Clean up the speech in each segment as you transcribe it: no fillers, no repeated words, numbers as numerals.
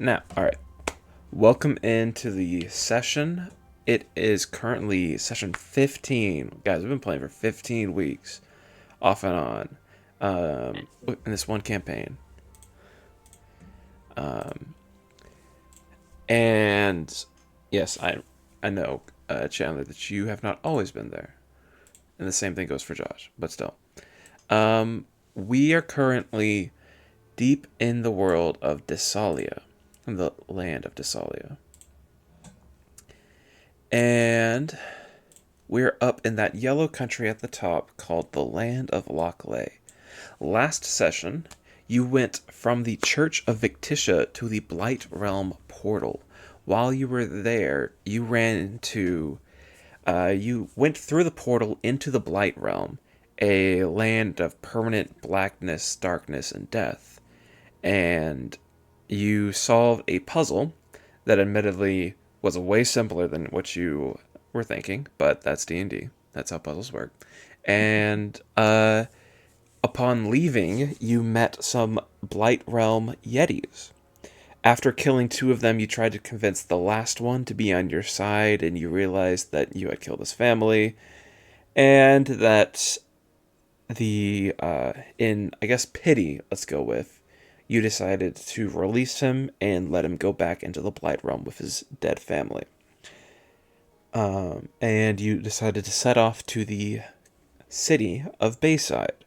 Now, all right. Welcome into the session. It is currently session 15. Guys, we've been playing for 15 weeks, off and on, in this one campaign. And yes, I know, Chandler, that you have not always been there. And the same thing goes for Josh, but still. We are currently deep in the world of Desalia, the land of Desalia. And we're up in that yellow country at the top called the Land of Lochley. Last session, you went from the Church of Victitia to the Blight Realm portal. While you were there, you went through the portal into the Blight Realm, a land of permanent blackness, darkness, and death. And you solved a puzzle that admittedly was way simpler than what you were thinking, but that's D&D. That's how puzzles work. And upon leaving, you met some Blight Realm Yetis. After killing two of them, you tried to convince the last one to be on your side, and you realized that you had killed his family, and that in, I guess, pity, let's go with, you decided to release him and let him go back into the Blight Realm with his dead family. And you decided to set off to the city of Bayside.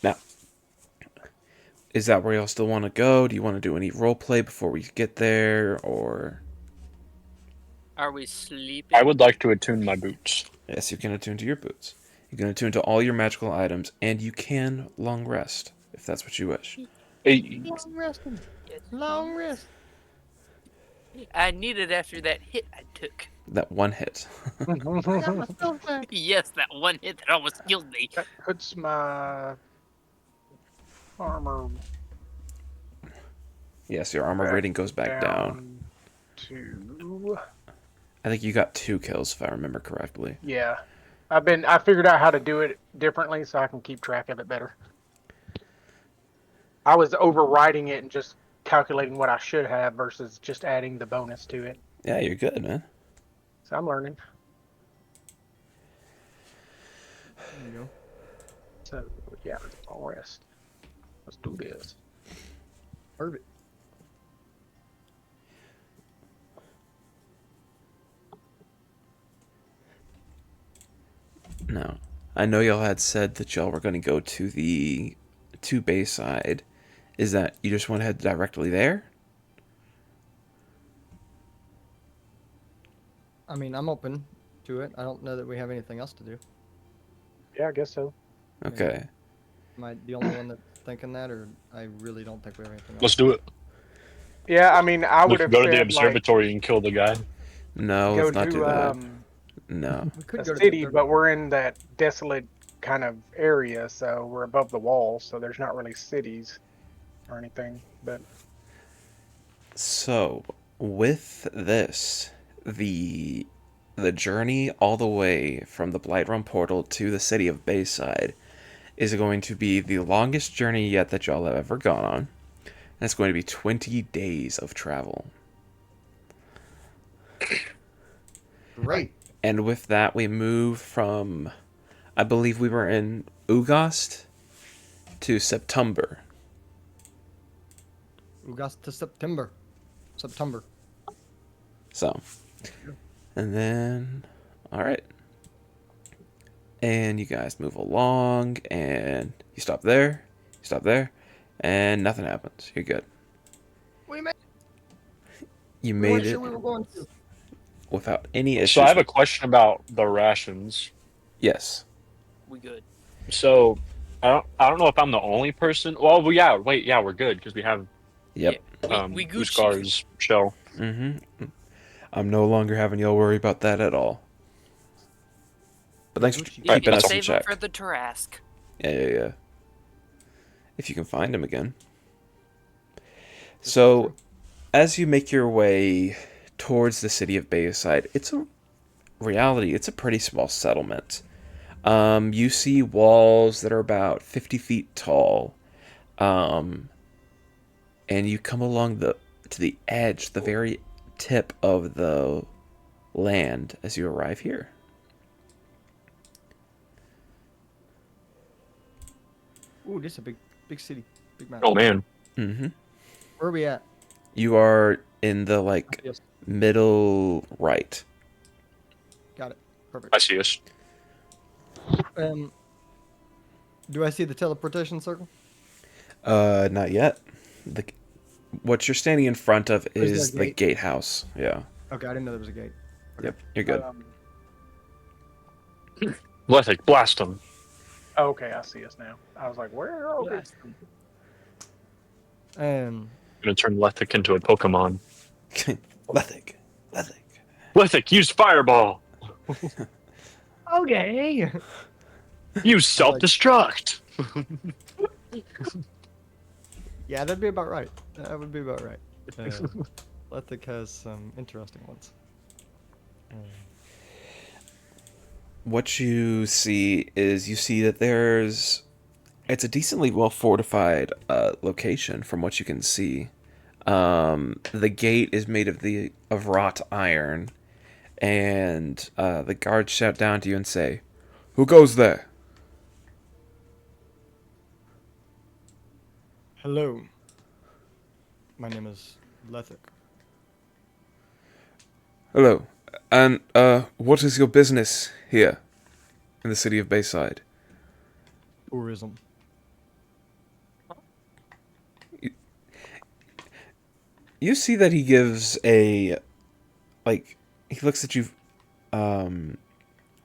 Now, is that where y'all still want to go? Do you want to do any roleplay before we get there, or? Are we sleeping? I would like to attune my boots. Yes, you can attune to your boots. You can attune to all your magical items, and you can long rest, if that's what you wish. Hey, Long resting. Long rest. I need it after that hit I took. That one hit. I got my stuff back. Yes, that one hit that almost killed me. That puts my armor Yes, your armor rating goes back down. to. I think you got 2 kills, if I remember correctly. Yeah, I figured out how to do it differently so I can keep track of it better. I was overriding it and just calculating what I should have versus just adding the bonus to it. Yeah, you're good, man. So I'm learning. There you go. So yeah, long rest. Let's do this. Perfect. No. I know y'all had said that y'all were going to go to Bayside. Is that you just want to head directly there? I mean, I'm open to it. I don't know that we have anything else to do. Yeah, I guess so. Okay. Am I the only one that's thinking that, or I really don't think we have anything else? let's do it. Yeah, I mean, I would Let's have go to the said observatory and kill the guy. No, go let's not do that. to No. We could a go to city, the but we're in that desolate kind of area, so we're above the wall, so there's not really cities or anything. But So, with this, the journey all the way from the Blightrun portal to the city of Bayside is going to be the longest journey yet that y'all have ever gone on. And it's going to be 20 days of travel. Great. And with that, we move from, I believe we were in August to September. August to September. September. So, and then, all right. And you guys move along, and you stop there, and nothing happens. You're good. We made. You We made weren't it sure we were going to. without any issues. So I have a question about the rations. Yes. We good. So I don't know if I'm the only person. Well, yeah, wait, yeah, we're good because we have Yep. We Gucci. Uskar's shell. Mm-hmm. I'm no longer having y'all worry about that at all. But thanks for Gucci. Yeah, keeping you us in save him check. for the Tarask. Yeah. If you can find him again. So, as you make your way towards the city of Bayside, it's a pretty small settlement. You see walls that are about 50 feet tall. And you come along to the edge, the very tip of the land as you arrive here. Ooh, this is a big city, big map. Oh man, Mm-hmm. Where are we at? You are in the like Yes, middle right. got it. I Perfect. see us. Do I see the teleportation circle? Not yet. The what you're standing in front of Is is there a the gate? gatehouse. Yeah. Okay, I didn't know there was a gate. Yep. You're good. Lethic, blast them. Okay, I see us now. I was like, where are they? Um, I'm gonna turn Lethic into a Pokemon. Lethic. Lethic. Lethic, use Fireball. okay. Use self-destruct. Yeah, that'd be about right. That would be about right. Lethic has some interesting ones. What you see is that it's a decently well fortified location from what you can see. The gate is made of wrought iron, and the guards shout down to you and say, "Who goes there?" Hello. My name is Lethic. Hello. And what is your business here in the city of Bayside? Tourism. You see that he gives he looks at you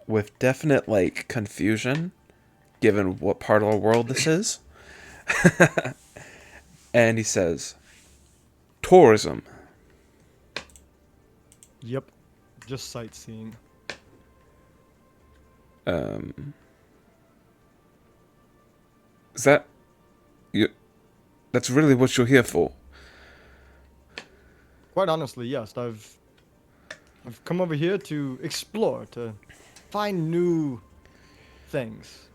with definite confusion, given what part of the world this is. And he says, "Tourism." Yep. Just sightseeing. Is that you? That's really what you're here for? Quite honestly, yes. I've come over here to explore, to find new things.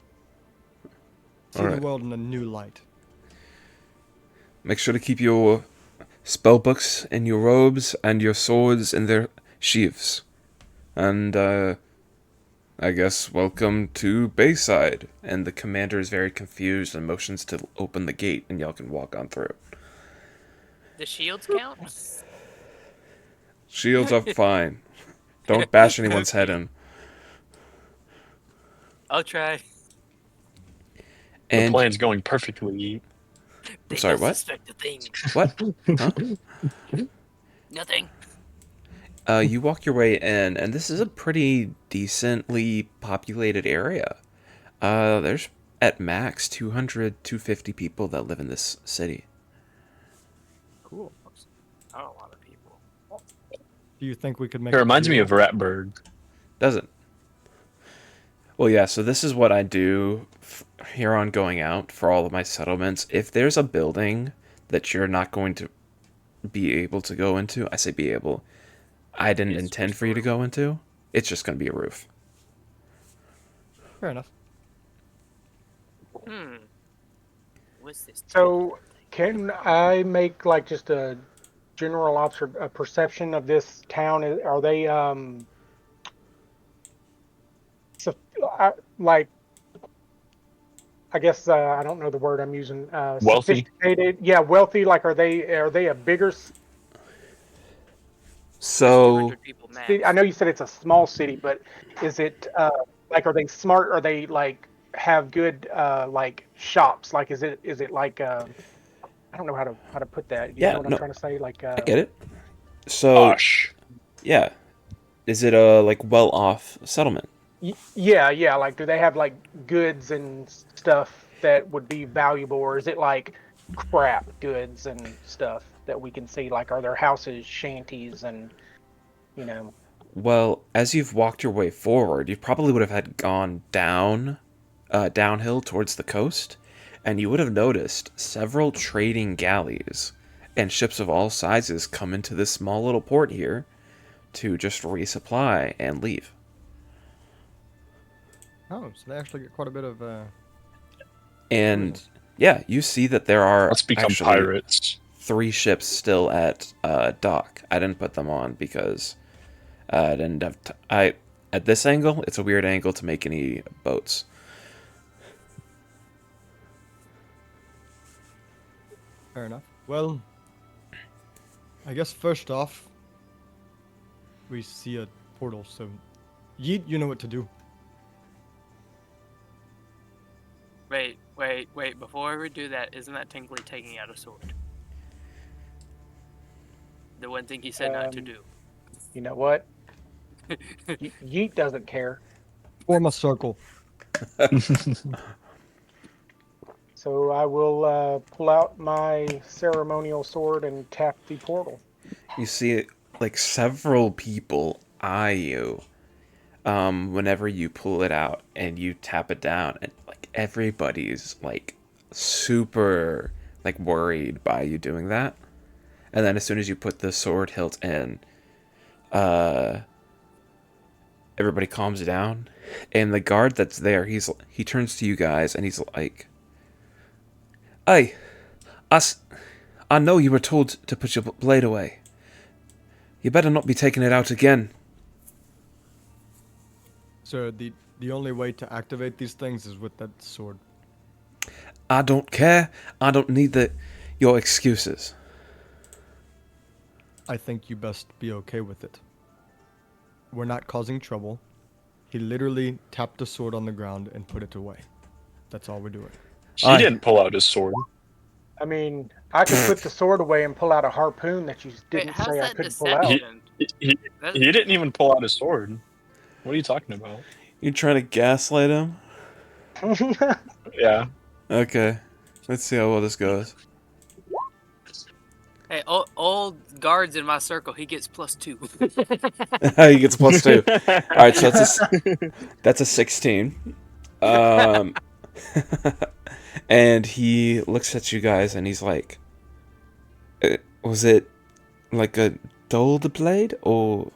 See Alright. the world in a new light. Make sure to keep your spell books in your robes and your swords in their sheaths. And I guess welcome to Bayside. And the commander is very confused and motions to open the gate, and y'all can walk on through. The shields count? Shields are fine. Don't bash anyone's head in. I'll try. The And plan's going perfectly. They sorry, don't what? suspect a thing. what? Huh? Nothing. You walk your way in, and this is a pretty decently populated area. There's at max 200, 250 people that live in this city. Cool. Not a lot of people. Do you think we could make It reminds me deal? of Ratberg. Doesn't. Well, yeah, so this is what I do here on Going Out for all of my settlements. If there's a building that you're not going to be able to go into, I say be able. I didn't It's intend just for you a to go into. It's just going to be a roof. Fair enough. What's this? So, can I make like just a general a perception of this town? Are they like? I guess I don't know the word I'm using. Wealthy? Sophisticated, yeah, wealthy. Like, are they a bigger? So 200 people max. I know you said it's a small city, but is it like, are they smart? Are they like have good like shops? Like, is it like I don't know how to put that. You yeah, know what I'm no, trying to say? Like I get it. So Gosh. yeah, is it a well-off settlement? yeah. Like, do they have like goods and stuff that would be valuable, or is it like crap goods and stuff that we can see? Like, are there houses, shanties, and you know? Well, as you've walked your way forward, you probably would have had gone downhill towards the coast, and you would have noticed several trading galleys and ships of all sizes come into this small little port here to just resupply and leave. Oh, so they actually get quite a bit of. And yeah, you see that there are Let's become actually pirates. 3 ships still at dock. I didn't put them on because I didn't have at this angle, it's a weird angle to make any boats. Fair enough. Well, I guess first off, we see a portal, so Yeet, you know what to do. Wait. Before we do that, isn't that technically taking out a sword? The one thing he said not to do. You know what? Yeet doesn't care. Form a circle. So I will pull out my ceremonial sword and tap the portal. You see, like, several people eye you whenever you pull it out and you tap it down, and like everybody's like super like worried by you doing that. And then as soon as you put the sword hilt in, everybody calms down, and the guard that's there, he turns to you guys and he's like, "Hey, I know you were told to put your blade away. You better not be taking it out again." So the only way to activate these things is with that sword. I don't care. I don't need your excuses. I think you best be okay with it. We're not causing trouble. He literally tapped the sword on the ground and put it away. That's all we're doing. He didn't pull out his sword. I mean, I could put the sword away and pull out a harpoon that you Wait, didn't how's say I that couldn't pull out. deception? He didn't even pull out his sword. What are you talking about? You trying to gaslight him? Yeah. Okay. Let's see how well this goes. Hey, old guards in my circle, he gets +2. He gets +2. All right, so that's a 16. And he looks at you guys and he's like, "Was it like a dulled blade or?"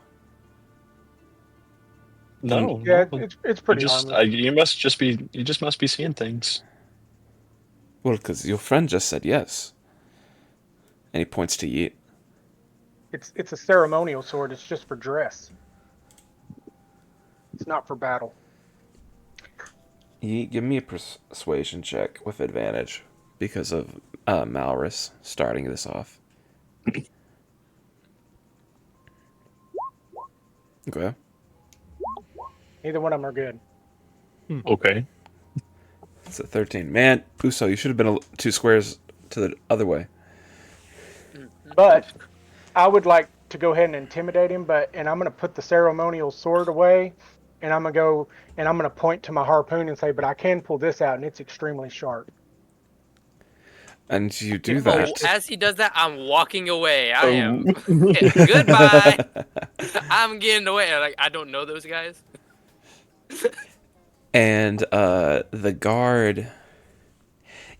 No. Yeah, no. it's pretty harmless. You just must be seeing things. Well, because your friend just said yes. And he points to Yeet. It's a ceremonial sword. It's just for dress. It's not for battle. Yeet, give me a persuasion check with advantage because of Malrus starting this off. Okay. Neither one of them are good. Okay. It's a 13. Man, Uso, you should have been 2 squares to the other way. But I would like to go ahead and intimidate him, and I'm going to put the ceremonial sword away, and I'm going to go and I'm going to point to my harpoon and say, "But I can pull this out, and it's extremely sharp." And you do Oh, that. as he does that, I'm walking away. I am. Oh. Goodbye. I'm getting away. Like, I don't know those guys. And the guard.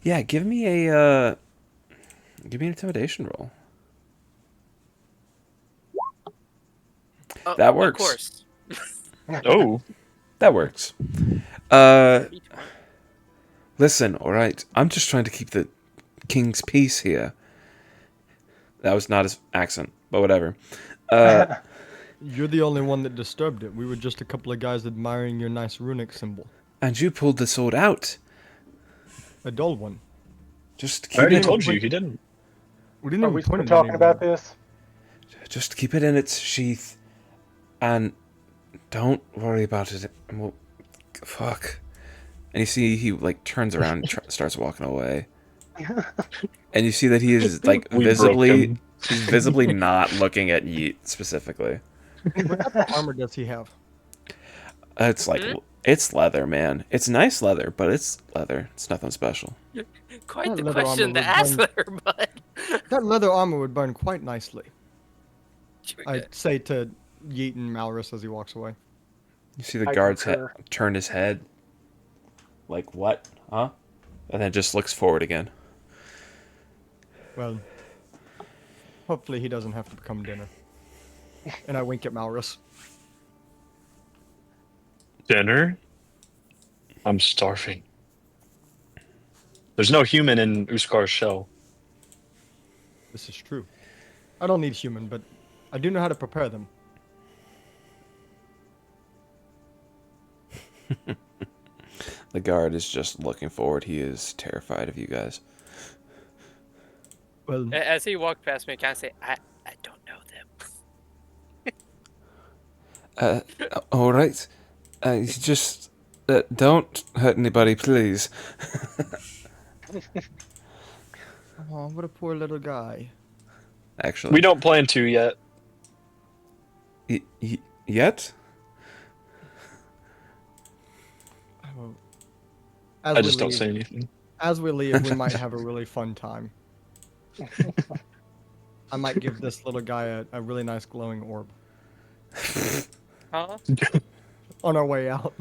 Yeah, give me an intimidation roll. That works. Of course. Oh. That works. Listen, all right. I'm just trying to keep the king's peace here. That was not his accent, but whatever. You're the only one that disturbed it. We were just a couple of guys admiring your nice runic symbol. And you pulled the sword out. A dull one. Just I keep already it. told you he didn't. We didn't Are even we point still at talking anyone. about this? Just keep it in its sheath, and don't worry about it. Well, fuck. And you see he like turns around and starts walking away. And you see that he is like We broke visibly, him. he's visibly not looking at Yeet specifically. What type of armor does he have? It's like it's leather, man. It's nice leather, but it's leather. It's nothing special. Quite That the leather question armor to ask would there, bud. That leather armor would burn quite nicely. Sure I did. say to Yeet and Malrus as he walks away. You see the I guard's concur. turn his head, like what, huh? And then just looks forward again. Well, hopefully he doesn't have to become dinner. And I wink at Malrus. Dinner? I'm starving. There's no human in Uskar's shell. This is true. I don't need human, but I do know how to prepare them. The guard is just looking forward. He is terrified of you guys. Well, As he walked past me, can I say, I don't know them. All right. You just don't hurt anybody, please. oh, what a poor little guy. Actually, We don't plan to yet. Yet? Oh, I just don't say anything. As we leave, we might have a really fun time. I might give this little guy a really nice glowing orb Huh? on our way out.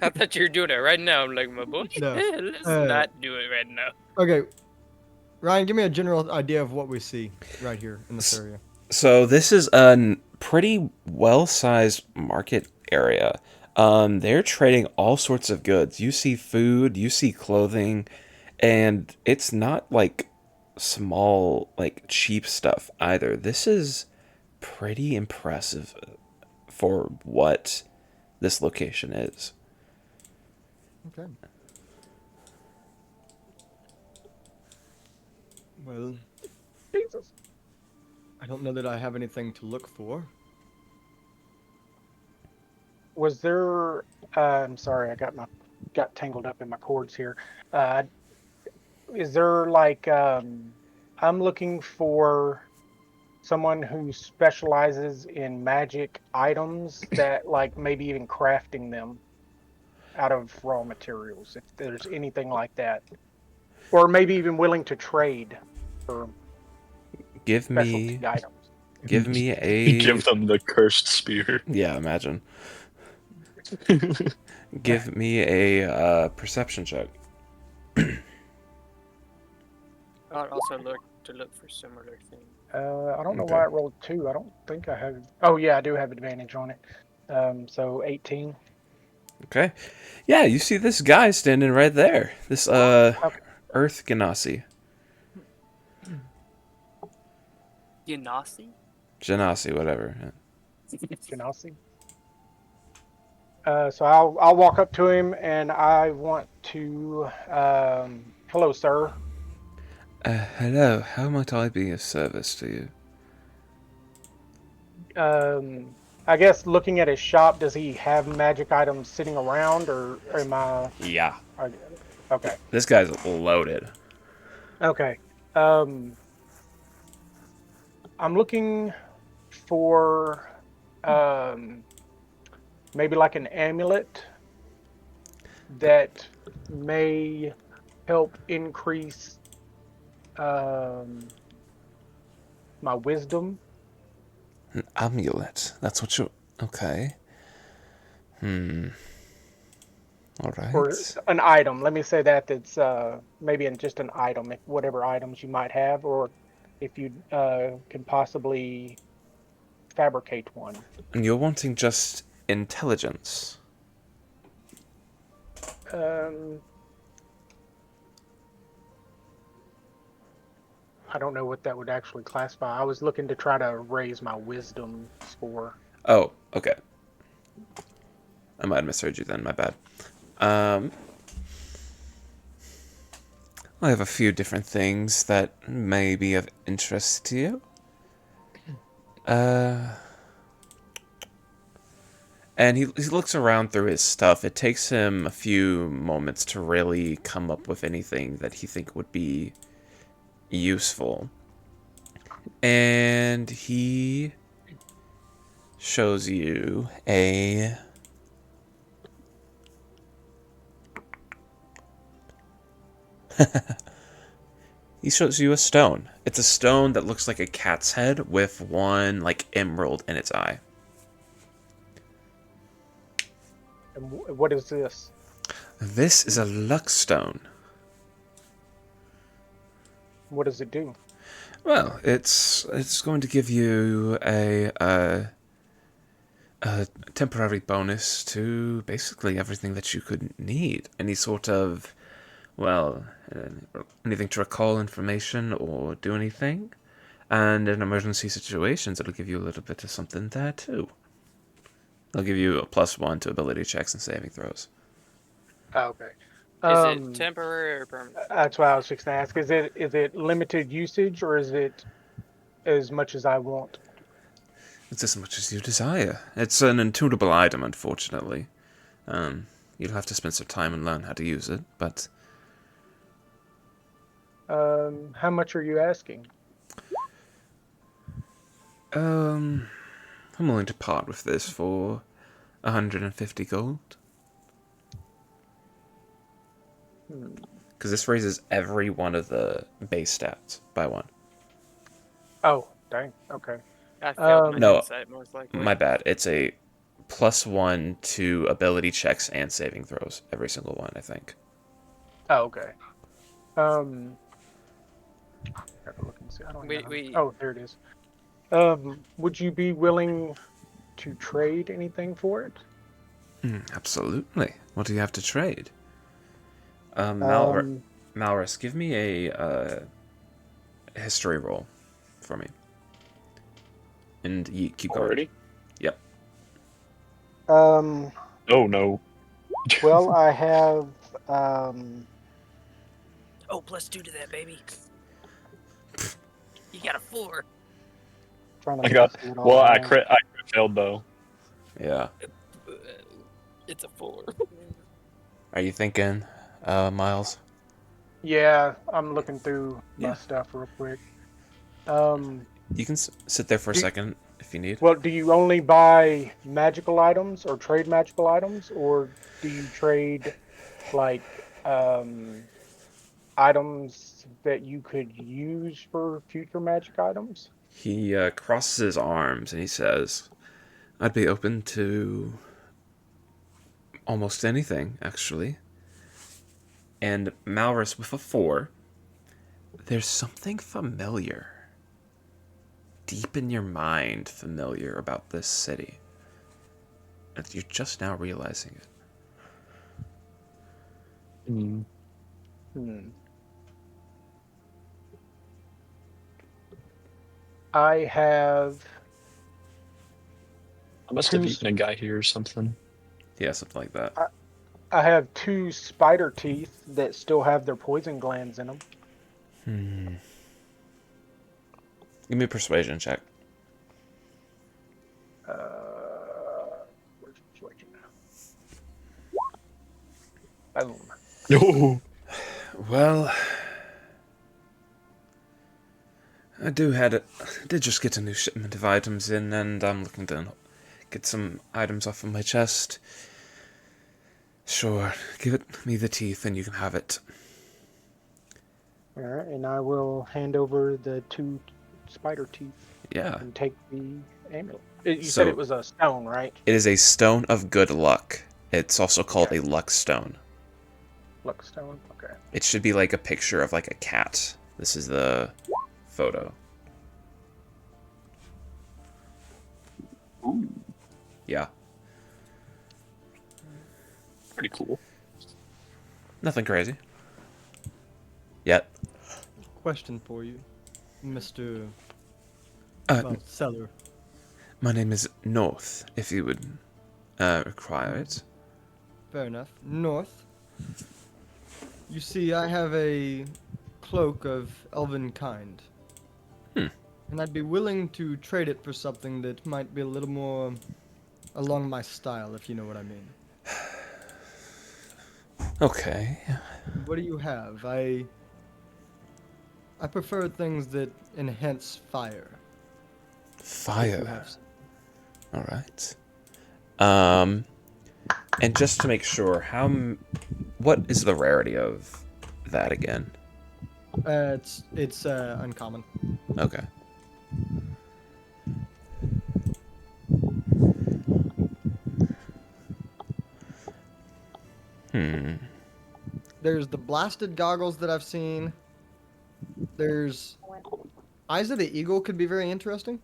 I thought you were doing it right now. I'm like, my boy, No. let's not do it right now. Okay, Ryan, give me a general idea of what we see right here in this area. So this is a pretty well-sized market area. They're trading all sorts of goods. You see food, you see clothing, and it's not like small, like cheap stuff either. This is pretty impressive for what this location is. Okay. Well, Jesus. I don't know that I have anything to look for. Was there? I'm sorry, I got tangled up in my cords here. Is there like I'm looking for someone who specializes in magic items that like maybe even crafting them out of raw materials, if there's anything like that, or maybe even willing to trade for Give specialty me, items. give me You a. give them the cursed spear. Yeah, imagine. Give me a perception check. I'd also look for similar things. I don't know Okay. why it rolled 2. I don't think I have. Oh yeah, I do have advantage on it. So 18. Okay. Yeah, you see this guy standing right there. This Okay. Earth Ganassi. Genasi? Genasi, whatever. Genasi. So I'll walk up to him and I want to. Hello, sir. Hello, how might I be of service to you? I guess looking at his shop, does he have magic items sitting around, or am I? Yeah. Okay. This guy's loaded. Okay. I'm looking for maybe like an amulet that may help increase my wisdom. An amulet. That's what you. Okay. All Or right. an item. Let me say that's maybe in just an item, if whatever items you might have, or if you can possibly fabricate one. And you're wanting just intelligence. I don't know what that would actually classify. I was looking to try to raise my wisdom score. Oh, okay. I might have misheard you then, my bad. I have a few different things that may be of interest to you. And he looks around through his stuff. It takes him a few moments to really come up with anything that he think would be useful. And he shows you a he shows you a stone. It's a stone that looks like a cat's head with one like emerald in its eye. And what is this? This is a luck stone. What does it do? Well, it's going to give you a temporary bonus to basically everything that you could need. Any sort of Well, anything to recall information or do anything? And in emergency situations, it'll give you a little bit of something there too. I'll give you a +1 to ability checks and saving throws. Oh, okay. Is it temporary or permanent? That's what I was fixing to ask. Is it limited usage or is it as much as I want? It's as much as you desire. It's an intuitable item, unfortunately. You'll have to spend some time and learn how to use it, but How much are you asking? I'm willing to part with this for 150 gold. Because this raises every one of the base stats by 1. Oh, dang. Okay. I failed my No. insight, most likely. My bad. It's a +1 to ability checks and saving throws. Every single one, I think. Oh, okay. Have to look and see. I don't know. Oh, there it is. Would you be willing to trade anything for it? Absolutely. What do you have to trade? Um, Malrus, give me a history roll for me. And you keep going. Already? Yep. Oh no. Well, I have Oh, +2 to that, baby. You got a 4. trying to I got. see it all Well, I down. crit failed though. Yeah. It's a 4. Are you thinking, Miles? Yeah, I'm looking through my Yeah. stuff real quick. You can sit there for a Do- second if you need. Well, do you only buy magical items or trade magical items, or do you trade like items that you could use for future magic items? He crosses his arms and he says, I'd be open to almost anything, actually. And Malrus with a 4, there's something familiar. Deep in your mind, familiar about this city. And you're just now realizing it. I have I must have eaten a guy here or something. Yeah, something like that. I have 2 spider teeth that still have their poison glands in them. Give me a persuasion check. Where's persuasion? Boom. No. Well, I did just get a new shipment of items in, and I'm looking to get some items off of my chest. Sure, give me the teeth and you can have it. All right, and I will hand over the 2 spider teeth Yeah. and take the amulet. You said it was a stone, right? It is a stone of good luck. It's also called a luck stone. Luck stone. Okay. It should be like a picture of like a cat. This is the photo. Ooh, Yeah. pretty cool. Nothing crazy. Yet. Question for you, Mr. Uh, Seller. my name is North, if you would require it. Fair enough. North. You see, I have a cloak of elven kind. And I'd be willing to trade it for something that might be a little more along my style, if you know what I mean. Okay. What do you have? I prefer things that enhance fire. If you Fire. have some. All right. And just to make sure, what is the rarity of that again? It's uncommon. Okay. There's the blasted goggles that I've seen. There's Eyes of the Eagle could be very interesting.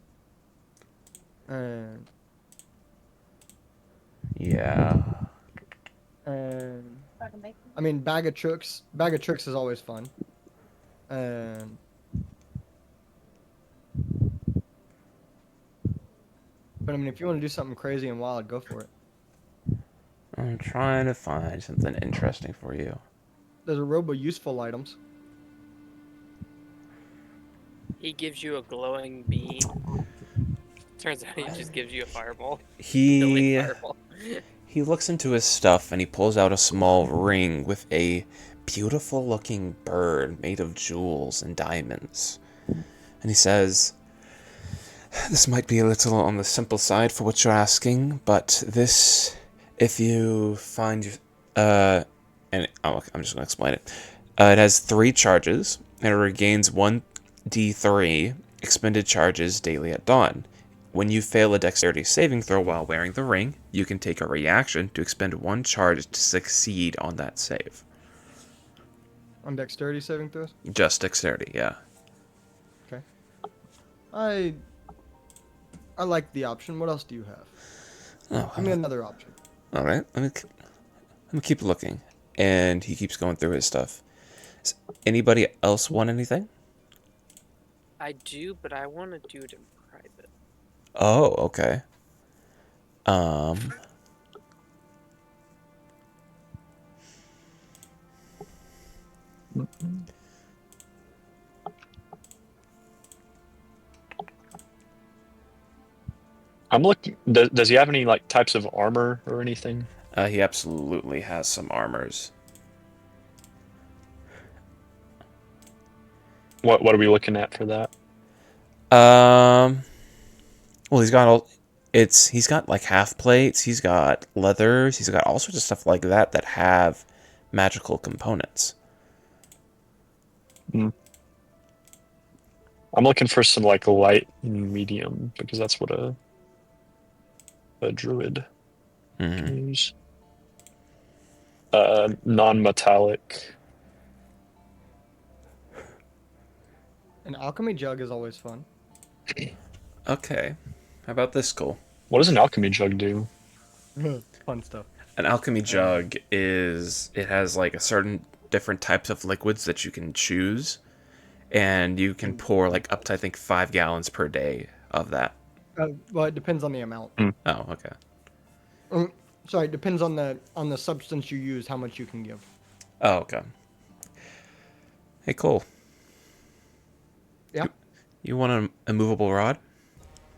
Yeah. I mean, bag of tricks. Bag of tricks is always fun. Um, but I mean, if you want to do something crazy and wild, go for it. I'm trying to find something interesting for you. There's a robe of useful items. He gives you a glowing beam. Turns out he just gives you a fireball. Healing He fireball. he looks into his stuff and he pulls out a small ring with a beautiful looking bird made of jewels and diamonds. And he says, "This might be a little on the simple side for what you're asking, but this, if you find, I'm just going to explain it. It has 3 charges, and it regains 1d3 expended charges daily at dawn. When you fail a dexterity saving throw while wearing the ring, you can take a reaction to expend 1 charge to succeed on that save." On dexterity saving throws. Just dexterity, yeah. Okay. I like the option. What else do you have? Oh, Give me another option. all right. Let me keep looking. And he keeps going through his stuff. Does anybody else want anything? I do, but I want to do it in private. Oh, okay. Um, I'm looking. Does he have any like types of armor or anything? he absolutely has some armors. What are we looking at for that? Well, he's got like half plates. He's got leathers. He's got all sorts of stuff like that that have magical components. I'm looking for some like light and medium because that's what a druid Mhm. can use. Non-metallic. An alchemy jug is always fun. Okay. How about this, Cole? What does an alchemy jug do? Fun stuff. An alchemy jug it has like a certain different types of liquids that you can choose, and you can pour like up to I think 5 gallons per day of that. Well, it depends on the amount. Oh, okay. Sorry, it depends on the substance you use, how much you can give. Oh, okay. Hey, Cole, Yeah. you want an immovable rod?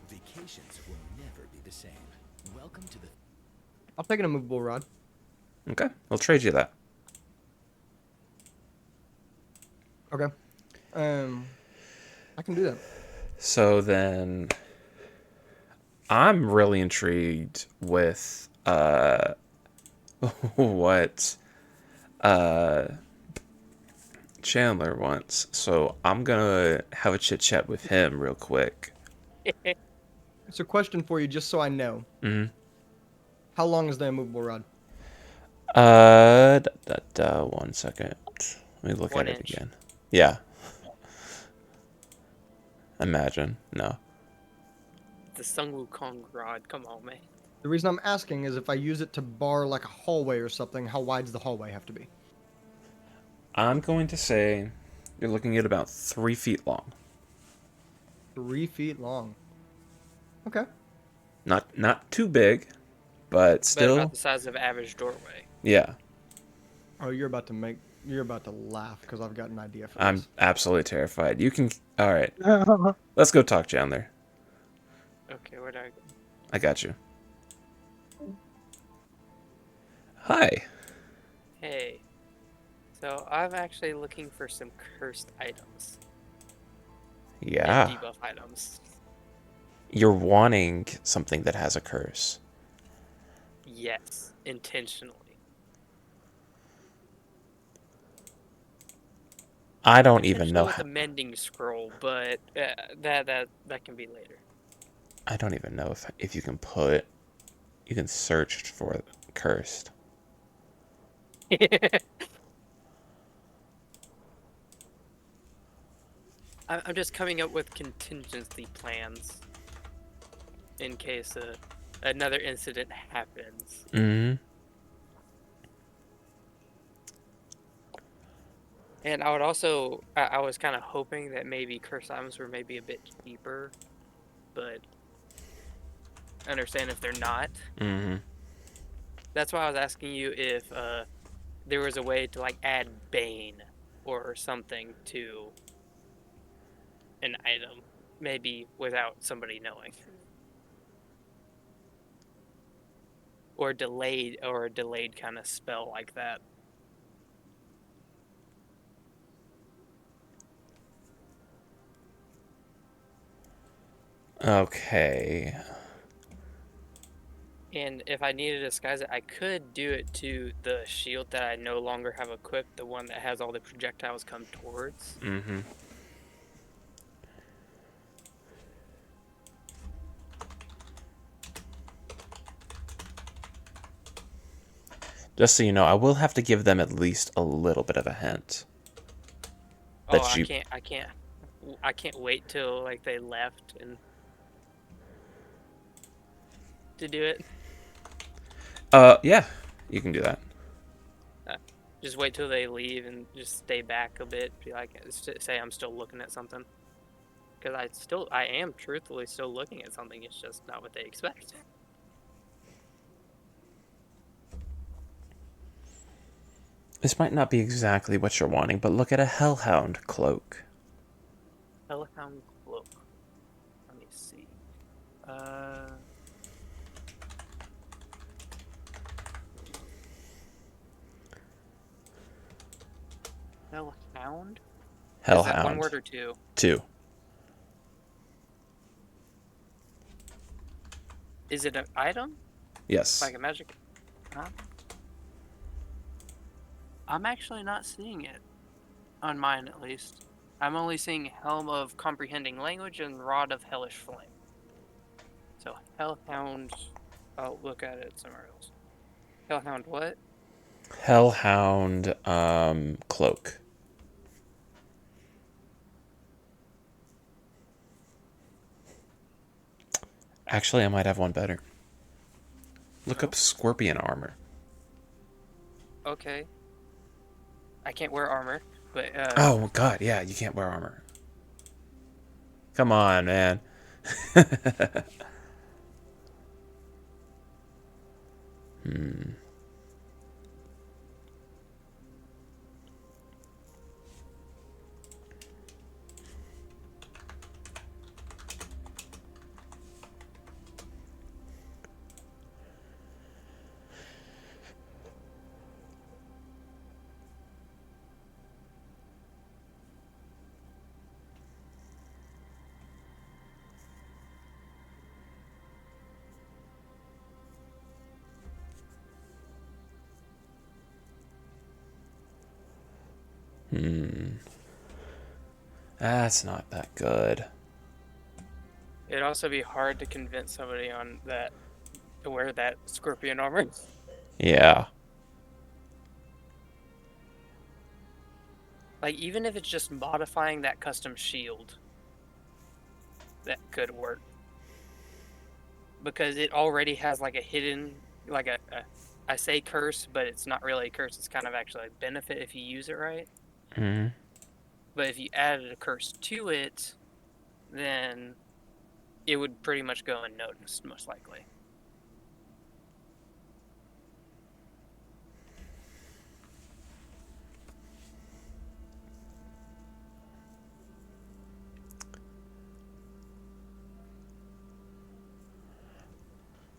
Vacations will never be the same. Welcome to the I'll take an immovable rod. Okay, I'll trade you that. Okay. I can do that. So then, I'm really intrigued with what Chandler wants. So I'm gonna have a chit chat with him real quick. It's a question for you, just so I know. Mhm. How long is the immovable rod? 1 second. Let me look 1 at it inch. again. Yeah. Imagine. No. The Sun Wukong rod. Come on, man. The reason I'm asking is if I use it to bar like a hallway or something, how wide's the hallway have to be? I'm going to say you're looking at about 3 feet long. 3 feet long. Okay. Not too big, but But still. about the size of average doorway. Yeah. Oh, you're about to laugh because I've got an idea for I'm this. absolutely terrified. You can. All right. Let's go talk, Chandler. Okay, where do I go? I got you. Hi. Hey. So I'm actually looking for some cursed items. Yeah. And debuff items. You're wanting something that has a curse. Yes, intentionally. I don't even know. With a mending scroll, but that can be later. I don't even know if you can put. You can search for cursed. I'm just coming up with contingency plans in case another incident happens. Hmm. And I would also, I was kind of hoping that maybe curse items were maybe a bit cheaper, but I understand if they're not. Mm-hmm. That's why I was asking you if there was a way to like add Bane or something to an item, maybe without somebody knowing. Or a delayed kind of spell like that. Okay. And if I needed to disguise it, I could do it to the shield that I no longer have equipped, the one that has all the projectiles come towards. Mm-hmm. Just so you know, I will have to give them at least a little bit of a hint. Oh, That you... I can't wait till like they left and to do it. Yeah, you can do that. Just wait till they leave and just stay back a bit. Be like, say I'm still looking at something, because I am truthfully still looking at something. It's just not what they expect. This might not be exactly what you're wanting, but look at a Hellhound cloak. Hellhound cloak. Let me see. Hellhound? Is that one Hellhound. word or two? 2. Is it an item? Yes. Like a magic? Huh? I'm actually not seeing it. On mine, at least. I'm only seeing Helm of Comprehending Language and Rod of Hellish Flame. So, Hellhound... I'll look at it somewhere else. Hellhound what? Hellhound cloak. Actually, I might have one better. Look up Scorpion armor. Okay. I can't wear armor, but Oh god, yeah, you can't wear armor. Come on, man. That's not that good. it'd also be hard to convince somebody on that to wear that scorpion armor. Yeah. Like, even if it's just modifying that custom shield, that could work. Because it already has, like, a hidden, like I say curse, but it's not really a curse. It's kind of actually a benefit if you use it right. Hmm. But if you added a curse to it, then it would pretty much go unnoticed, most likely.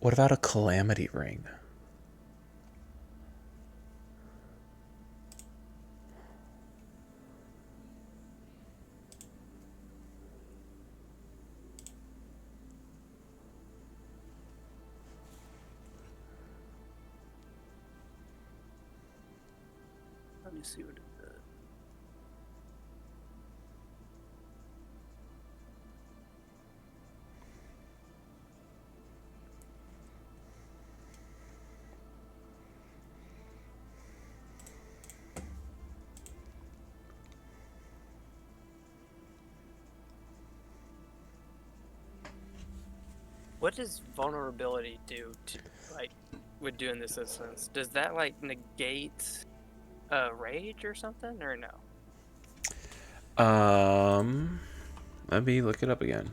What about a calamity ring? Let me see what it does. What does vulnerability do to, like, would do in this instance? Does that, like, negate rage or something, or no? Let me look it up again.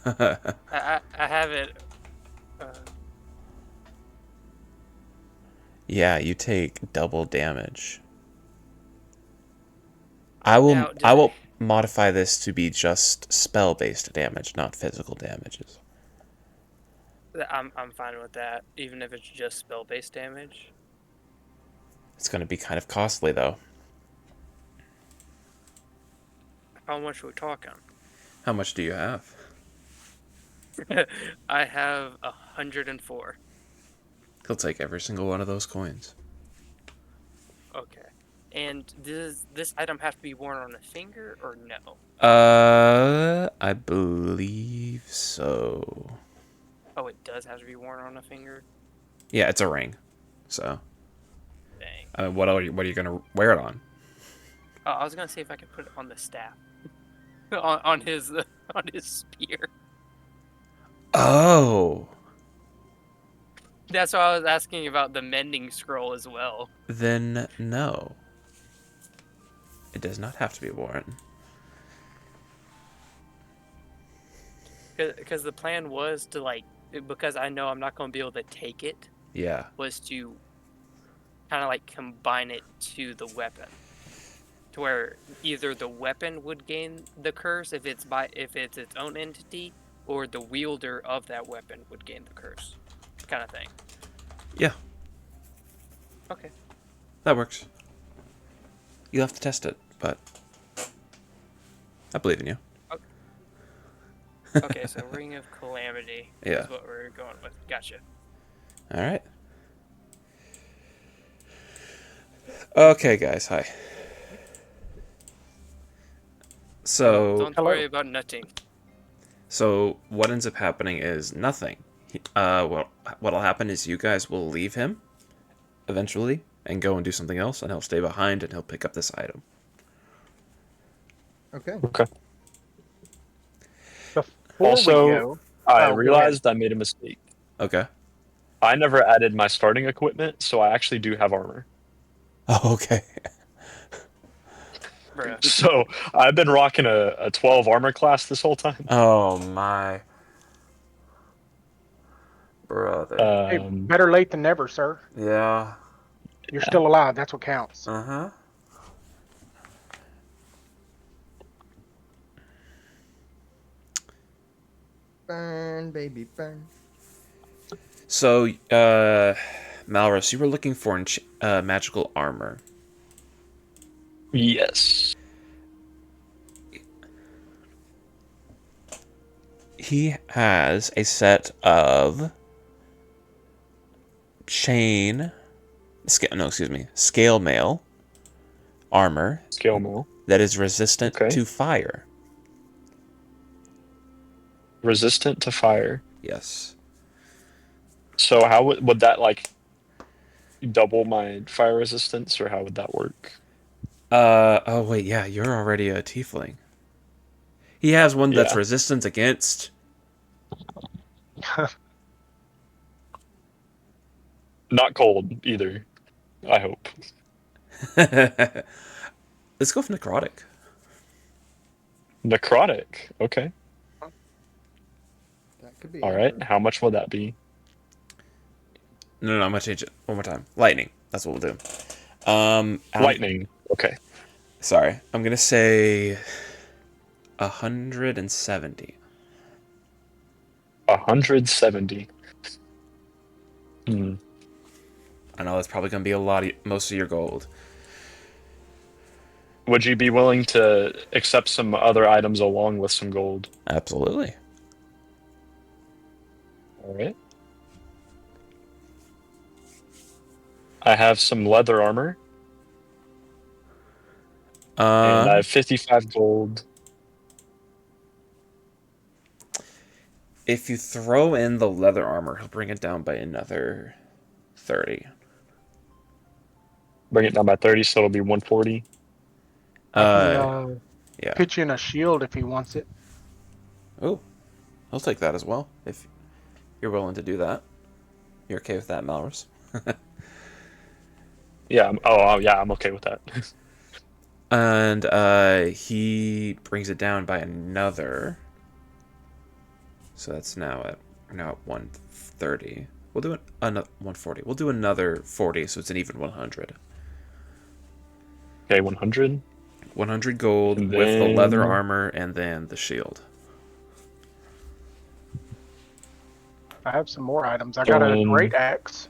I have it. Yeah, you take double damage. I will Now, I will modify this to be just spell-based damage, not physical damages. I'm fine with that, even if it's just spell-based damage. It's going to be kind of costly though. How much are we talking? How much do you have? I have 104. He'll take every single one of those coins. Okay. And does this item have to be worn on a finger or no? I believe so. Oh, it does have to be worn on a finger? Yeah, it's a ring. So, Dang. what are you gonna wear it on? Oh, I was gonna see if I could put it on the staff. on his on his spear. Oh, That's why I was asking about the mending scroll as well. then no. It does not have to be worn. Because the plan was to, like, because I know I'm not going to be able to take it, Yeah. was to kind of like combine it to the weapon. To where either the weapon would gain the curse if it's its own entity, or the wielder of that weapon would gain the curse. Kind of thing. Yeah, Okay. that works. You'll have to test it, but I believe in you. Okay, so Ring of Calamity Yeah. is what we're going with. Gotcha. All right. Okay, guys. Hi. So, Don't worry about nutting. so what ends up happening is nothing. Well, what'll happen is you guys will leave him eventually and go and do something else, and he'll stay behind and he'll pick up this item. Okay. Okay. Before Also, we go, I oh, go realized I made a mistake. Okay. I never added my starting equipment, so I actually do have armor. Oh, okay. Bruh. So I've been rocking a 12 armor class this whole time. Oh my brother. Hey, better late than never, sir. Yeah. You're still alive. That's what counts. Uh-huh. Burn, baby, burn. So, Malrus, you were looking for magical armor. Yes. He has a set of scale mail armor Scale mail. that is resistant Okay. to fire. Resistant to fire. Yes. So how would that like double my fire resistance, or how would that work? Oh wait, yeah, you're already a tiefling. He has one that's Yeah. resistant against. Not cold either. I hope. Let's go for necrotic. Necrotic. Okay. That could be. All right. How much will that be? No, I'm gonna change it one more time. Lightning. That's what we'll do. Lightning. Okay. Sorry, I'm gonna say 170. 170. I know that's probably gonna be most of your gold. Would you be willing to accept some other items along with some gold? Absolutely. All right. I have some leather armor, and I have 55 gold. If you throw in the leather armor, he'll bring it down by another 30. Bring it down by 30, so it'll be 140. Yeah. Pitch in a shield if he wants it. Oh, I'll take that as well if you're willing to do that. You're okay with that, Malrus? Yeah. I'm okay with that. And he brings it down by another. So that's now at 130. We'll do another 140. We'll do another 40, so it's an even 100. Okay, 100. 100 gold And with the leather then- armor and then the shield. I have some more items. I got a Um, great axe.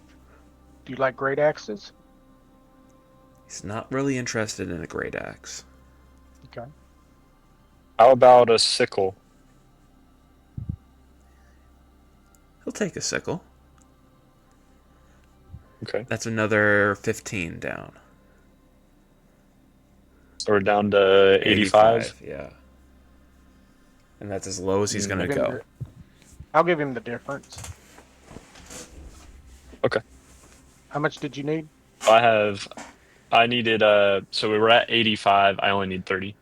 Do you like great axes? He's not really interested in a great axe. Okay. How about a sickle? He'll take a sickle. Okay. That's another 15 down. So we're down to 85. Yeah. And that's as low as he's going to Give him go. I'll give him the difference. Okay. How much did you need? I needed, so we were at 85. I only need 30.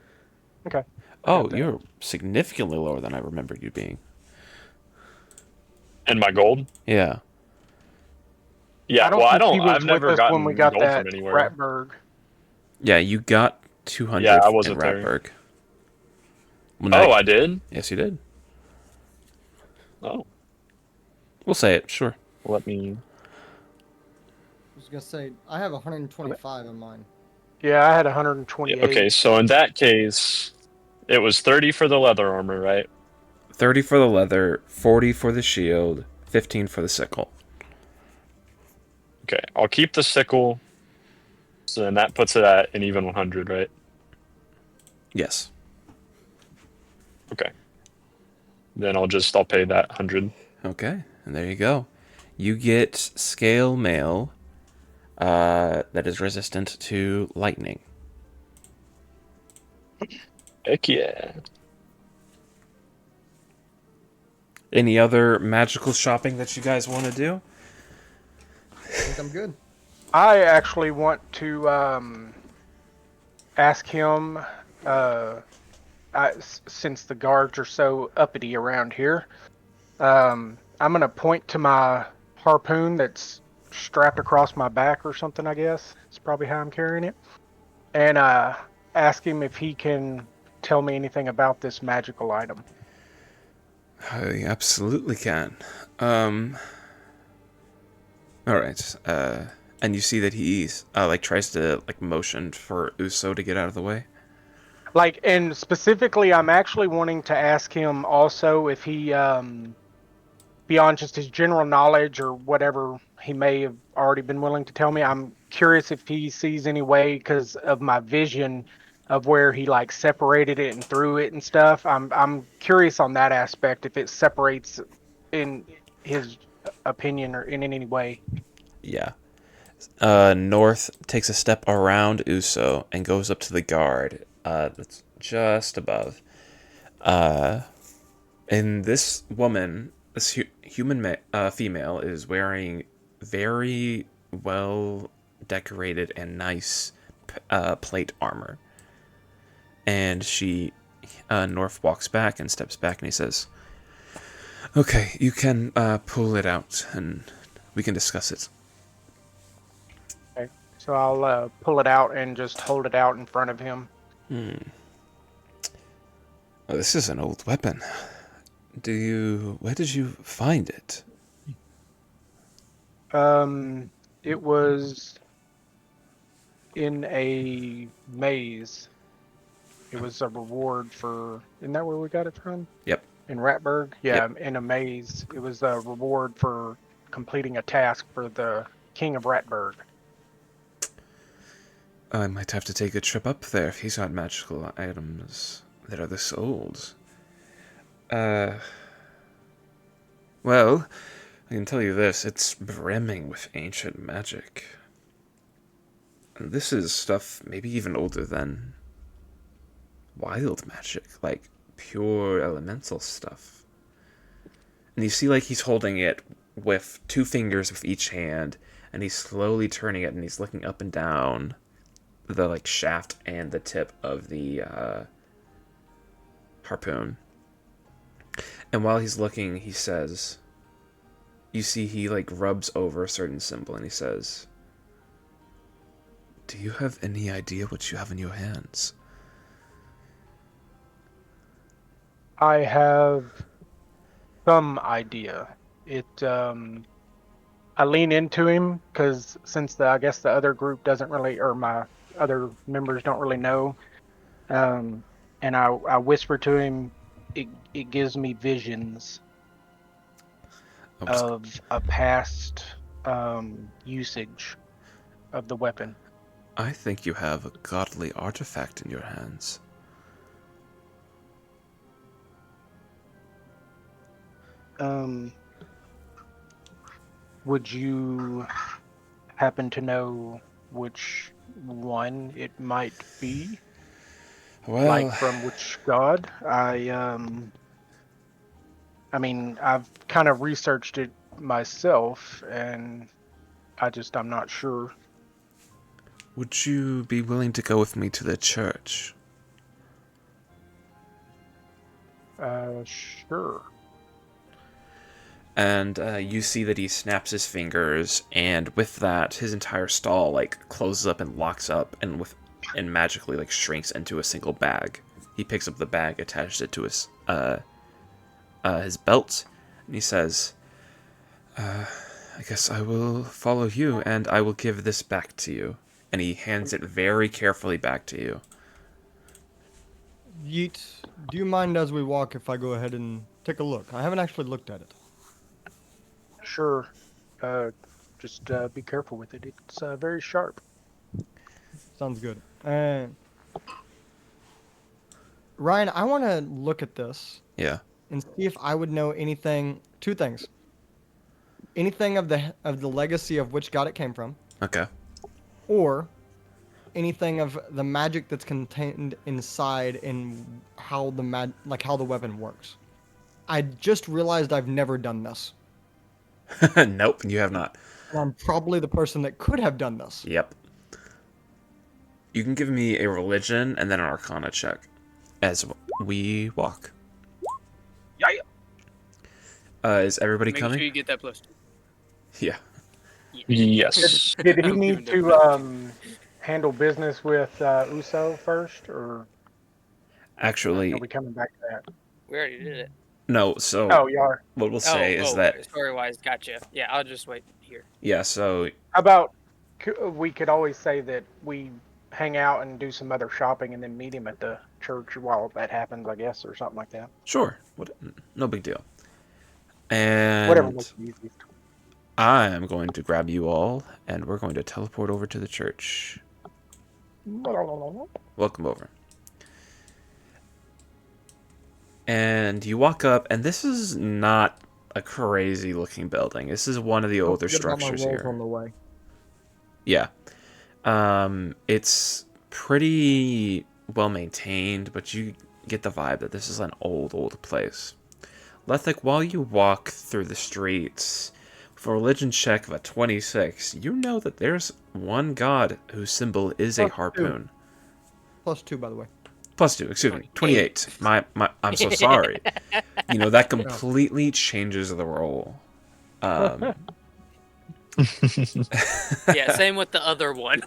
Okay. Oh, got that. you're significantly lower than I remembered you being. And my gold? Yeah. Yeah, He was I've never with us gotten when we got gold that from anywhere. Ratberg. Yeah, you got 200 Yeah, I in wasn't there. Ratberg. Well, Oh, no, I did? yes, you did. Oh, We'll say it, sure. let me... I was gonna say I have 125 in mine. Yeah, I had Yeah, 128. okay, so in that case, it was 30 for the leather armor, right? 30 for the leather, 40 for the shield, 15 for the sickle. Okay, I'll keep the sickle. So then that puts it at an even 100, right? Yes. Okay. Then I'll pay that 100. Okay, and there you go. You get scale mail that is resistant to lightning. Heck yeah. Any other magical shopping that you guys want to do? I think I'm good. I actually want to ask him, since the guards are so uppity around here, I'm going to point to my harpoon that's strapped across my back or something, I guess. It's probably how I'm carrying it. And ask him if he can tell me anything about this magical item. I absolutely can. All right. And you see that he's tries to motion for Uso to get out of the way. And specifically, I'm actually wanting to ask him also if he, beyond just his general knowledge or whatever he may have already been willing to tell me, I'm curious if he sees any way, because of my vision of where he separated it and threw it and stuff. I'm curious on that aspect, if it separates in his opinion or in any way. Yeah. North takes a step around Uso and goes up to the guard that's just above. And this woman, this female, is wearing very well decorated and nice plate armor. And North walks back and steps back and he says, "Okay, you can pull it out and we can discuss it." Okay. So I'll pull it out and just hold it out in front of him. Oh, this is an old weapon. Where did you find it? It was in a maze. It was a reward for. Isn't that where we got it from? Yep. In Ratberg? Yeah, in a maze. It was a reward for completing a task for the King of Ratberg. I might have to take a trip up there if he's got magical items that are this old. Well, I can tell you this, it's brimming with ancient magic. And this is stuff maybe even older than wild magic, like pure elemental stuff. And you see he's holding it with 2 fingers with each hand, and he's slowly turning it and he's looking up and down the shaft and the tip of the harpoon. And while he's looking, he says, you see he rubs over a certain symbol and he says, Do you have any idea what you have in your hands? I have some idea. I lean into him because since I guess the other group doesn't really, or my other members don't really know, um, and I whisper to him. It gives me visions I'm just, of a past usage of the weapon. I think you have a godly artifact in your hands. Would you happen to know which one it might be? Well, Like from which god? I mean, I've kind of researched it myself, and I'm not sure. would you be willing to go with me to the church? Sure. And you see that he snaps his fingers, and with that, his entire stall like closes up and locks up, and magically like shrinks into a single bag. He picks up the bag, attaches it to his belt, and he says, "I guess I will follow you, and I will give this back to you." And he hands it very carefully back to you. Yeet, do you mind as we walk if I go ahead and take a look? I haven't actually looked at it. Sure. Just be careful with it. It's very sharp. Sounds good. Ryan, I want to look at this Yeah. and see if I would know anything. Two things. Anything of the legacy of which god it came from, Okay. or anything of the magic that's contained inside and how how the weapon works. I just realized I've never done this. Nope, you have not. And I'm probably the person that could have done this. Yep. You can give me a religion and then an arcana check as we walk. Yeah. Is everybody Make coming? sure you get that +2. Yeah. Yes. Did he need to handle business with Uso first, or Actually, are we coming back to that? We already did it. no. So Oh, you are. what we'll say is that story-wise, gotcha. Yeah, I'll just wait here. yeah. So How about we could always say that we hang out and do some other shopping and then meet him at the church while that happens, I guess, or something like that. sure, no big deal. And Whatever makes it easiest. I am going to grab you all, and we're going to teleport over to the church. Welcome over. And you walk up, and this is not a crazy looking building. This is one of the older Forget about my structures rolls here. on the way. Yeah. It's pretty well maintained, but you get the vibe that this is an old place. Lethic, while you walk through the streets, for a religion check of a 26, you know that there's one god whose symbol is a +2. harpoon. +2, by the way. +2, excuse me, 28. I'm so sorry. You know, that completely changes the roll. Yeah, same with the other one.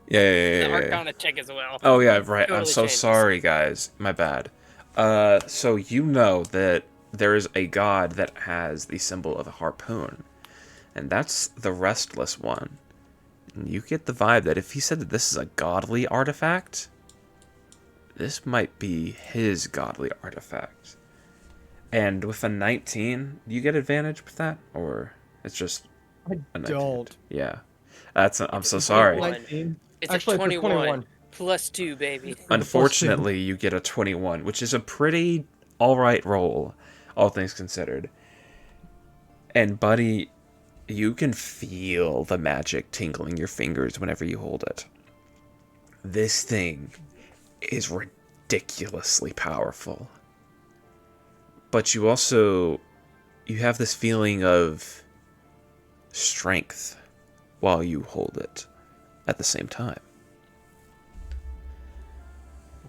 Yeah. The Arcana check as well. Oh yeah, right. I'm Totally so changes. sorry, guys. My bad. So you know that there is a god that has the symbol of a harpoon, and that's the Restless One. And you get the vibe that if he said that this is a godly artifact, this might be his godly artifact. And with a 19, do you get advantage with that, or it's just I a 19? don't. Yeah, I'm so sorry. 19. It's Actually, a it's a 21. +2, baby. Unfortunately, you get a 21, which is a pretty alright roll, all things considered. And, buddy, you can feel the magic tingling your fingers whenever you hold it. This thing is ridiculously powerful. But you have this feeling of strength while you hold it at the same time.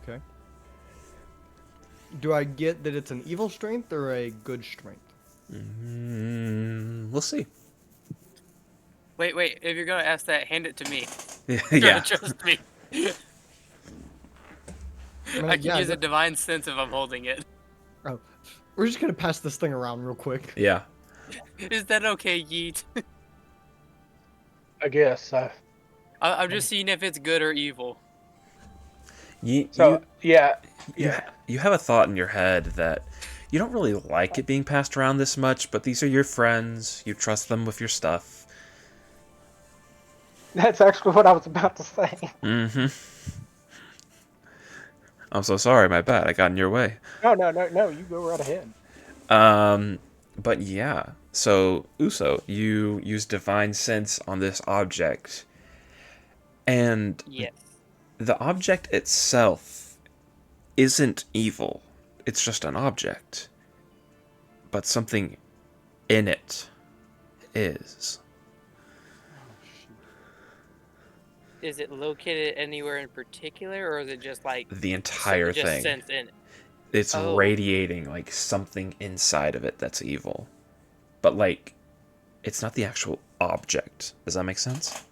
Okay. Do I get that it's an evil strength or a good strength? We'll see. Wait. If you're gonna ask that, hand it to me. Yeah. Trust me. I mean, I can yeah, use a divine sense if I'm holding it. oh, we're just gonna pass this thing around real quick. Yeah. Is that okay, Yeet? I guess. I'm just seeing if it's good or evil. You So yeah, you yeah. you have a thought in your head that you don't really like it being passed around this much, but these are your friends. You trust them with your stuff. That's actually what I was about to say. Mm-hmm. I'm so sorry, my bad. I got in your way. No. You go right ahead. But yeah. So Uso, you use divine sense on this object, and Yes. the object itself isn't evil. It's just an object. But something in it is. Is it located anywhere in particular, or is it just like The entire just thing. sense in it? It's Oh. radiating like something inside of it that's evil. But like, it's not the actual object. Does that make sense?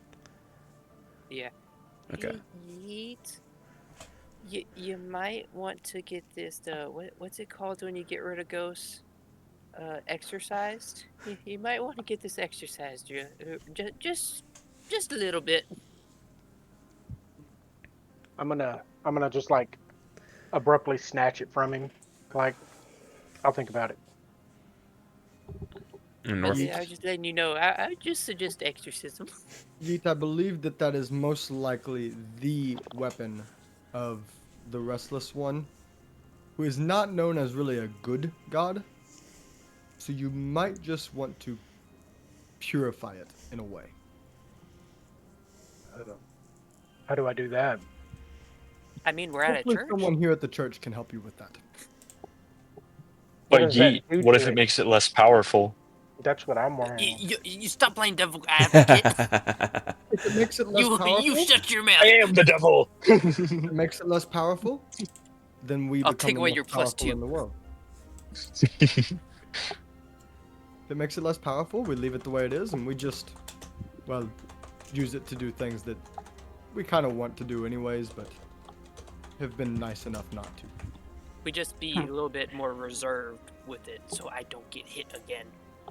Yeah. Okay. Hey, Yeet, you might want to get this. What's it called when you get rid of ghosts? Exercised. You might want to get this exercised. Just a little bit. I'm gonna just like abruptly snatch it from him. Like, I'll think about it. North. I was just letting you know. I would just suggest exorcism. Yeet, I believe that is most likely the weapon of the Restless One, who is not known as really a good god. So you might just want to purify it in a way. How do I do that? I mean, we're at a Hopefully church. someone here at the church can help you with that. What But does that Yeet, do what to if it makes it less powerful? That's what I'm wondering. You stop playing devil advocate. If it makes it less powerful, you shut your mouth. I am the devil. if it makes it less powerful, then we I'll become take the away most your plus powerful 2. in the world. If it makes it less powerful, we leave it the way it is, and we just, well, use it to do things that we kind of want to do anyways, but have been nice enough not to. We just be a little bit more reserved with it, so I don't get hit again.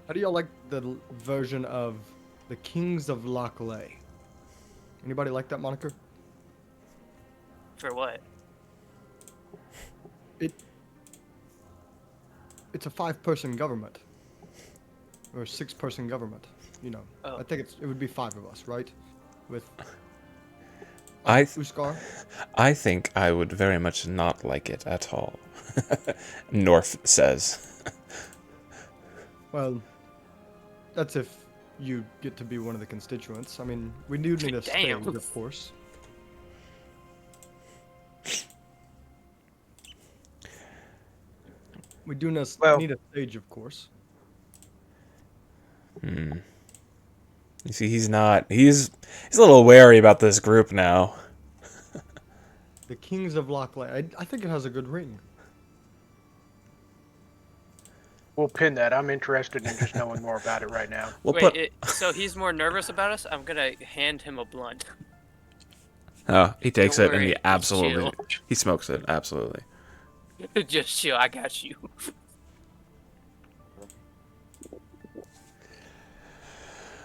How do y'all like the version of the Kings of Lochley? Anybody like that moniker? For what? It's a 5-person government. Or a 6-person government. You know. Oh. I think it would be 5 of us, right? With Uskar. I think I would very much not like it at all. North says. Well, that's if you get to be one of the constituents. I mean, we do need a stage, Damn. of course. We do need a stage, of course. You see, he's not. He's a little wary about this group now. The Kings of Lochley. I think it has a good ring. We'll pin that. I'm interested in just knowing more about it right now. We'll Wait, so he's more nervous about us? I'm gonna hand him a blunt. Oh, he takes Don't it and worry, he just absolutely. He smokes it, absolutely. Just chill, I got you.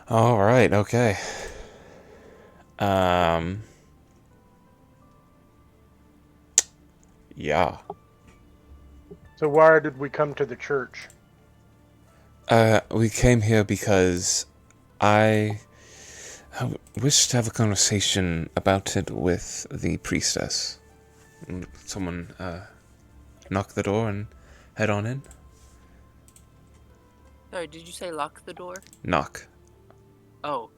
All right, okay. Yeah. So why did we come to the church? We came here because I wish to have a conversation about it with the priestess. Someone knock the door and head on in. Sorry, did you say lock the door? Knock. Oh,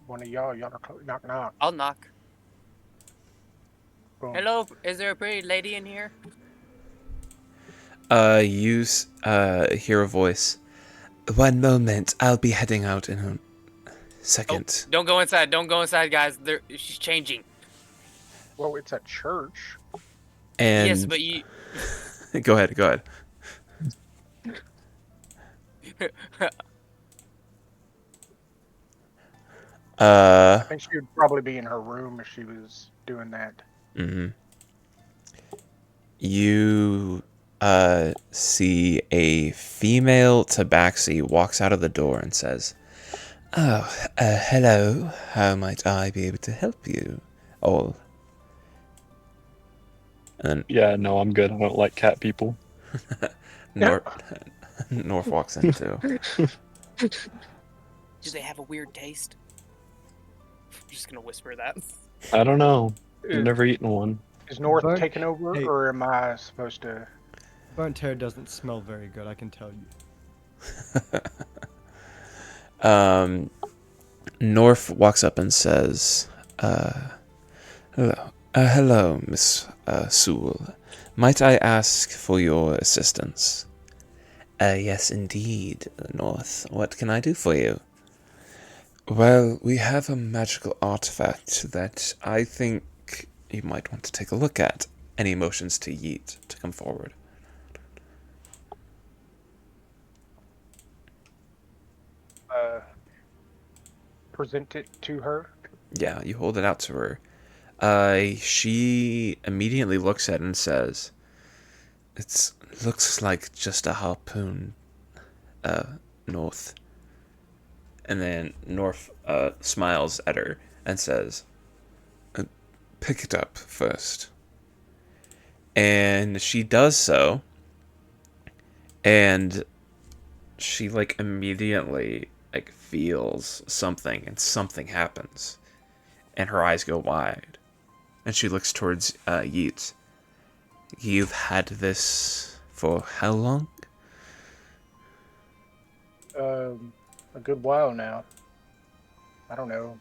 One of y'all knock knock. I'll knock. Boom. Hello, is there a pretty lady in here? You hear a voice. One moment, I'll be heading out in a second. Oh, don't go inside, guys. She's changing. Well, it's a church. And Yes, but you... go ahead. I think she would probably be in her room if she was doing that. Mm-hmm. You see a female tabaxi walks out of the door and says, "Oh, hello. How might I be able to help you all?" And Yeah, no, I'm good. I don't like cat people. North North walks in too. Do they have a weird taste? I'm just gonna whisper that. I don't know. I've Is, never eaten one. is North Burnt- taking over, hey. or am I supposed to? Burnt hair doesn't smell very good, I can tell you. North walks up and says, "Hello, hello, Miss Sewell. Might I ask for your assistance?" Yes, indeed, North. What can I do for you?" "Well, we have a magical artifact that I think you might want to take a look at." And he motions to Yeet to come forward. Present it to her. Yeah, you hold it out to her. She immediately looks at it and says, "It looks like just a harpoon, North." And then North smiles at her and says, "Pick it up first." And she does so, and she like immediately like feels something, and something happens, and her eyes go wide, and she looks towards Yeats. "You've had this for how long?" A good while now. I don't know,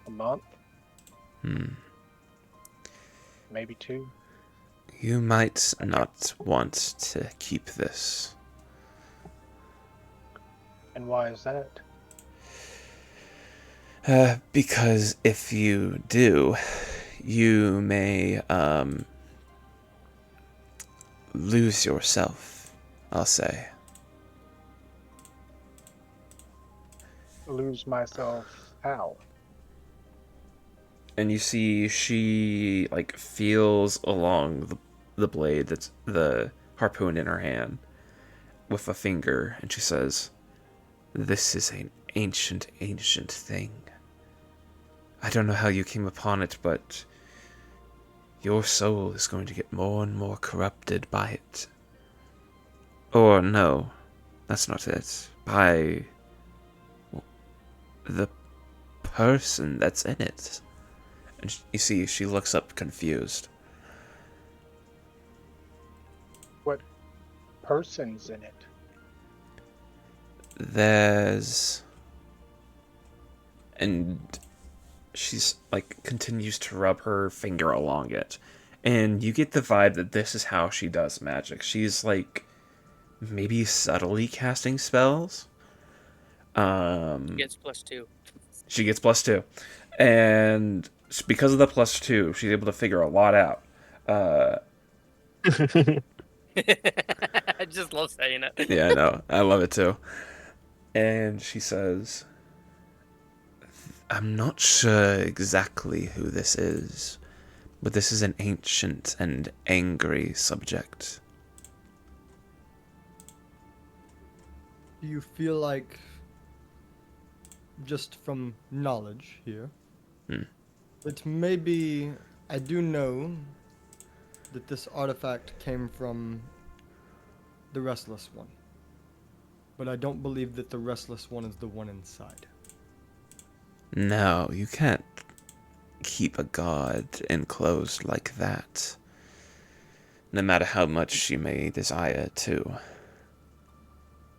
a month, maybe 2. "You might not want to keep this." And why is that? Because if you do, you may lose yourself, I'll say. Lose myself how? And you see she like feels along the blade, that's the harpoon in her hand, with a finger, and she says, "This is an ancient, ancient thing. I don't know how you came upon it, but your soul is going to get more and more corrupted by it. Or no, that's not it. By the person that's in it." And you see, she looks up confused. What person's in it? There's. And she's like continues to rub her finger along it. And you get the vibe that this is how she does magic. She's like maybe subtly casting spells. Gets +2. She gets +2. And because of the +2, she's able to figure a lot out. I just love saying it. Yeah, I know. I love it too. And she says, "I'm not sure exactly who this is, but this is an ancient and angry subject." Do you feel like, just from knowledge here, that maybe I do know that this artifact came from the Restless One, but I don't believe that the Restless One is the one inside. No, you can't keep a god enclosed like that, no matter how much she may desire to.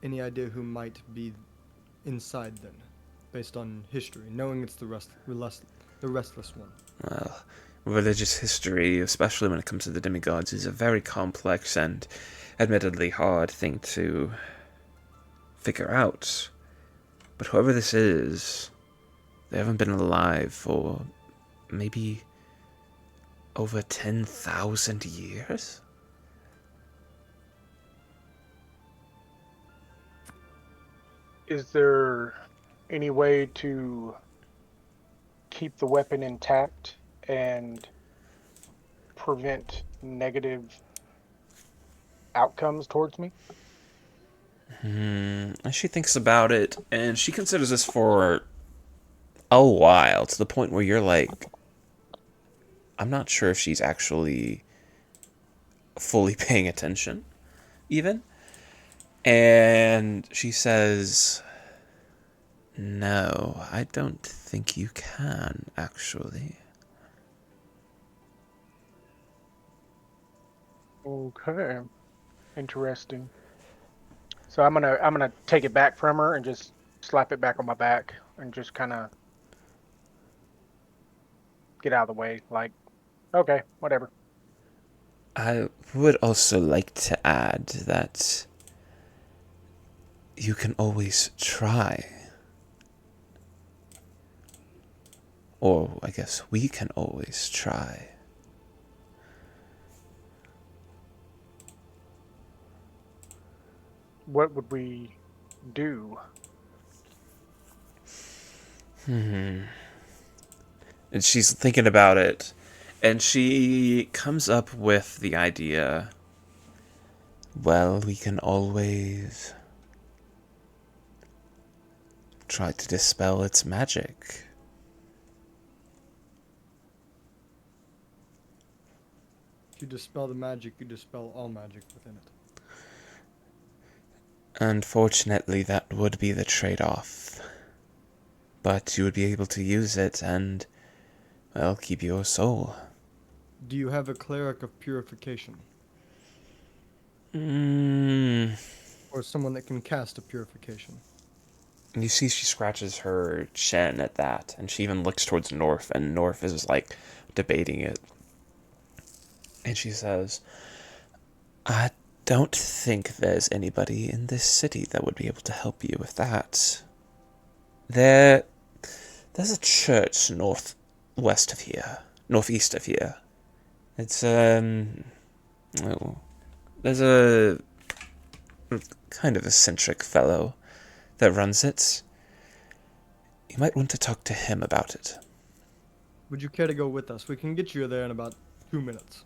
Any idea who might be inside then, based on history, knowing it's the Restless One? Well, religious history, especially when it comes to the demigods, is a very complex and admittedly hard thing to figure out. But whoever this is, they haven't been alive for maybe over 10,000 years? Is there any way to keep the weapon intact and prevent negative outcomes towards me? She thinks about it, and she considers this for a while, to the point where you're like, I'm not sure if she's actually fully paying attention, even. And she says, no, I don't think you can, actually. Okay. Interesting. So I'm gonna take it back from her and just slap it back on my back and just kind of get out of the way. Like, okay, whatever. I would also like to add that you can always try. Or I guess we can always try. What would we do? And she's thinking about it, and she comes up with the idea, well, we can always try to dispel its magic. If you dispel the magic, you dispel all magic within it. Unfortunately, that would be the trade-off. But you would be able to use it and, well, keep your soul. Do you have a cleric of purification? Or someone that can cast a purification? And you see she scratches her chin at that, and she even looks towards North, and North is like debating it. And she says, I don't think there's anybody in this city that would be able to help you with that. There's a church northwest of here, northeast of here. It's, well, there's a kind of eccentric fellow that runs it. You might want to talk to him about it. Would you care to go with us? We can get you there in about 2 minutes.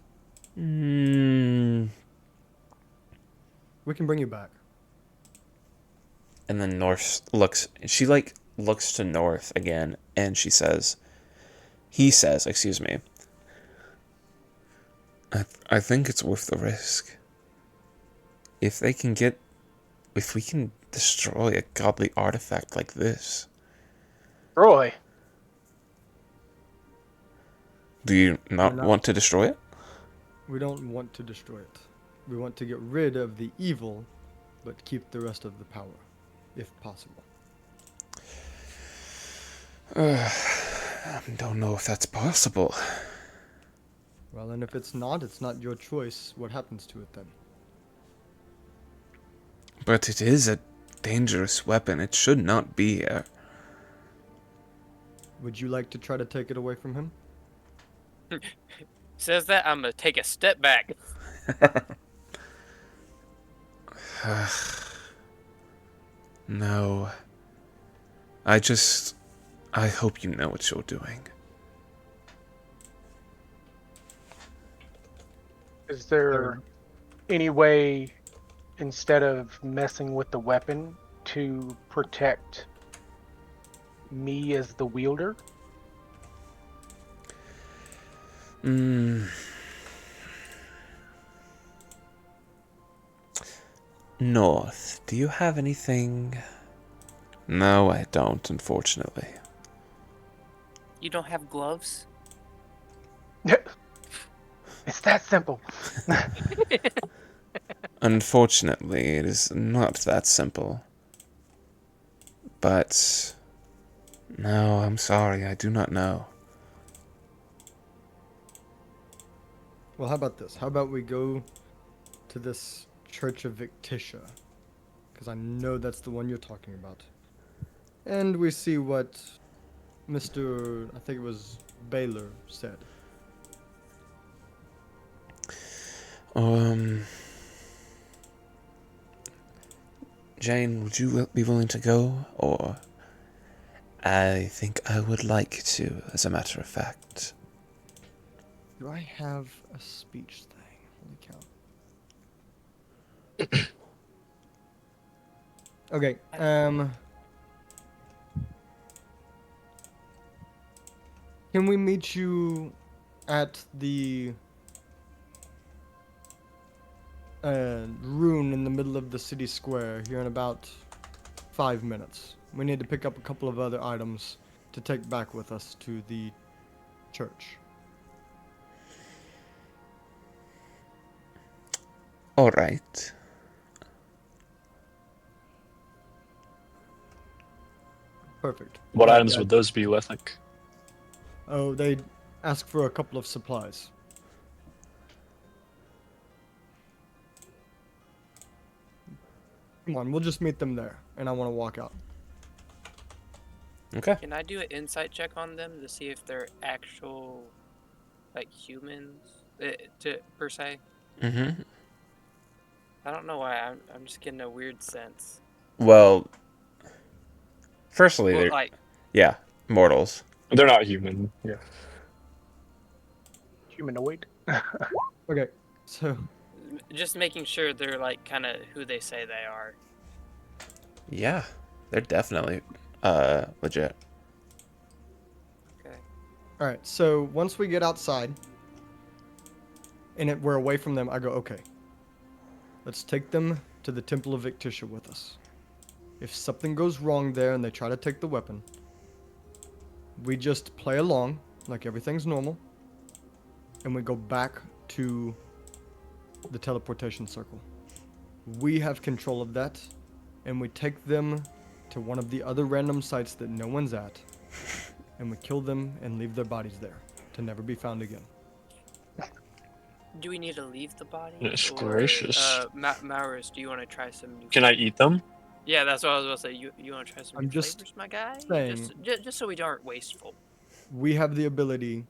We can bring you back. And then North looks, she like looks to North again, and he says, excuse me, I think it's worth the risk. If we can destroy a godly artifact like this. Roy, Do you not not- want to destroy it? We don't want to destroy it. We want to get rid of the evil, but keep the rest of the power, if possible. I don't know if that's possible. Well, and if it's not your choice. What happens to it then? But it is a dangerous weapon. It should not be here. Would you like to try to take it away from him? Says that, I'm gonna take a step back. No. I hope you know what you're doing. is there any way, instead of messing with the weapon, to protect me as the wielder? North, do you have anything? No, I don't, unfortunately. You don't have gloves? It's that simple. Unfortunately, it is not that simple. But no, I'm sorry, I do not know. Well, how about this? How about we go to this Church of Victitia? Because I know that's the one you're talking about. And we see what Mr. I think it was Baylor said. Jane, would you be willing to go, or? I think I would like to, as a matter of fact. Do I have a speech thing? Holy cow. Okay, can we meet you at the rune in the middle of the city square here in about 5 minutes? We need to pick up a couple of other items to take back with us to the church. All right. Perfect. What Alright, items guys. would those be, Lithic? Oh, they ask for a couple of supplies. Come on, we'll just meet them there, and I want to walk out. Okay. Can I do an insight check on them to see if they're actual, like, humans, per se? Mm-hmm. I don't know why. I'm just getting a weird sense. Well, firstly, Well, they're, like, yeah, mortals. They're not human. Yeah. Humanoid. Okay, so just making sure they're like kind of who they say they are. Yeah, they're definitely legit. Okay. alright, so once we get outside and we're away from them, I go, okay, let's take them to the Temple of Victitia with us. If something goes wrong there and they try to take the weapon, we just play along like everything's normal, and we go back to the teleportation circle. We have control of that, and we take them to one of the other random sites that no one's at, and we kill them and leave their bodies there to never be found again. Do we need to leave the body? Goodness Or, gracious. Maurus, do you want to try some new Can I eat them? Yeah, that's what I was about to say. You want to try some I'm new just flavors, my guy? saying- Just so we aren't wasteful. We have the ability,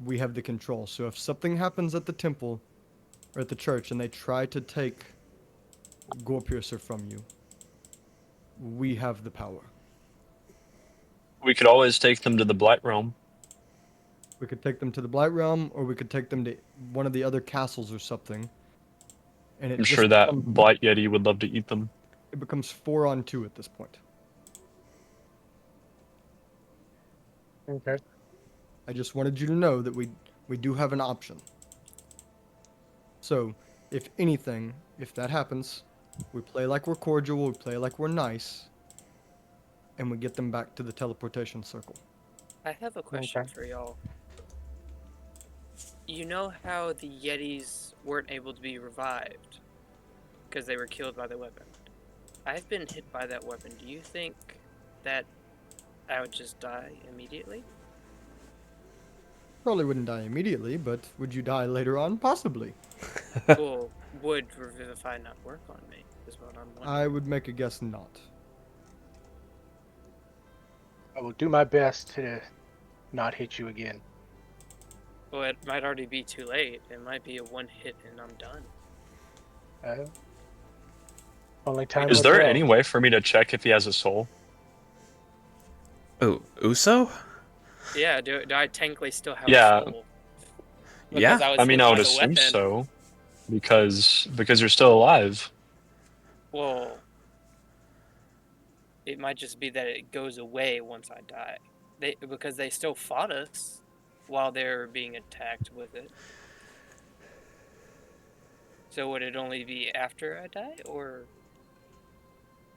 we have the control. So if something happens at the temple or at the church and they try to take Gore Piercer from you, we have the power. We could always take them to the Blight Realm. We could take them to the Blight Realm, or we could take them to one of the other castles or something. And I'm sure that Blight Yeti would love to eat them. it becomes 4-on-2 at this point. Okay. I just wanted you to know that we do have an option. So, if anything, if that happens, we play like we're cordial, we play like we're nice, and we get them back to the teleportation circle. I have a question Okay. for y'all. You know how the Yetis weren't able to be revived because they were killed by the weapon? I've been hit by that weapon. Do you think that I would just die immediately? Probably wouldn't die immediately, but would you die later on? Possibly. Well, would Revivify not work on me? Is what I'm wondering. I would make a guess not. I will do my best to not hit you again. Well, it might already be too late. It might be a one hit and I'm done. Only time Is will there tell. any way for me to check if he has a soul? Oh, Uso? Yeah, do I technically still have Yeah. a soul? Yeah. Because was I mean, hit I by would the assume weapon. so. Because you're still alive. Well, it might just be that it goes away once I die. Because they still fought us while they were being attacked with it. So would it only be after I die, or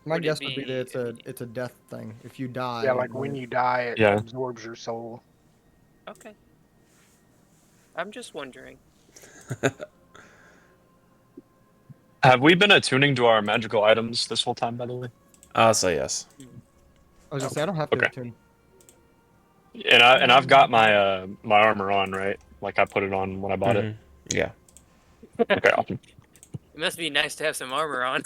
My would it guess would be that immediate? it's a death thing. If you die, Yeah, like when you die, it Yeah. absorbs your soul. Okay. I'm just wondering. Have we been attuning to our magical items this whole time, by the way? I'll say yes. I was gonna say I don't have to Okay. attune. And I've got my my armor on, right? Like I put it on when I bought it. Mhm. Yeah. Okay, awesome. It must be nice to have some armor on.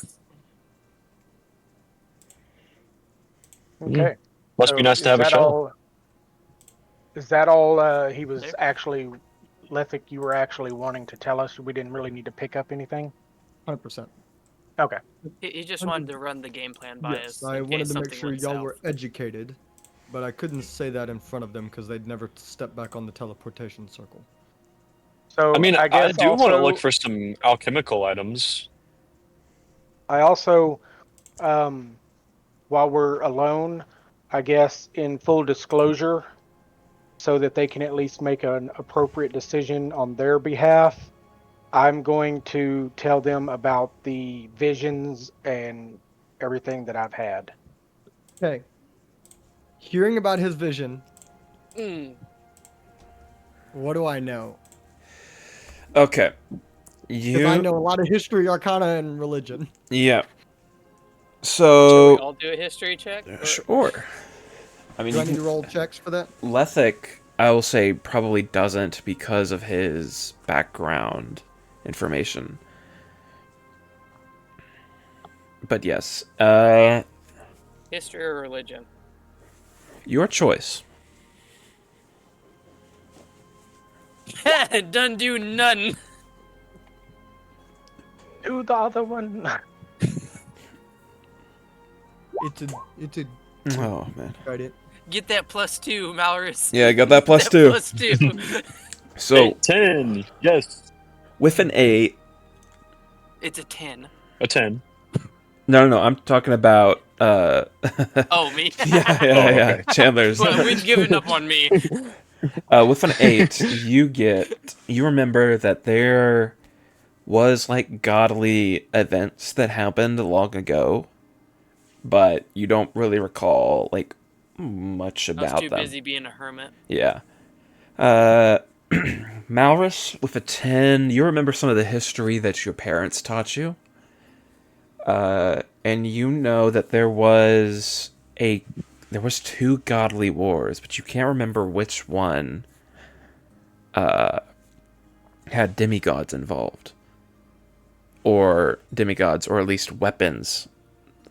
Okay. Must be So nice to have a shell. Is that all he was There. actually, Lethic, you were actually wanting to tell us? We didn't really need to pick up anything? 100%. Okay. He just wanted to run the game plan by Yes, us I in wanted case to make something sure went y'all south. were educated, but I couldn't say that in front of them because they'd never step back on the teleportation circle. So I mean, I I guess do want to look also for some alchemical items. I also while we're alone, I guess in full disclosure, so that they can at least make an appropriate decision on their behalf, I'm going to tell them about the visions and everything that I've had. Okay. Hearing about his vision, Mm. what do I know? Okay. Because I You. know a lot of history, arcana, and religion. Yeah. Shall we So. all do a history check? Or... Sure. I mean, Do you I need can, to roll checks for that? Lethic, I will say, probably doesn't because of his background information. But yes, History or religion? your choice. Done do none. Do the other one. It's a Oh man. got it. Get that +2, Malrus. Yeah, I got that plus That two. +2. So 10. Yes. with an 8, It's a 10. A 10. no, I'm talking about Oh, me? yeah, Oh, yeah, okay. Chandler's. Well, we've given up on me. With an 8, you remember that there was like godly events that happened long ago, but you don't really recall like much I was about too them. busy being a hermit. Yeah. Malrus with a 10, you remember some of the history that your parents taught you. And you know that there was two godly wars, but you can't remember which one had demigods involved. Or demigods, or at least weapons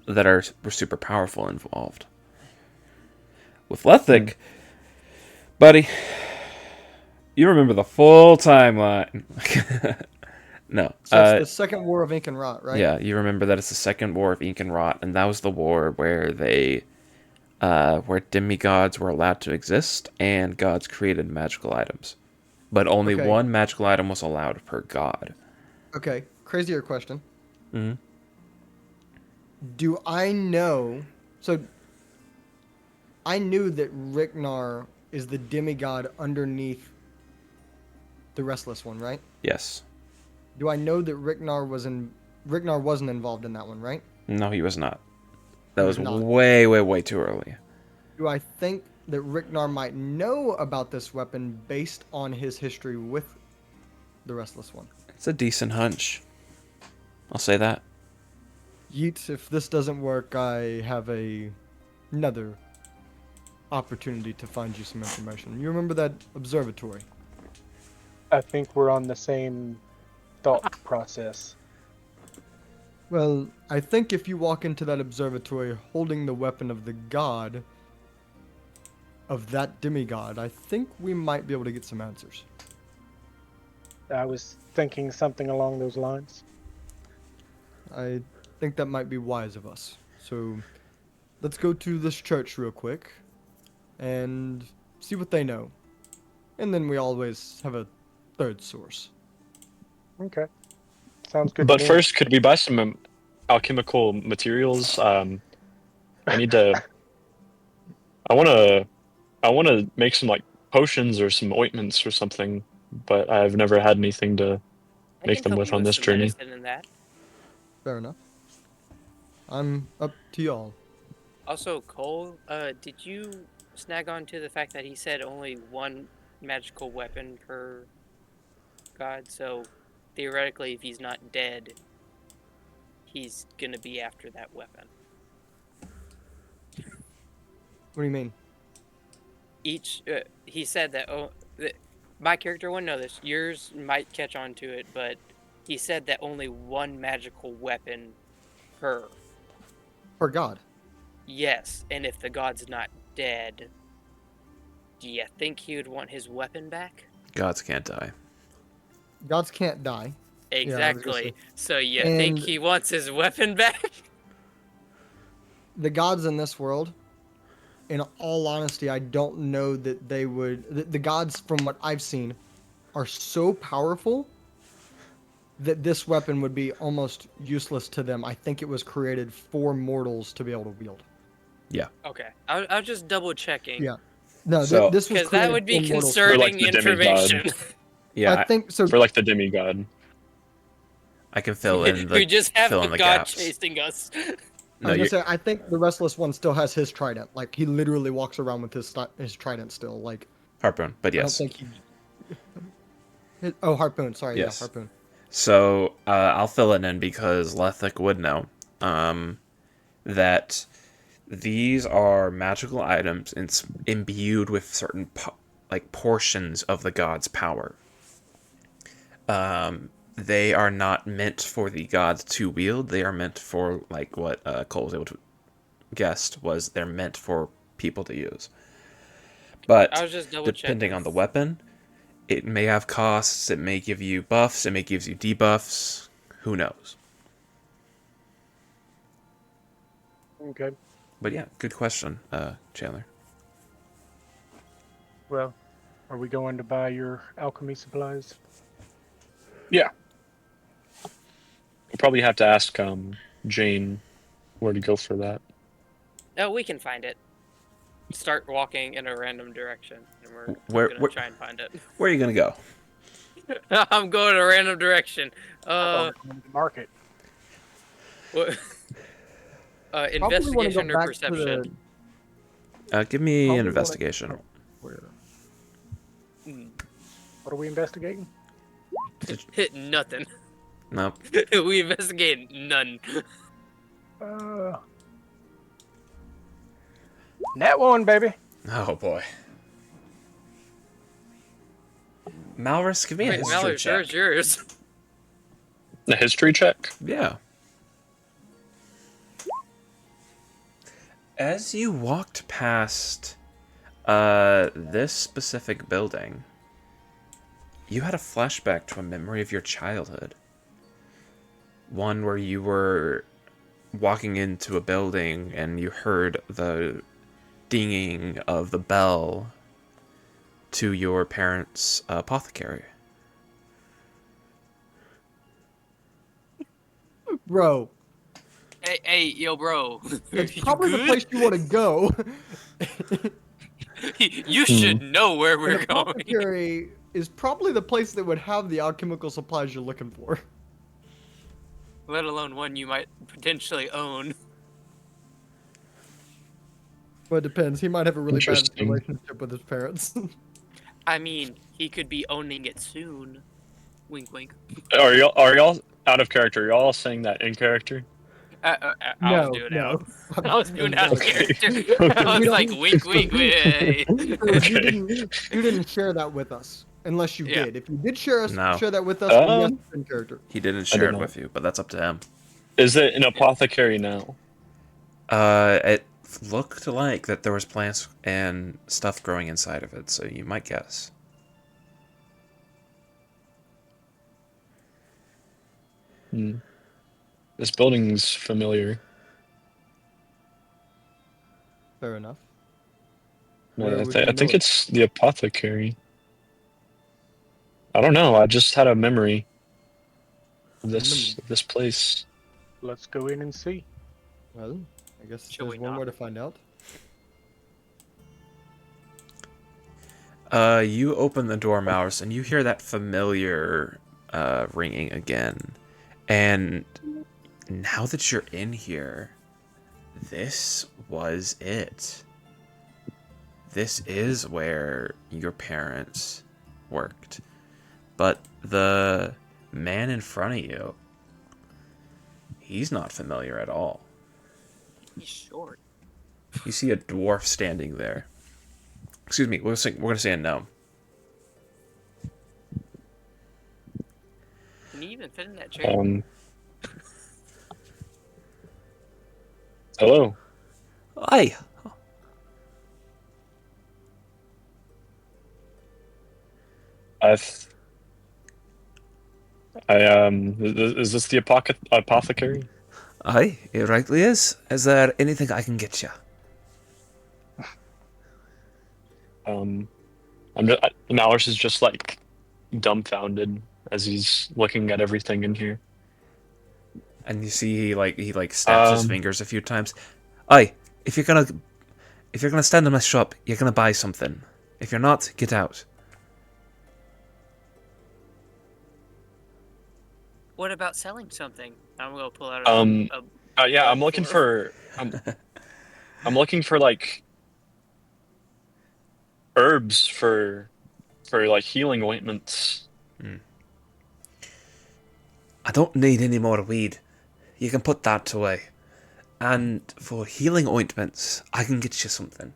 that were super powerful involved. With Lethic, buddy, you remember the full timeline. No. So it's the Second War of Ink and Rot, right? Yeah, you remember that it's the Second War of Ink and Rot, and that was the war where where demigods were allowed to exist, and gods created magical items. But only Okay. one magical item was allowed per god. Okay. Crazier question. Mhm. Do I know? So I knew that Riknar is the demigod underneath the Restless One, right? Yes. Do I know that Riknar wasn't involved in that one, right? No, he was not. That He was was not. way, way, way too early. Do I think that Riknar might know about this weapon based on his history with the Restless One? It's a decent hunch. I'll say that. Yeet, if this doesn't work, I have another opportunity to find you some information. You remember that observatory? I think we're on the same thought process. Well, I think if you walk into that observatory holding the weapon of the god, of that demigod, I think we might be able to get some answers. I was thinking something along those lines. I think that might be wise of us. So, let's go to this church real quick and see what they know. And then we always have a third source. Okay. Sounds good But to me. first, could we buy some alchemical materials? I need to. I want to make some like potions or some ointments or something, but I've never had anything to I make can them help with you on with this some journey. medicine in that. Fair enough. I'm up to y'all. Also, Cole, did you snag on to the fact that he said only one magical weapon per god? So, theoretically, if he's not dead, he's gonna be after that weapon. What do you mean? He said that, my character wouldn't know this. Yours might catch on to it, but he said that only one magical weapon per. Per god. Yes, and if the god's not dead, do you think he would want his weapon back? Gods can't die. Gods can't die. Exactly. So you And- think he wants his weapon back? The gods in this world, in all honesty, I don't know that they would. The gods, from what I've seen, are so powerful that this weapon would be almost useless to them. I think it was created for mortals to be able to wield. Yeah. Okay, I was just double checking. Yeah. No, So- this was Because that created would be for mortals. concerning like the demigod. information. Yeah, I think so. For like the demigod. I can fill in the we just have fill a in the god gaps. chasing us. I No, was gonna you say, I think the Restless One still has his trident. Like, he literally walks around with his trident still. Like, harpoon, but I don't yes. think he. Oh, harpoon. Sorry, Yes. yeah, harpoon. So I'll fill it in because Lethic would know that these are magical items imbued with certain portions of the god's power. They are not meant for the gods to wield. They are meant for, like what Cole was able to guess, was they're meant for people to use. But I was just double depending checking. on the weapon, it may have costs. It may give you buffs. It may give you debuffs. Who knows? Okay. But yeah, good question, Chandler. Well, are we going to buy your alchemy supplies? Yeah. We'll probably have to ask Jane where to go for that. No, we can find it. Start walking in a random direction, and Where- gonna where- try and find it. Where are you gonna go? I'm going a random direction. The market. What? Probably wanna go Investigation or back to perception? Give me Probably an wanna- investigation. Where? What are we investigating? Hit nothing. Nope. We investigated none. That one, baby. Oh boy. Malrus, give me a Wait, history Mallory, check. where's yours? The history check? Yeah. As you walked past this specific building, you had a flashback to a memory of your childhood. One where you were walking into a building and you heard the dinging of the bell to your parents' apothecary. Bro, Hey, yo, bro. it's You probably the good? place you want to go. You should know where we're An going. apothecary is probably the place that would have the alchemical supplies you're looking for. Let alone one you might potentially own. But it depends. He might have a really bad Interesting. relationship with his parents. I mean, he could be owning it soon. Wink, wink. Are y'all out of character? Are y'all saying that in character? I was doing out. I was doing out of Okay. character. I was like, wink, wink, wink. Okay. You didn't share that with us, unless you Yeah. did. If you did share No. that with us, then yes, Um, it's in character. He didn't I share did it not. with you, but that's up to him. Is it an apothecary now? It looked like that there was plants and stuff growing inside of it, so you might guess. This building's familiar. Fair enough. No, Where I, would th- you I think know it? it's the apothecary. I don't know. I just had a memory of this place. Let's go in and see. Well, I guess Shall there's we one not? way to find out. You open the door, Mouse, and you hear that familiar ringing again. And now that you're in here, this was it. This is where your parents worked. But the man in front of you, he's not familiar at all. He's short. You see a dwarf standing there. Excuse me, we're gonna say a gnome. Can you even fit in that chair? Hello. Hi. Is this the apothecary? Aye, it rightly is. Is there anything I can get you? Malice is just like dumbfounded as he's looking at everything in here. And you see he snaps his Um, fingers a few times. Aye, if you're gonna stand in my shop, you're gonna buy something. If you're not, get out. What about selling something? I'm gonna pull out um, yeah, bud I'm looking for like herbs for like healing ointments. I don't need any more weed. You can put that away. And for healing ointments, I can get you something.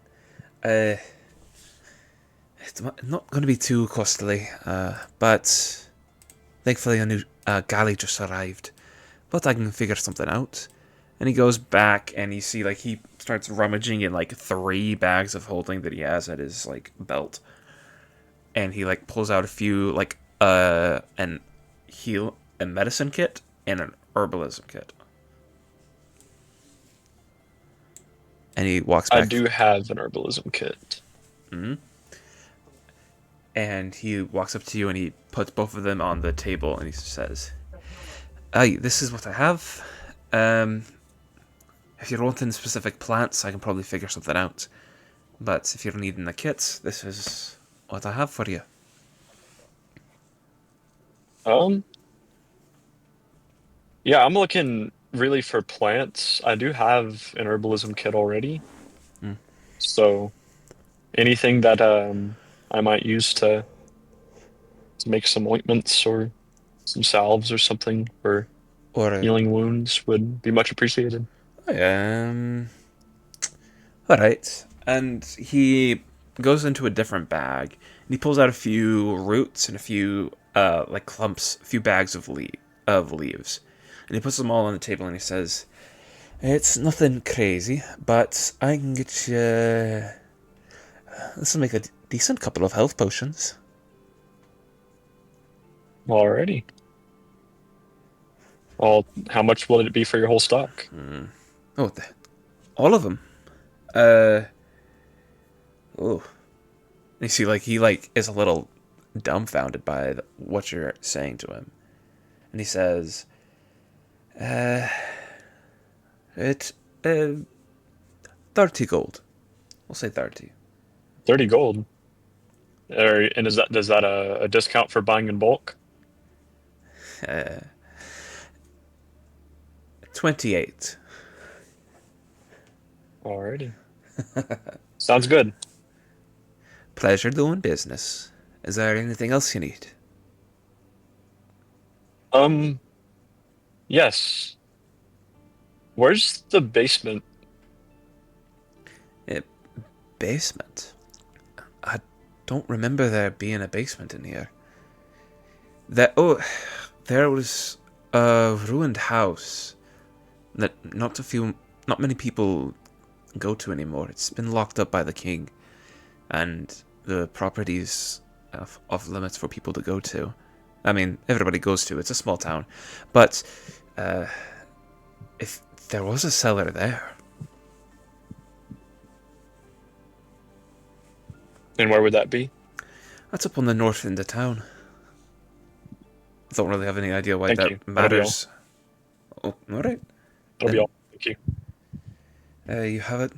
It's not going to be too costly, but thankfully a new galley just arrived. But I can figure something out. And he goes back, and you see he starts rummaging in 3 bags of holding that he has at his belt, and he pulls out a few an a medicine kit and an herbalism kit. And he walks back. I do have an herbalism kit. And he walks up to you and he puts both of them on the table and he says, "Aye, this is what I have. If you're wanting specific plants, I can probably figure something out. But if you're needing the kit, this is what I have for you." Yeah, I'm looking really for plants. I do have an herbalism kit already. So anything that I might use to make some ointments or some salves or something for Or healing wounds would be much appreciated. Alright. And he goes into a different bag and he pulls out a few roots and a few clumps, a few bags of leaves. And he puts them all on the table and he says, "It's nothing crazy, but I can get you... This will make a decent couple of health potions." Alrighty. Well, how much will it be for your whole stock? Oh, all of them. Oh. You see, he is a little dumbfounded by what you're saying to him, and he says, "It's 30 gold. We'll say 30. 30 gold. And does that a discount for buying in bulk? 28. Alrighty. Sounds good. Pleasure doing business. Is there anything else you need?" Yes. Where's the basement? Basement? I don't remember there being a basement in here. There was a ruined house that not many people go to anymore. It's been locked up by the king, and the property's off limits for people to go to. I mean, everybody goes to. It's a small town, but if there was a cellar there. And where would that be? That's up on the north end of town. I don't really have any idea why Thank you. that matters. Oh, all right. That'll be all. Thank you. You have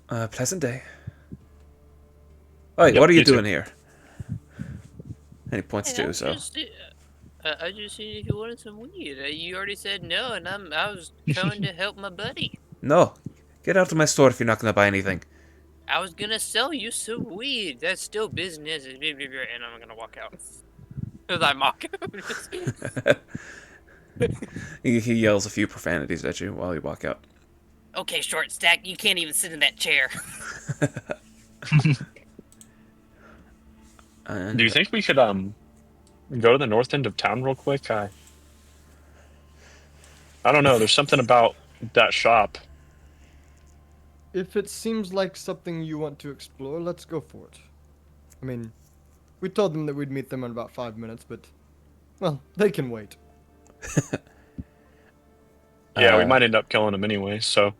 a pleasant day. Hey, Yep, what are you you too. doing here? And he points to you, so. I just seen if you wanted some weed. You already said no, and I was trying to help my buddy. No. Get out of my store if you're not going to buy anything. I was gonna sell you some weed. That's still business. And I'm gonna walk out. Because I mock him. He yells a few profanities at you while you walk out. Okay, short stack, you can't even sit in that chair. And Do you think we could go to the north end of town real quick? I don't know. There's something about that shop. If it seems like something you want to explore, let's go for it. I mean, we told them that we'd meet them in about 5 minutes, but, well, they can wait. Yeah, we Uh, might end up killing him anyway. So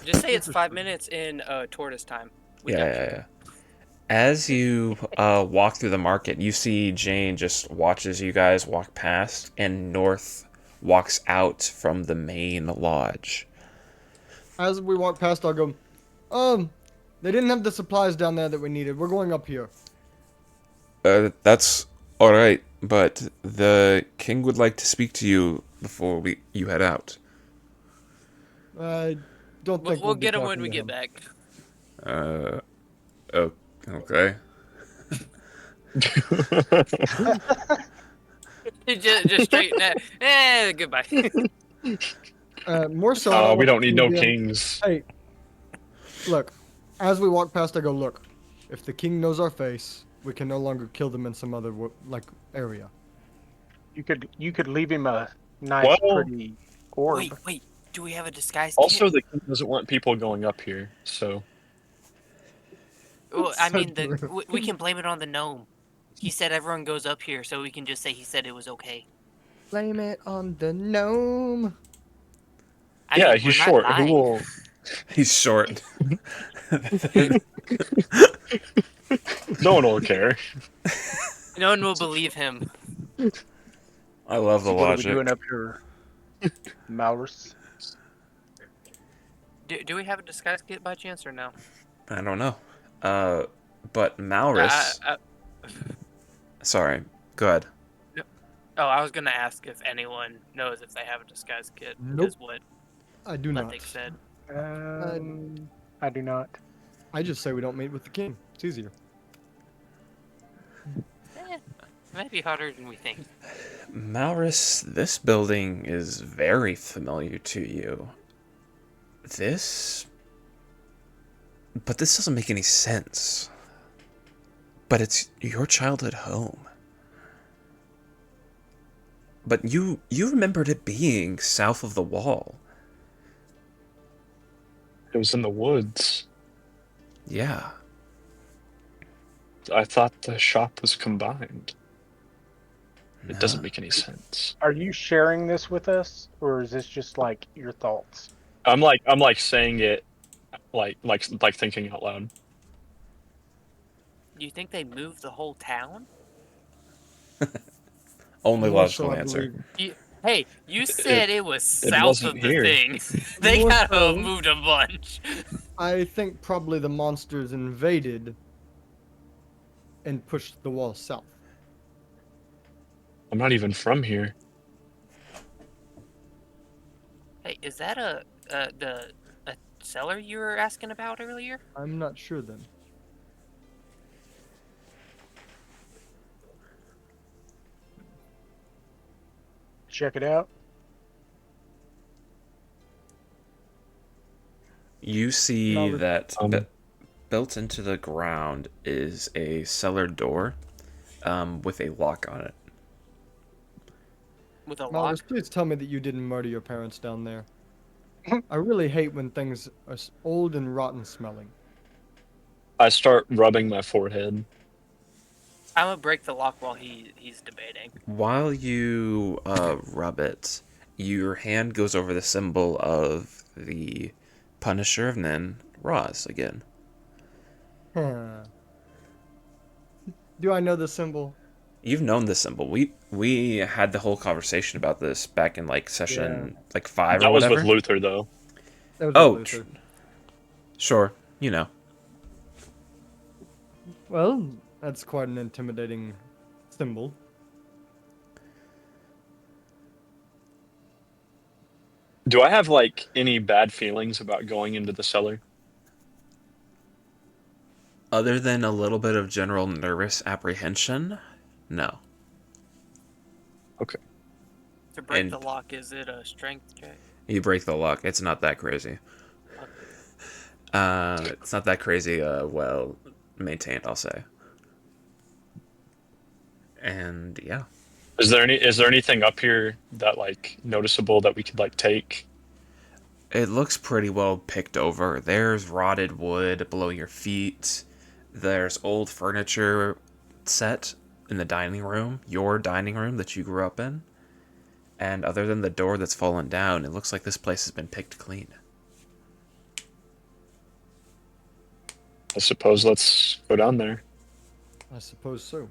Just say it's 5 minutes in tortoise time. We yeah, got yeah, you. yeah. As you walk through the market, you see Jane just watches you guys walk past, and North walks out from the main lodge. As we walk past, I'll go, they didn't have the supplies down there that we needed. We're going up here. That's all right, but the king would like to speak to you before you head out. I don't We'll, think we'll be get him when talking we to get him. back. Oh, okay. just straight that. Goodbye. More so, I don't we want don't the need king no being, kings. Hey, look. As we walk past, I go, look. If the king knows our face, we can no longer kill them in some other area. You could leave him a nice, Well, pretty orb. Wait. Do we have a disguise also kit? the king doesn't want people going up here. So Well, I So mean, true. we can blame it on the gnome. He said everyone goes up here, so we can just say he said it was okay. Blame it on the gnome. I yeah, mean, he's we're not short. Who lying. will? He's short. No one will care. No one will believe him. I love the What are we logic. doing up here, Malrus? Do we have a disguise kit by chance or no? I don't know. But I, Malrus. I, Sorry. Go ahead. oh, I was gonna ask if anyone knows if they have a disguise kit. Nope. Is what I do not. Lethic said. I do not. I just say we don't meet with the king. It's easier. It might be harder than we think. Malrus, this building is very familiar to you. But this doesn't make any sense. But it's your childhood home. But you remembered it being south of the wall. It was in the woods. Yeah. I thought the shop was combined. It No. doesn't make any sense. Are you sharing this with us, or is this just like your thoughts? I'm like saying it, like thinking out loud. Do you think they moved the whole town? Only More logical so, I answer. believe. Hey, you said it was it south wasn't of the here. thing. They More gotta so. have moved a bunch. I think probably the monsters invaded and pushed the wall south. I'm not even from here. Hey, is that a cellar you were asking about earlier? I'm not sure then. Check it out. You see Malrus- that Um, built into the ground is a cellar door with a lock on it. With a lock? Malrus, please tell me that you didn't murder your parents down there. I really hate when things are old and rotten smelling. I start rubbing my forehead. I'm gonna break the lock while he's debating. While you rub it, your hand goes over the symbol of the Punisher of Nen, Roz, again. Huh. Do I know the symbol? You've known this symbol. We had the whole conversation about this back in like session like 5 or That was whatever. with Luther, though. That was Oh, Luther. Sure, you know. Well, that's quite an intimidating symbol. Do I have like any bad feelings about going into the cellar? Other than a little bit of general nervous apprehension, no. Okay. To break And- the lock, is it a strength check? You break the lock. It's not that crazy. It's not that crazy. Well maintained, I'll say. And yeah, Is there anything up here that like noticeable that we could like take? it looks pretty well picked over. There's rotted wood below your feet. There's old furniture set in the dining room, your dining room that you grew up in. And other than the door that's fallen down, it looks like this place has been picked clean. I suppose let's go down there. I suppose so.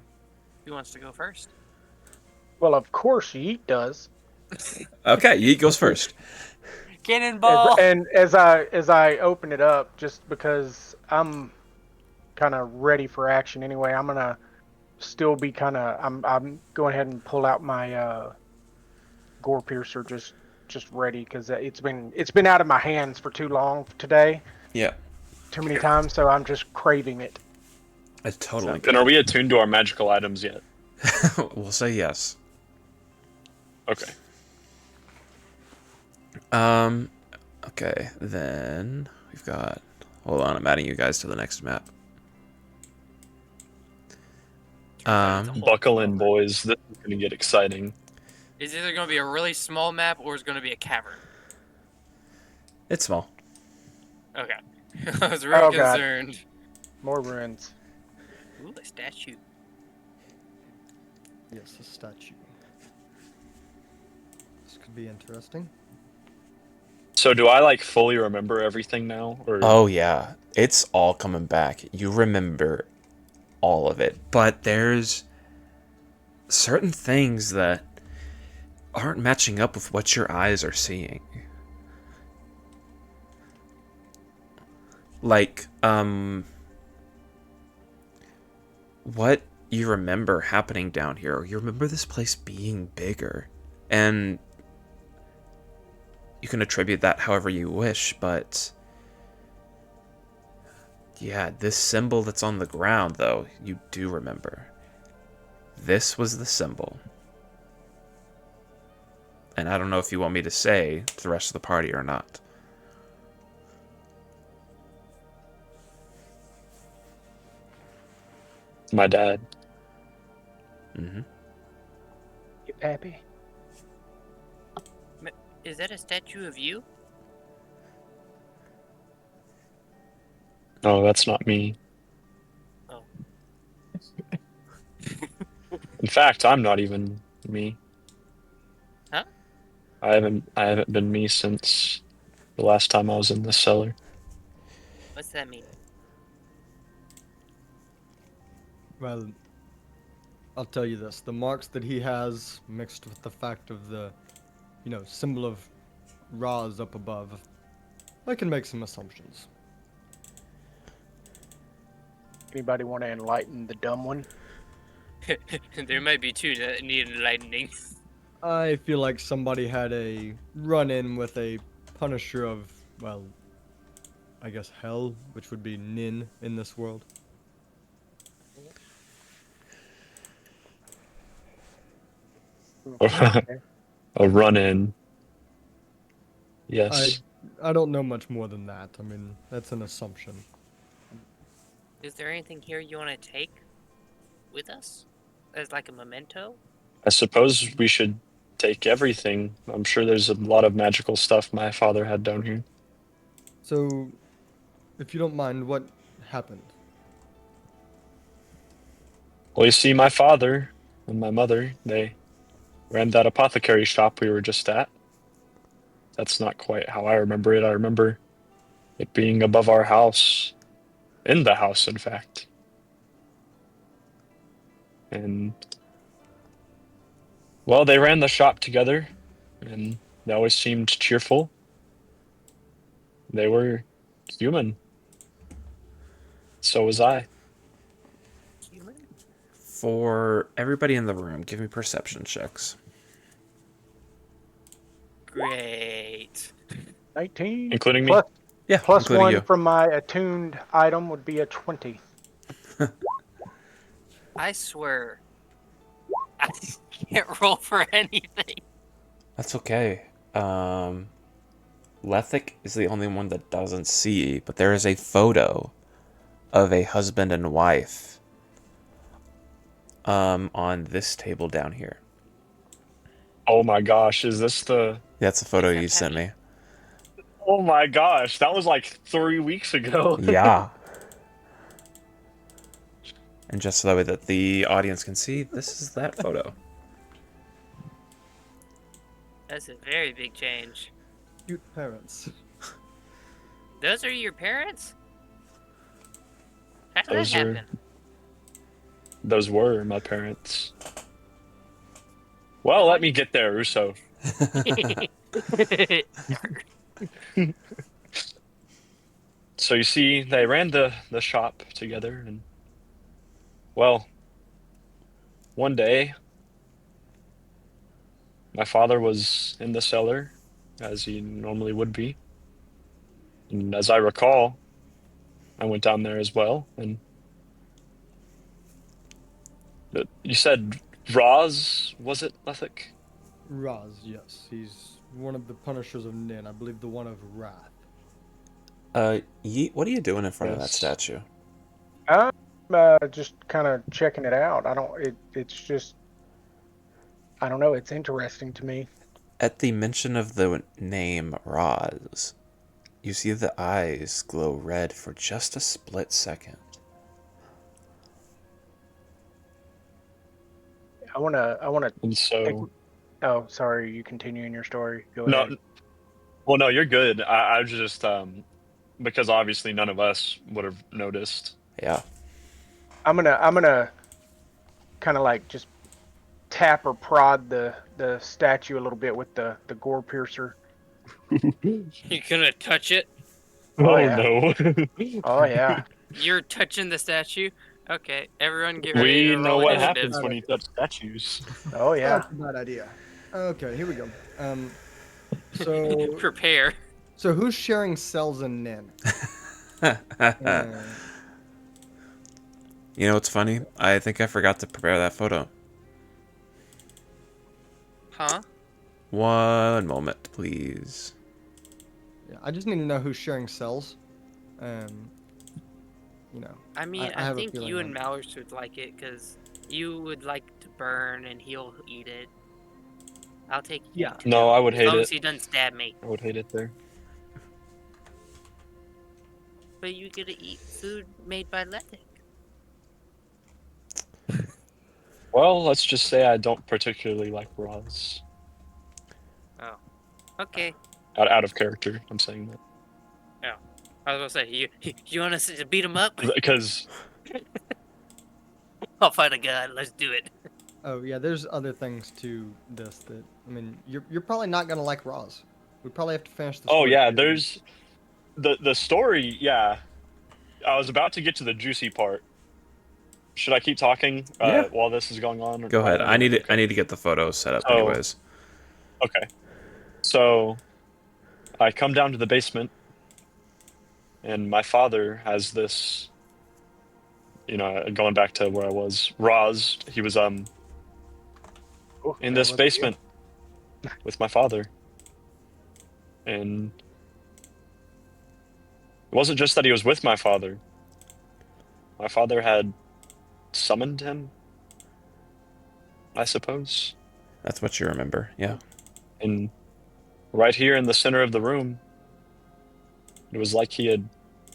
Who wants to go first? Well, of course Yeet does. Okay, Yeet goes first. Cannonball! And as I open it up, just because I'm kind of ready for action anyway, I'm gonna still be kind of I'm going ahead and pull out my gore piercer just ready because it's been out of my hands for too long today, Yeah, too many times, so I'm just craving it. it's totally Then are we attuned to our magical items yet? good. We'll say yes. Okay. Okay, then we've got... Hold on, I'm adding you guys to the next map. Buckle in, boys. This is going to get exciting. It's either going to be a really small map or it's going to be a cavern. It's small. Okay. I was real Oh, God. concerned. More ruins. Ooh, a statue. Yes, a statue. This could be interesting. So do I like fully remember everything now, or Oh yeah, it's all coming back. You remember all of it, but there's certain things that aren't matching up with what your eyes are seeing. Like, what you remember happening down here. You remember this place being bigger, and you can attribute that however you wish, but yeah, this symbol that's on the ground, though, you do remember. This was the symbol. And I don't know if you want me to say to the rest of the party or not. my dad? Mm-hmm. You happy? Is that a statue of you? No, that's not me. Oh. In fact, I'm not even me. Huh? I haven't been me since the last time I was in this cellar. What's that mean? Well, I'll tell you this. The marks that he has, mixed with the fact of the, symbol of Ra's up above, I can make some assumptions. Anybody want to enlighten the dumb one? There might be two that need enlightening. I feel like somebody had a run-in with a punisher of, well, I guess hell, which would be Nin in this world. A run-in. Yes. I don't know much more than that. I mean, that's an assumption. Is there anything here you want to take with us? As like a memento? I suppose we should take everything. I'm sure there's a lot of magical stuff my father had down here. So, if you don't mind, what happened? Well, you see, my father and my mother, they ran that apothecary shop we were just at. That's not quite how I remember it. I remember it being above our house. In the house, in fact. And, well, they ran the shop together, and they always seemed cheerful. They were human. So was I. Human? For everybody in the room, give me perception checks. Great. 19. Including me? Plus, Yeah, plus including one you. from my attuned item would be a 20. I swear. I can't roll for anything. That's okay. Lethic is the only one that doesn't see, but there is a photo of a husband and wife on this table down here. Oh my gosh, is this the... That's the photo Is that you sent me. Oh my gosh, that was like 3 weeks ago. Yeah. And just so that the audience can see, this is that photo. That's a very big change. Cute parents. Those are your parents? How did Those that are happen? those were my parents. Well, let me get there, Russo. So you see, they ran the shop together, and well, one day my father was in the cellar, as he normally would be, and as I recall, I went down there as well. And you said Roz, was it, Lethic? Raz, yes. He's one of the punishers of Nin. I believe the one of Wrath. Yeet, what are you doing in front of that Yes. statue? I'm just kind of checking it out. I don't. It's just. I don't know. It's interesting to me. At the mention of the name Roz, you see the eyes glow red for just a split second. I wanna. I wanna And take. so, Oh, sorry. You continuing your story? Go no, ahead. well, no, you're good. I was just because obviously none of us would have noticed. Yeah. I'm gonna. I'm gonna kind of like just tap or prod the statue a little bit with the gore piercer. You're gonna touch it? Oh Oh yeah. no. Oh yeah. You're touching the statue? Okay, everyone get ready We to know roll what initiative. happens when you touch statues. Oh yeah. That's a bad idea. Okay, here we go. So Prepare. so who's sharing cells in Nin? Uh, You know what's funny? I think I forgot to prepare that photo. Huh? One moment, please. yeah, I just need to know who's sharing cells. Um, you know, I mean, I I have a think feeling you and on- Mallory would like it because you would like to burn and he'll eat it. I'll take Yeah. you No, too, I would as hate long it. as he doesn't stab me. I would hate it there. But you get to eat food made by Lethic. Well, let's just say I don't particularly like Roz. Oh, okay. Out of character, I'm saying that. Oh, I was gonna say you want us to beat him up? Because I'll fight a god. Let's do it. Oh yeah, there's other things to this that I mean, you're probably not gonna like Roz. We probably have to finish the oh story. yeah, there's the story. Yeah, I was about to get to the juicy part. Should I keep talking Yeah. while this is going on? Go ahead. I mean, need to, I okay. need to get the photos set up So anyways. okay, so I come down to the basement, and my father has this. You know, going back to where I was, Roz. He was Ooh, in that this was basement with my father, and it wasn't just that he was with my father. My father had summoned him, I suppose. That's what you remember. Yeah. And right here in the center of the room, it was like he had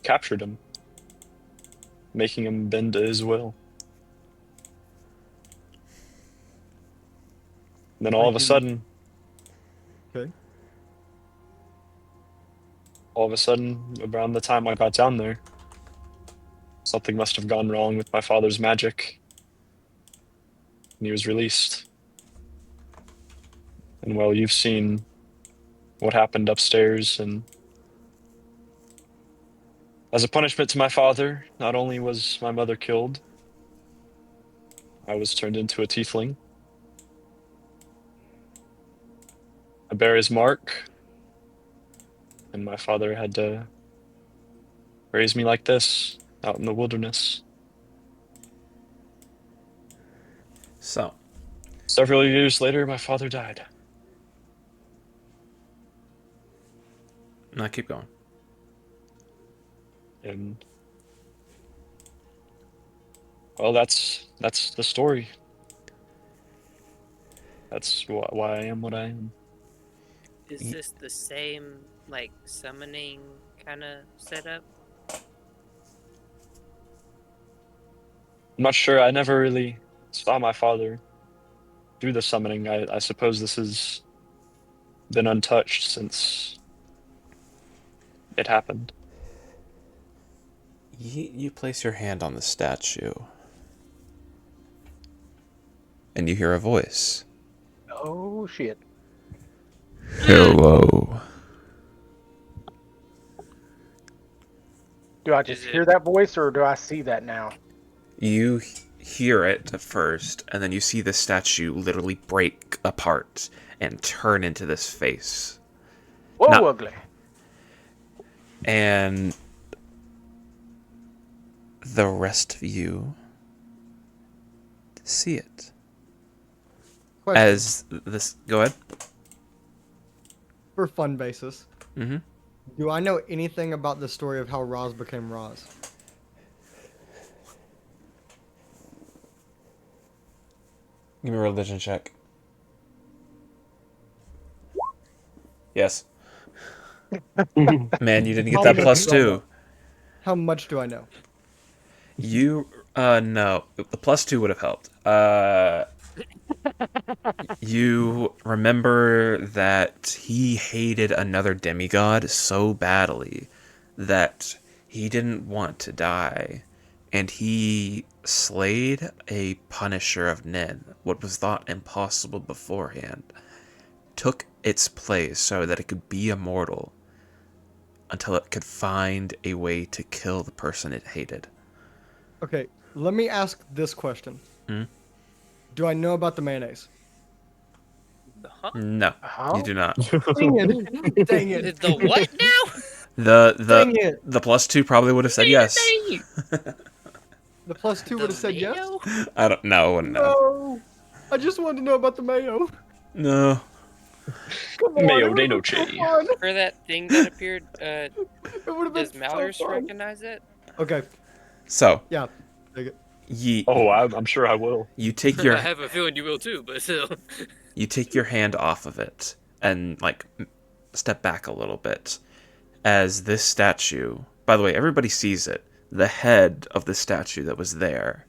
captured him, making him bend to his will. And then all of a sudden, Okay. around the time I got down there, something must have gone wrong with my father's magic, and he was released. And well, you've seen what happened upstairs, and as a punishment to my father, not only was my mother killed, I was turned into a tiefling. I bear his mark, and my father had to raise me like this, out in the wilderness. So, Several years later, my father died. now keep going. And well, that's the story. That's why I am what I am. Is this the same like summoning kind of setup? I'm not sure. I never really saw my father do the summoning. I suppose this is been untouched since it happened. You place your hand on the statue, and you hear a voice. Oh shit. Hello. Do I just hear that voice or do I see that now? You hear it at first, and then you see the statue literally break apart and turn into this face. Whoa, Not- ugly. And the rest of you see it. Question. As this... Go ahead. For fun basis, Mm-hmm. do I know anything about the story of how Roz became Roz? Give me a religion check. Yes. Man, you didn't get that plus 2. How much do I know? No. The plus 2 would have helped. You remember that he hated another demigod so badly that he didn't want to die, and he slayed a punisher of Nin, what was thought impossible beforehand, took its place so that it could be immortal until it could find a way to kill the person it hated. Okay, let me ask this question. Do I know about the mayonnaise? Huh? No, Huh? you do not. Dang it! Dang it! The what now? Dang it! The plus 2 probably would have said yes. The plus 2 would have said yes. mayo? I don't know. No, I just wanted to know about the mayo. No. Come on, Mayo it de would've been noche. so fun. For that thing that appeared, It would have been does Malrus so fun. recognize it? Okay, So, yeah, take it. I'm sure I will. you take I your have a feeling you will too, but still. you take your hand off of it and like step back a little bit as this statue. By the way, everybody sees it. The head of the statue that was there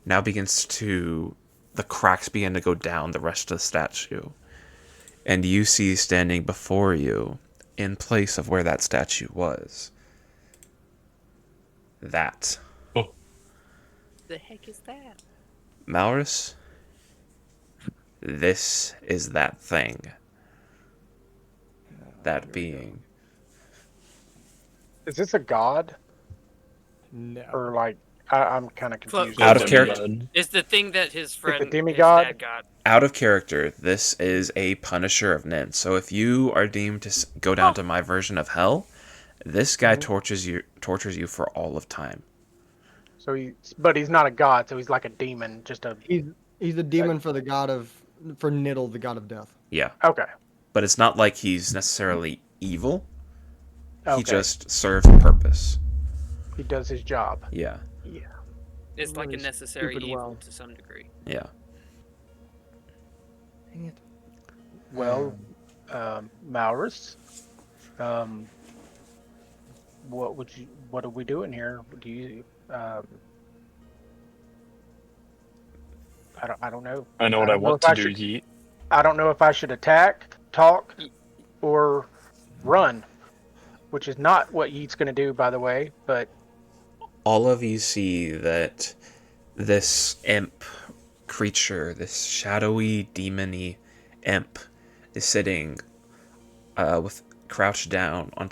now begins to the cracks begin to go down the rest of the statue. And you see standing before you in place of where that statue was. That. Oh, The heck is that? Malrus, this is that thing. That being. Is this a god? No. Or like, I'm kind of confused. Out of the character. demigod. It's the thing that his friend, demigod? his dad got. Out of character, this is a Punisher of Nin. So if you are deemed to go down to my version of hell, this guy tortures you for all of time. So but he's not a god, so he's like a demon, just a. He's a demon for Niddle, the god of death. Yeah. Okay. But it's not like he's necessarily evil. He Okay. just serves a purpose. He does his job. Yeah. Yeah. It's like a Really necessary stupid evil well. to some degree. Yeah. Dang it. Well, Malrus, what are we doing here? Do you, I don't know. I know what I don't know want if to do, should- Yeet. I don't know if I should attack, talk, or run, which is not what Yeet's going to do, by the way, but All of you see that this imp creature, this shadowy, demony imp, is sitting with crouched down on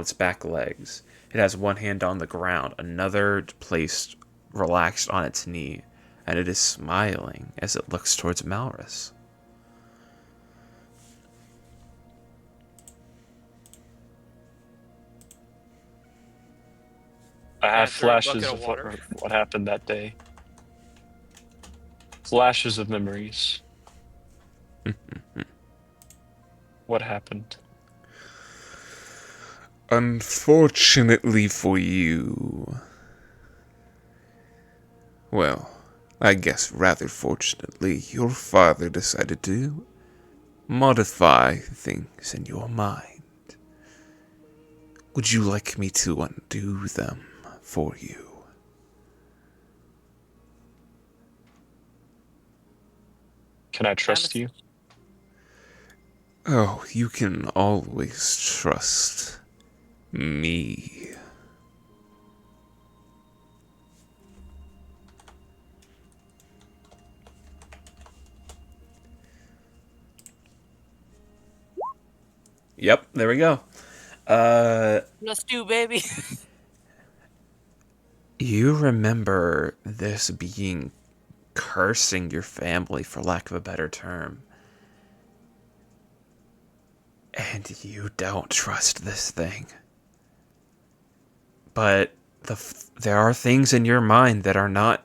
its back legs. It has one hand on the ground, another placed relaxed on its knee, and it is smiling as it looks towards Malrus. I have After a bucket flashes of of water. what happened that day. Flashes of memories. What happened? Unfortunately for you. Well, I guess rather fortunately, your father decided to modify things in your mind. Would you like me to undo them for you? Can I trust you? Oh, you can always trust me. Yep, there we go. Let's do, baby. You remember this being cursing your family, for lack of a better term. And you don't trust this thing. But there are things in your mind that are not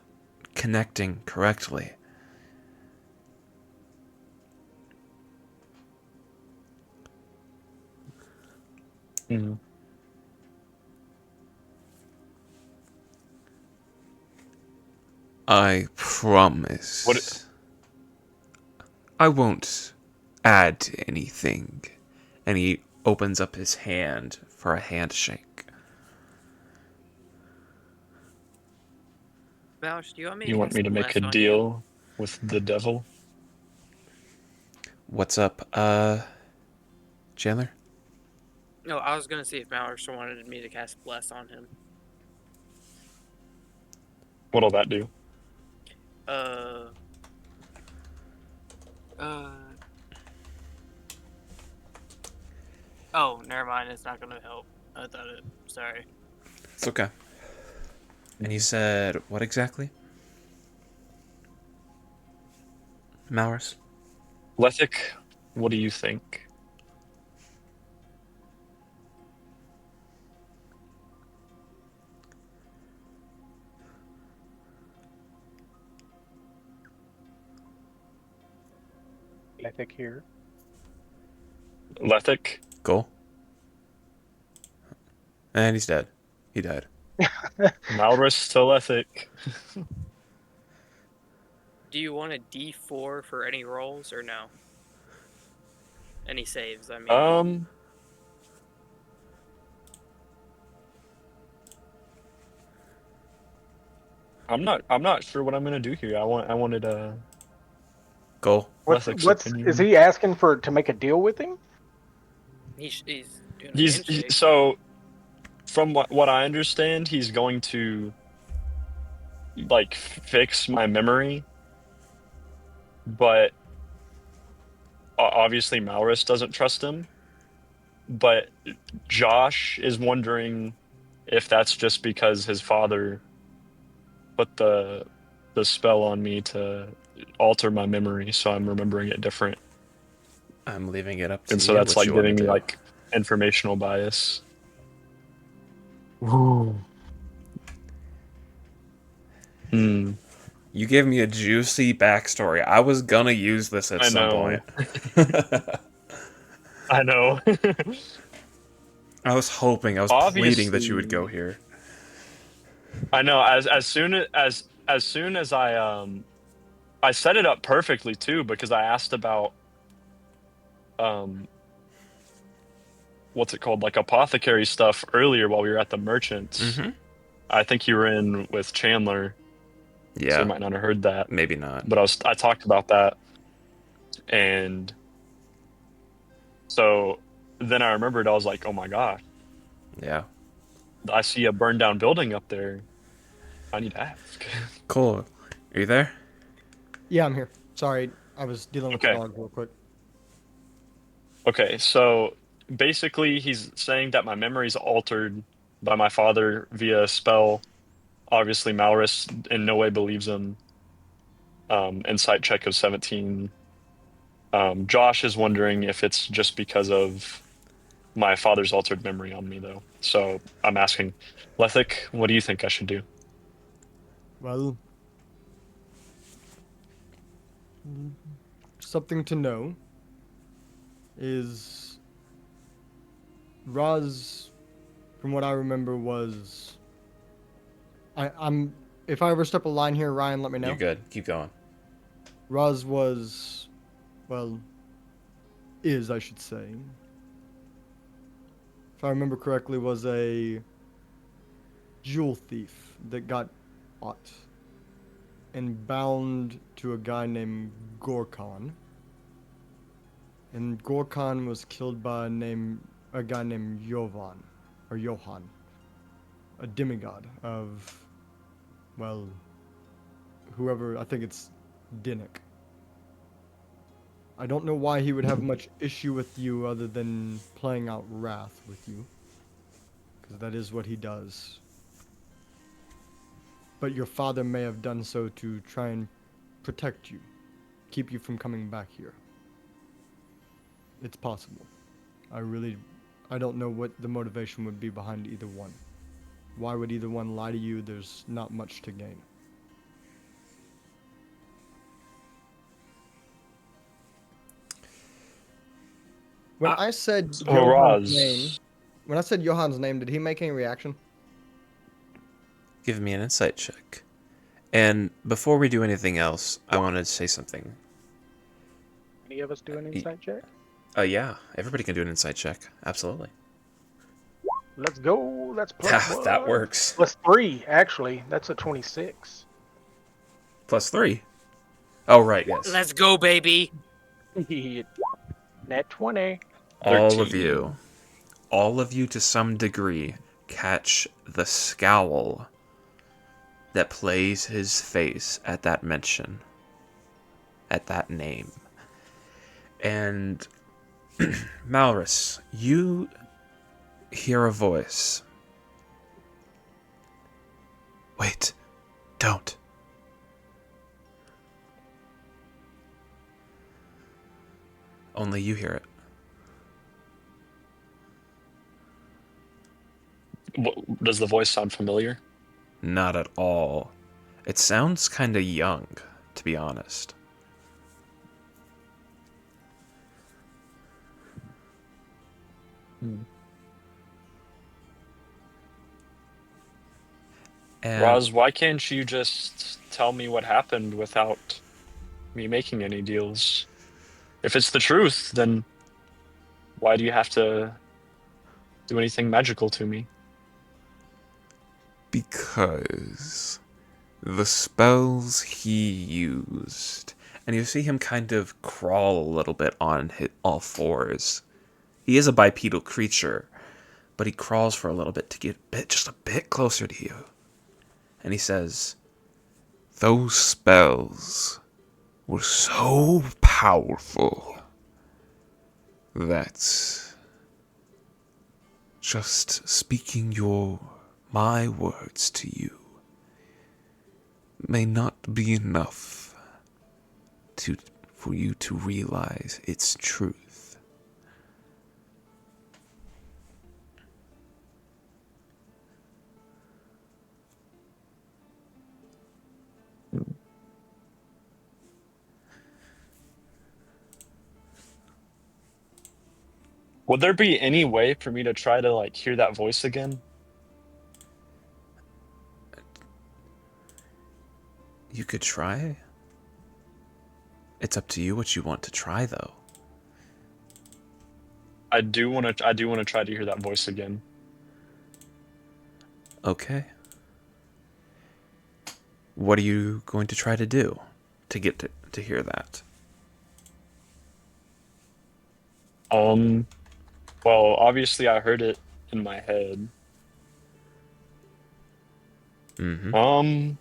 connecting correctly. Mhm. I promise. What? I won't add anything. And he opens up his hand for a handshake. Bouch, do you want me to You want cast me to make bless a on you? deal with the devil? What's up, Chandler? No, I was gonna see if Malrus wanted me to cast bless on him. What'll that do? Uh, uh. Oh, never mind. It's not gonna help. I thought it. Sorry. It's okay. And he said, what exactly? Malrus? Lethic, what do you think? Ethic here. Lethic? Cool. And he's dead. He died. Malrus to Lethic. Do you want a D4 for any rolls or no? Any saves, I mean. I'm not sure what I'm gonna do here. I wanted Cool. Lethic's Is opinion. he asking to make a deal with him? He's doing a handshake. So from what I understand, he's going to like fix my memory, but obviously Malrus doesn't trust him. But Josh is wondering if that's just because his father put the spell on me to alter my memory, so I'm remembering it different. I'm leaving it up to And so you that's what like you want to giving me do. like informational bias. Ooh. Hmm. You gave me a juicy backstory. I was gonna use this at I some know. point. I know. I was hoping, I was pleading that you would go Obviously, here. I know. As soon as I set it up perfectly too, because I asked about um what's it called, like apothecary stuff earlier while we were at the merchants. Mm-hmm. I think you were in with Chandler, so you Yeah, might not have heard that. maybe not. But I talked about that, and so then I remembered. I was like, oh my gosh, Yeah. I see a burned down building up there. I need to ask. Cool. Are you there? Yeah, I'm here. Sorry, I was dealing with the Okay. dog real quick. Okay, so basically he's saying that my memory is altered by my father via a spell. Obviously, Malrus in no way believes him. Insight check of 17. Josh is wondering if it's just because of my father's altered memory on me, though. So I'm asking, Lethic, what do you think I should do? Well, something to know is Raz, from what I remember, was I'm if I overstep a line here, Ryan, let me know. You're good. Keep going. Raz was, well, I should say, if I remember correctly, was a jewel thief that got caught and bound to a guy named Gorkon. And Gorkon was killed by a guy named Jovan, or Johan, a demigod of, well, whoever, I think it's Dinnik. I don't know why he would have much issue with you other than playing out wrath with you, because that is what he does. But your father may have done so to try and protect you, keep you from coming back here. It's possible. I don't know what the motivation would be behind either one. Why would either one lie to you? There's not much to gain. When I said Johan's name, did he make any reaction? Give me an insight check. And before we do anything else, I wanted to say something. Any of us do an insight check? Yeah, everybody can do an insight check. Absolutely. Let's go. That's plus one. That works. Plus 3, actually. That's a 26. Plus 3. Oh, right, yes. Let's go, baby. Net 20. All of you to some degree catch the scowl that plays his face at that mention, at that name. And Malrus, you hear a voice. Wait, don't. Only you hear it. Does the voice sound familiar? Not at all. It sounds kind of young, to be honest. And Roz, why can't you just tell me what happened without me making any deals? If it's the truth, then why do you have to do anything magical to me? Because the spells he used, and you see him kind of crawl a little bit on all fours. He is a bipedal creature, but he crawls for a little bit to get just a bit closer to you. And he says, those spells were so powerful that just speaking my words to you may not be enough for you to realize its truth. Would there be any way for me to try to hear that voice again? You could try. It's up to you what you want to try, though. I do want to try to hear that voice again. Okay. What are you going to try to do to get to hear that? Well, obviously I heard it in my head. Mm-hmm.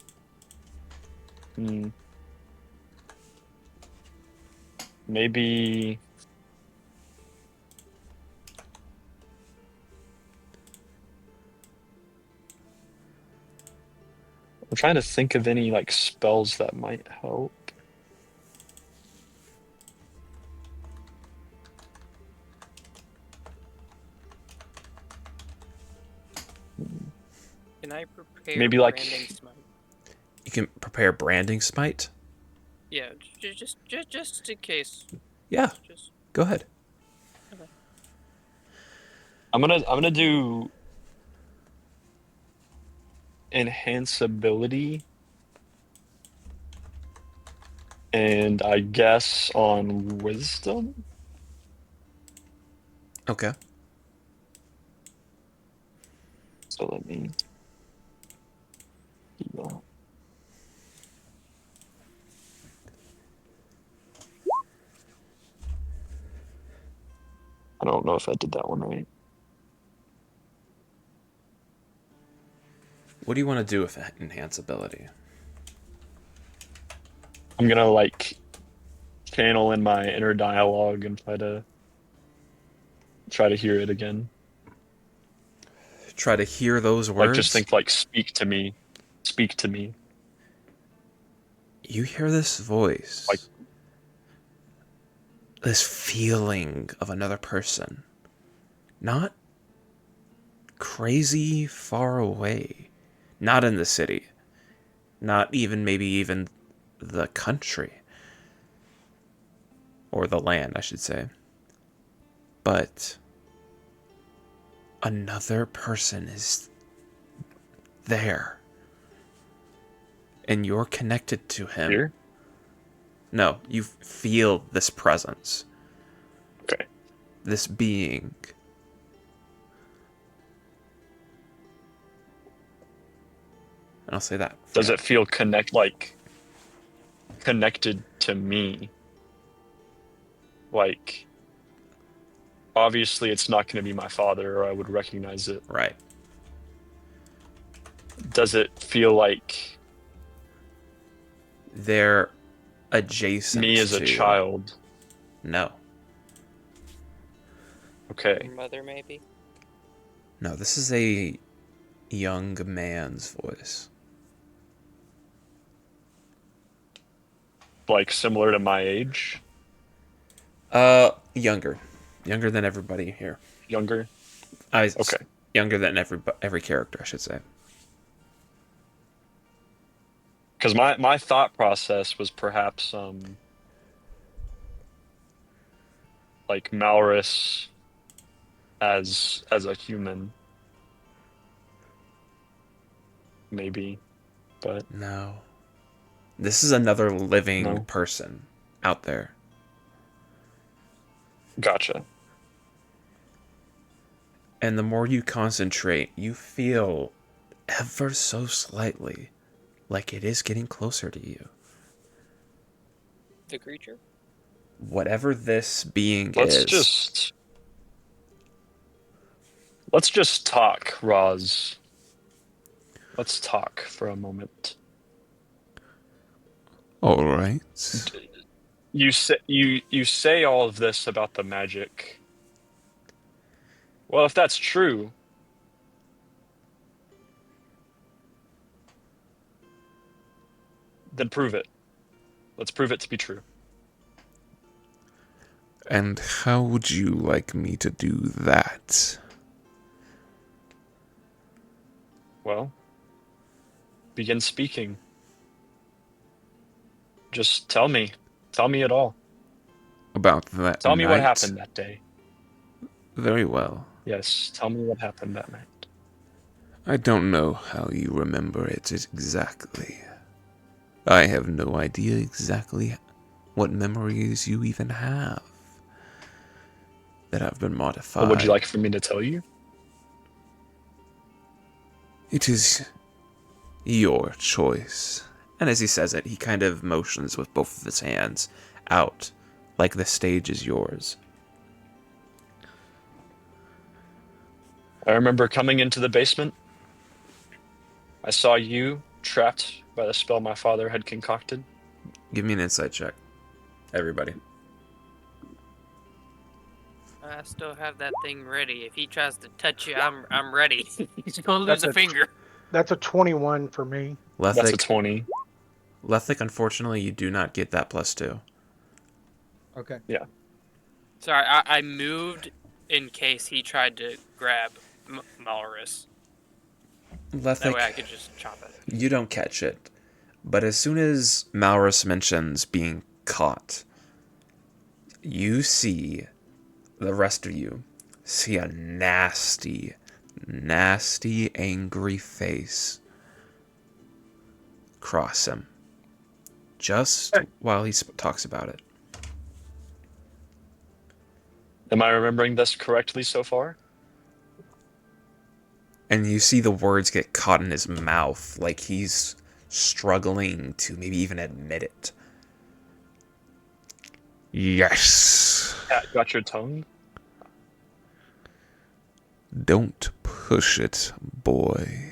Maybe I'm trying to think of any spells that might help. Can I prepare Maybe branding smite? You can prepare branding smite? Yeah, just in case. Yeah, Just go ahead. okay. I'm gonna do enhance ability, and I guess on wisdom. Okay. So let me. I don't know if I did that one right. What do you want to do with enhance ability? I'm gonna like channel in my inner dialogue and try to hear it again. Try to hear those Like just words. think like speak to me. Speak to me. You hear this voice. Like- this feeling of another person. Not crazy far away. Not in the city. Not even maybe even the country. Or the land, I should say. But another person is there. And you're connected to him. Here? No, you feel this presence. Okay. This being. And I'll say that. Does it feel connected to me? Like, obviously it's not going to be my father, or I would recognize it. Right. Does it feel like They're adjacent me as a to you. child? No. Okay. Mother, maybe. No, this is a young man's voice. Like similar to my age? Younger. Younger than everybody here. Younger? Okay. Younger than every character, I should say. Because my thought process was perhaps like Malrus as a human, maybe, but No. This is another living No. person out there. gotcha. And the more you concentrate, you feel ever so slightly like it is getting closer to you. The creature? Whatever this being Let's is. just talk, Roz. Let's talk for a moment. All right. You say all of this about the magic. Well, if that's true, then prove it. Let's prove it to be true. And how would you like me to do that? Well, begin speaking. Just tell me. Tell me it all. About that Tell me what night? happened that day. Very well. Yes, tell me what happened that night. I don't know how you remember it exactly. I have no idea exactly what memories you even have that have been modified. What would you like for me to tell you? It is your choice. And as he says it, he kind of motions with both of his hands out, like the stage is yours. I remember coming into the basement. I saw you trapped by the spell my father had concocted. Give me an insight check, everybody. I still have that thing ready. If he tries to touch you, I'm ready. He's gonna lose That's a a- finger. That's a 21 for me. That's a Lethic, 20. Lethic, unfortunately, you do not get that +2. Okay. Sorry, I moved in case he tried to grab Malrus. That way I Lethic, could just chop it. you don't catch it. But as soon as Malrus mentions being caught, you see, the rest of you see a nasty, angry face cross him. Just while he talks about it. Am I remembering this correctly so far? And you see the words get caught in his mouth, like he's struggling to maybe even admit it. Yes. Cat got your tongue? Don't push it, boy.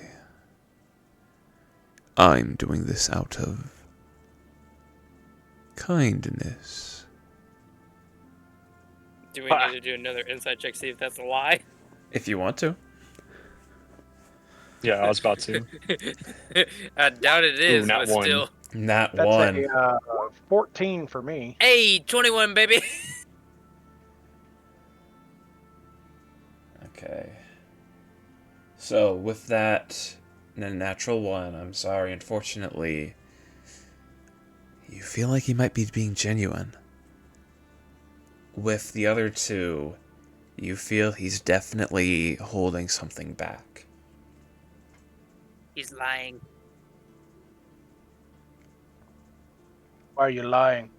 I'm doing this out of kindness. Do we need to do another insight check, see if that's a lie? If you want to. Yeah, I was about to. I doubt it Ooh, is, not but one. still. Not That's one. a 14 for me. Hey, 21, baby! Okay. So, with that, a natural one, I'm sorry, unfortunately, you feel like he might be being genuine. With the other two, you feel he's definitely holding something back. He's lying. Why are you lying?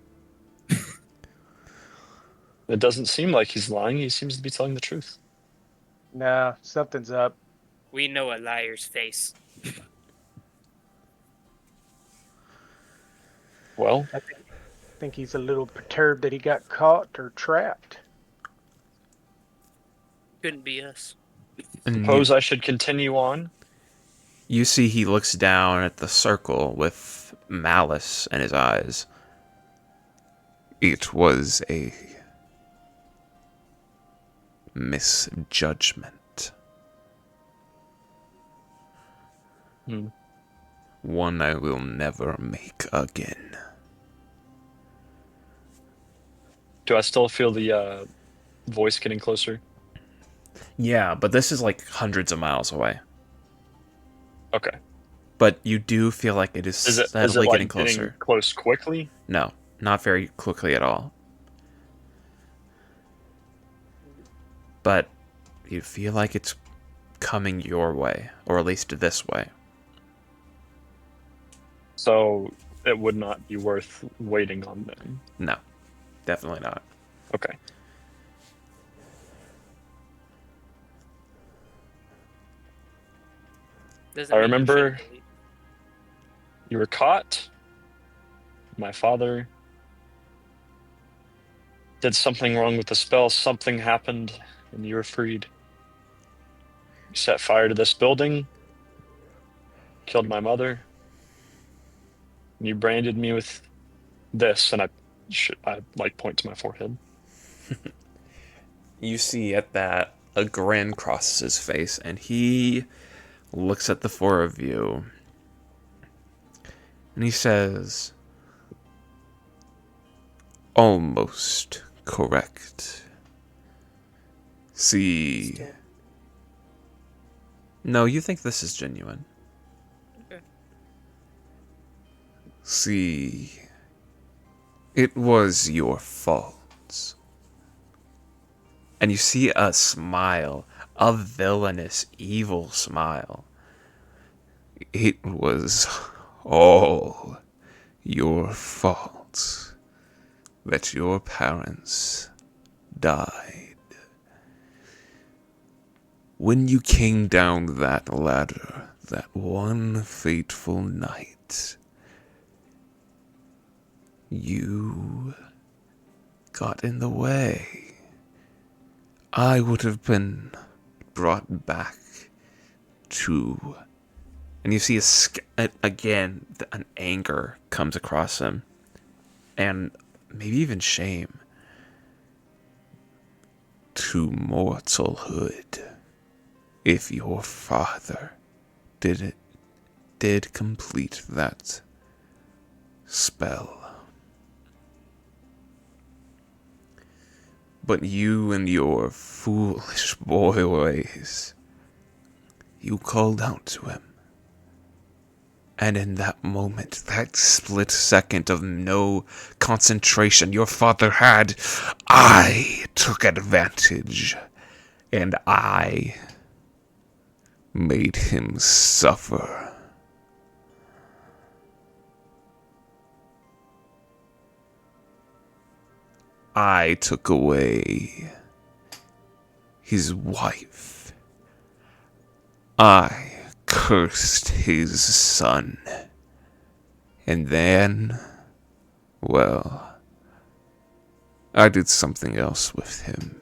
It doesn't seem like he's lying. He seems to be telling the truth. Nah, something's up. We know a liar's face. Well, I think he's a little perturbed that he got caught or trapped. Couldn't be us. And suppose I should continue on. you see he looks down at the circle with malice in his eyes. It was a misjudgment. Hmm. One I will never make again. Do I still feel the voice getting closer? Yeah, but this is like hundreds of miles away. Okay. But you do feel like it is Is it steadily like getting closer. getting close quickly? No, not very quickly at all. But you feel like it's coming your way, or at least this way. So it would not be worth waiting on them. No, definitely not. Okay. Doesn't I mean you remember- shouldn't believe. You were caught. My father did something wrong with the spell. Something happened, and you were freed. You set fire to this building, killed my mother, and you branded me with this, and I like point to my forehead. You see at that a grin crosses his face, and he looks at the four of you, and he says, "Almost correct. See." No, you think this is genuine. Okay. See, it was your fault. And you see a smile, a villainous, evil smile. It was all your fault that your parents died. When you came down that ladder that one fateful night, you got in the way. I would have been brought back to... And you see again, an anger comes across him. And maybe even shame. To mortalhood. If your father did complete that spell. But you and your foolish boy ways, you called out to him. And in that moment, that split second of no concentration your father had, I took advantage. And I made him suffer. I took away his wife. I cursed his son. And then, well, I did something else with him.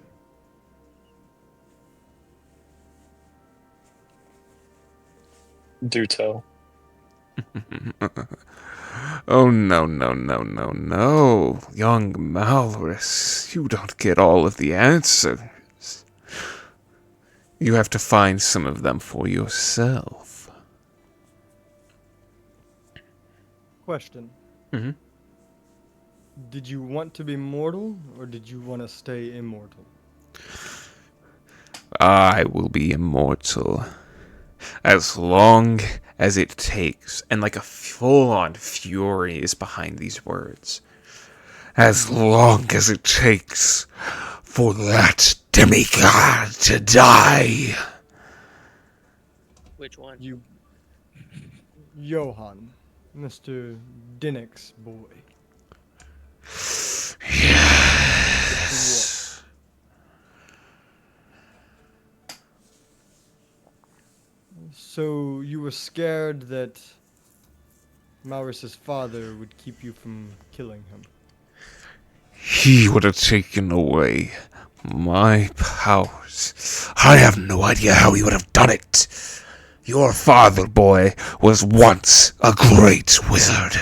Do tell. Oh, no, no, no, no, no. Young Malrus, you don't get all of the answers. You have to find some of them for yourself. Question. Mm-hmm. Did you want to be mortal, or did you want to stay immortal? I will be immortal. As long as it takes. And like a full-on fury is behind these words. As long as it takes for that demigod to die. Which one? You, Johann, Mr. Dinnick's boy. Yes. So you were scared that Maurus's father would keep you from killing him. He would have taken away my powers. I have no idea how he would have done it. Your father, boy, was once a great wizard.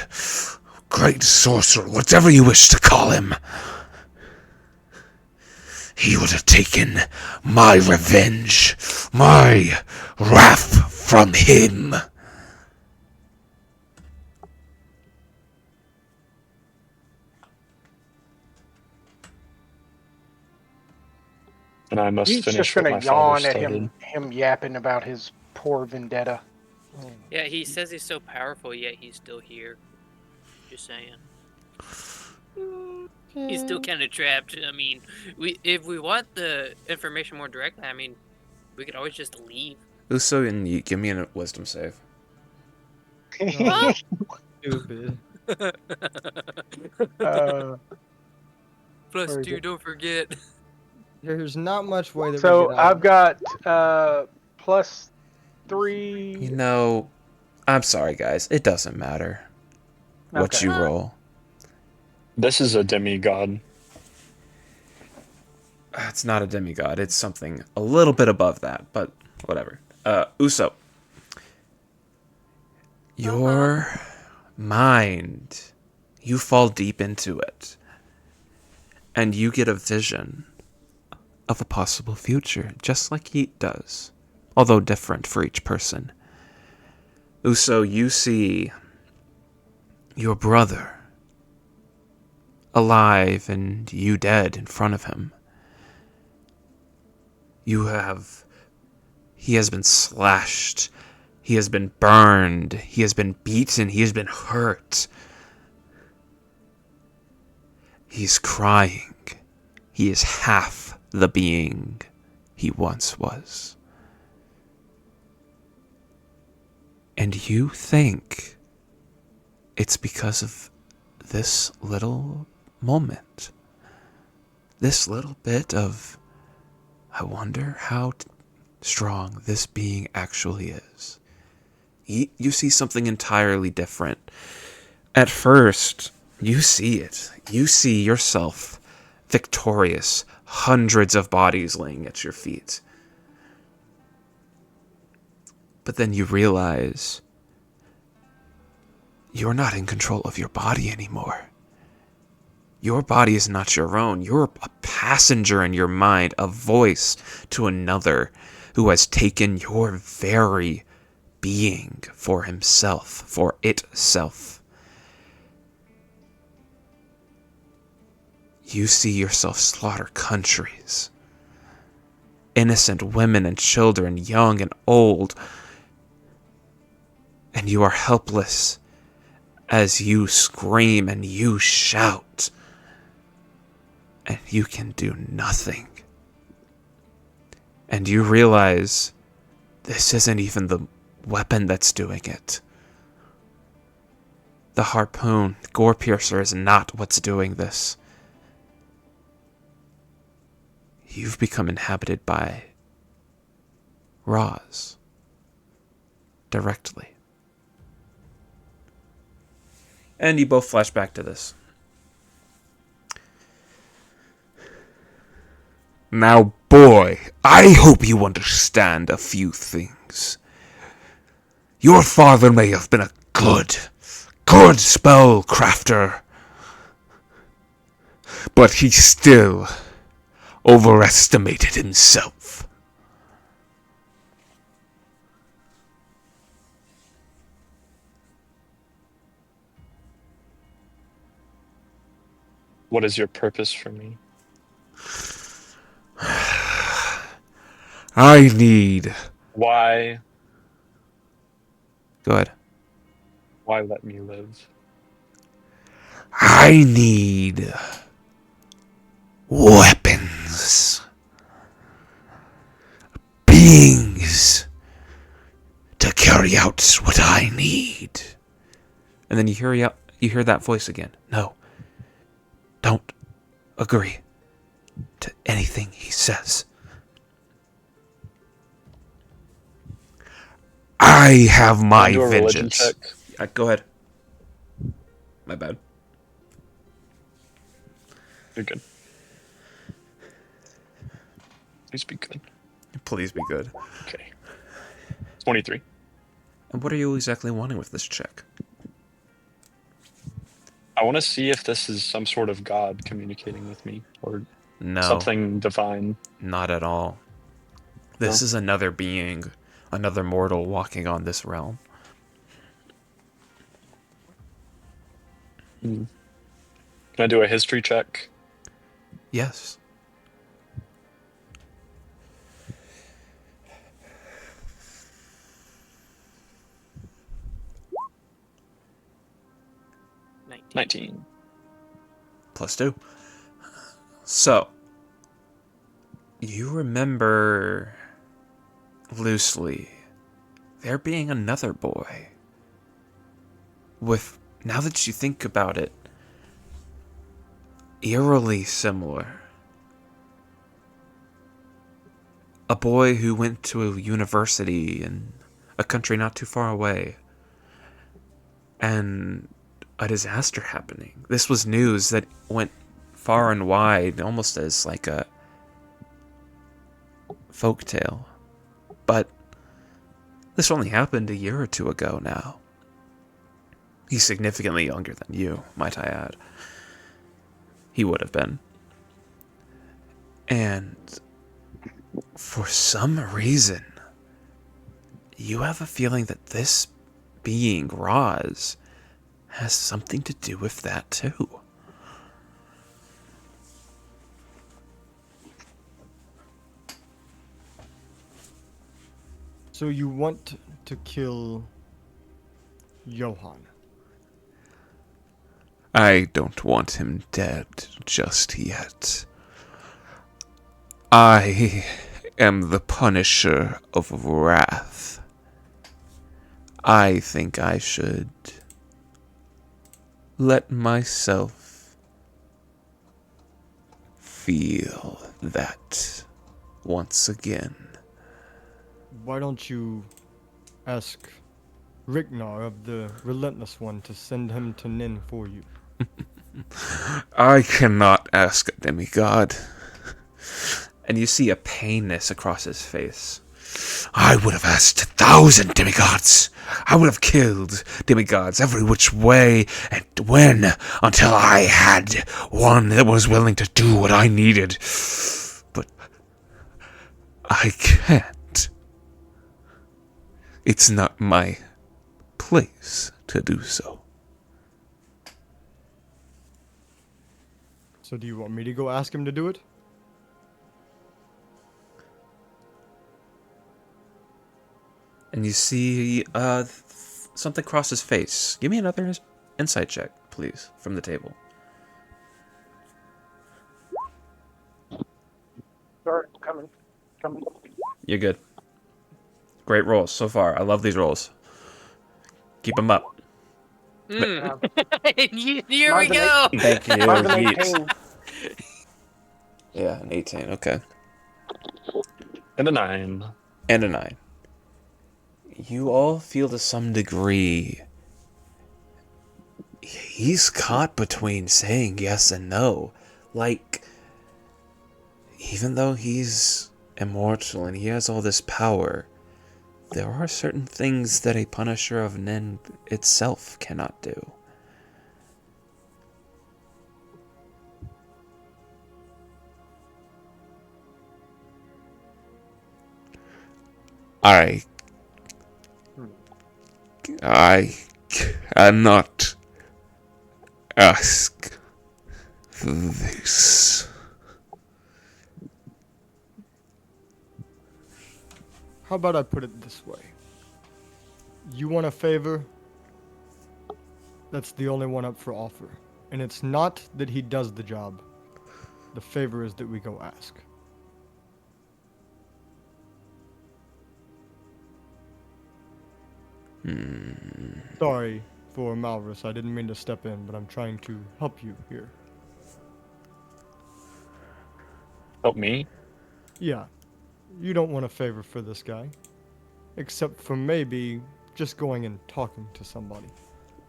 Great sorcerer, whatever you wish to call him. He would have taken my revenge, my wrath from him. And I must He's finish just what gonna my father yawn at started. him yapping about his poor vendetta. Yeah, he says he's so powerful, yet he's still here. Just saying. He's still kind of trapped. I mean, if we want the information more directly, I mean, we could always just leave. Uso, and you give me a wisdom save. Oh, stupid. Plus where is 2, it? don't forget. There's not much way that we So get out. I've got +3. You know, I'm sorry, guys. It doesn't matter what Okay. you roll. This is a demigod. It's not a demigod. It's something a little bit above that, but whatever. Uso. Your mind, you fall deep into it. And you get a vision of a possible future, just like he does, although different for each person. Uso, you see your brother alive and you dead in front of him. He has been slashed, he has been burned, he has been beaten, he has been hurt. He's crying. He is half the being he once was. And you think it's because of this little moment. This little bit of, I wonder how strong this being actually is. You see something entirely different. At first, you see it. You see yourself victorious, hundreds of bodies laying at your feet. But then you realize you're not in control of your body anymore. Your body is not your own. You're a passenger in your mind, a voice to another who has taken your very being for himself, for itself. You see yourself slaughter countries. Innocent women and children, young and old. And you are helpless as you scream and you shout. And you can do nothing. And you realize this isn't even the weapon that's doing it. The harpoon, the gore piercer, is not what's doing this. You've become inhabited by Roz. Directly. And you both flash back to this. Now, boy, I hope you understand a few things. Your father may have been a good spell crafter, but he still overestimated himself. What is your purpose for me? I need... Why Go ahead. let me live? I need... weapons. Beings to carry out what I need. And then you hear that voice again. No. Don't agree to anything he says. I have my Do a religion vengeance. check. Go ahead. My bad. You're good. Please be good. Please be good. Okay. 23. And what are you exactly wanting with this check? I want to see if this is some sort of god communicating with me or No, something divine. not at all. This No? is another being, another mortal walking on this realm. Can I do a history check? Yes. Nineteen. 19. +2. So, you remember loosely there being another boy with, now that you think about it, eerily similar. A boy who went to a university in a country not too far away, and a disaster happening. This was news that went far and wide, almost as like a folktale. But this only happened a year or two ago now. He's significantly younger than you, might I add. He would have been. And for some reason, you have a feeling that this being, Roz, has something to do with that too. So you want to kill Johann? I don't want him dead just yet. I am the Punisher of Wrath. I think I should let myself feel that once again. Why don't you ask Ragnar of the Relentless One to send him to Nin for you? I cannot ask a demigod. And you see a painness across his face. I would have asked 1,000 demigods. I would have killed demigods every which way and when until I had one that was willing to do what I needed. But I can't. It's not my place to do so. So do you want me to go ask him to do it? And you see something cross his face. Give me another insight check, please, from the table. Sorry, coming. You're good. Great rolls so far. I love these rolls. Keep them up. Here we Mine's an go. Thank you. Mine's an Yeats. 18. Yeah, an 18. Okay. And a 9. And a 9. You all feel to some degree he's caught between saying yes and no. Like, even though he's immortal and he has all this power, There are certain things that a Punisher of Nen itself cannot do. I cannot ask this. How about I put it this way? You want a favor? That's the only one up for offer. And it's not that he does the job. The favor is that we go ask. Sorry for Malrus. I didn't mean to step in, but I'm trying to help you here. Help me? Yeah. You don't want a favor for this guy. Except for maybe just going and talking to somebody.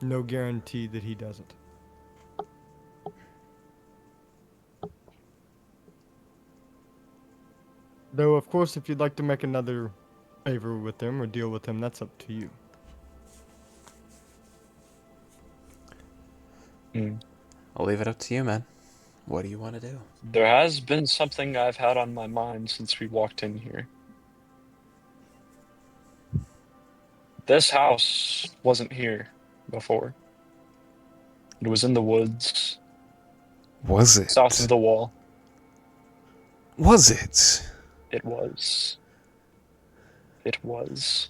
No guarantee that he does it. Though, of course, if you'd like to make another favor with him or deal with him, that's up to you. I'll leave it up to you, man. What do you want to do? There has been something I've had on my mind since we walked in here. This house wasn't here before. It was in the woods, Was it? south of the wall. Was it? It was. It was.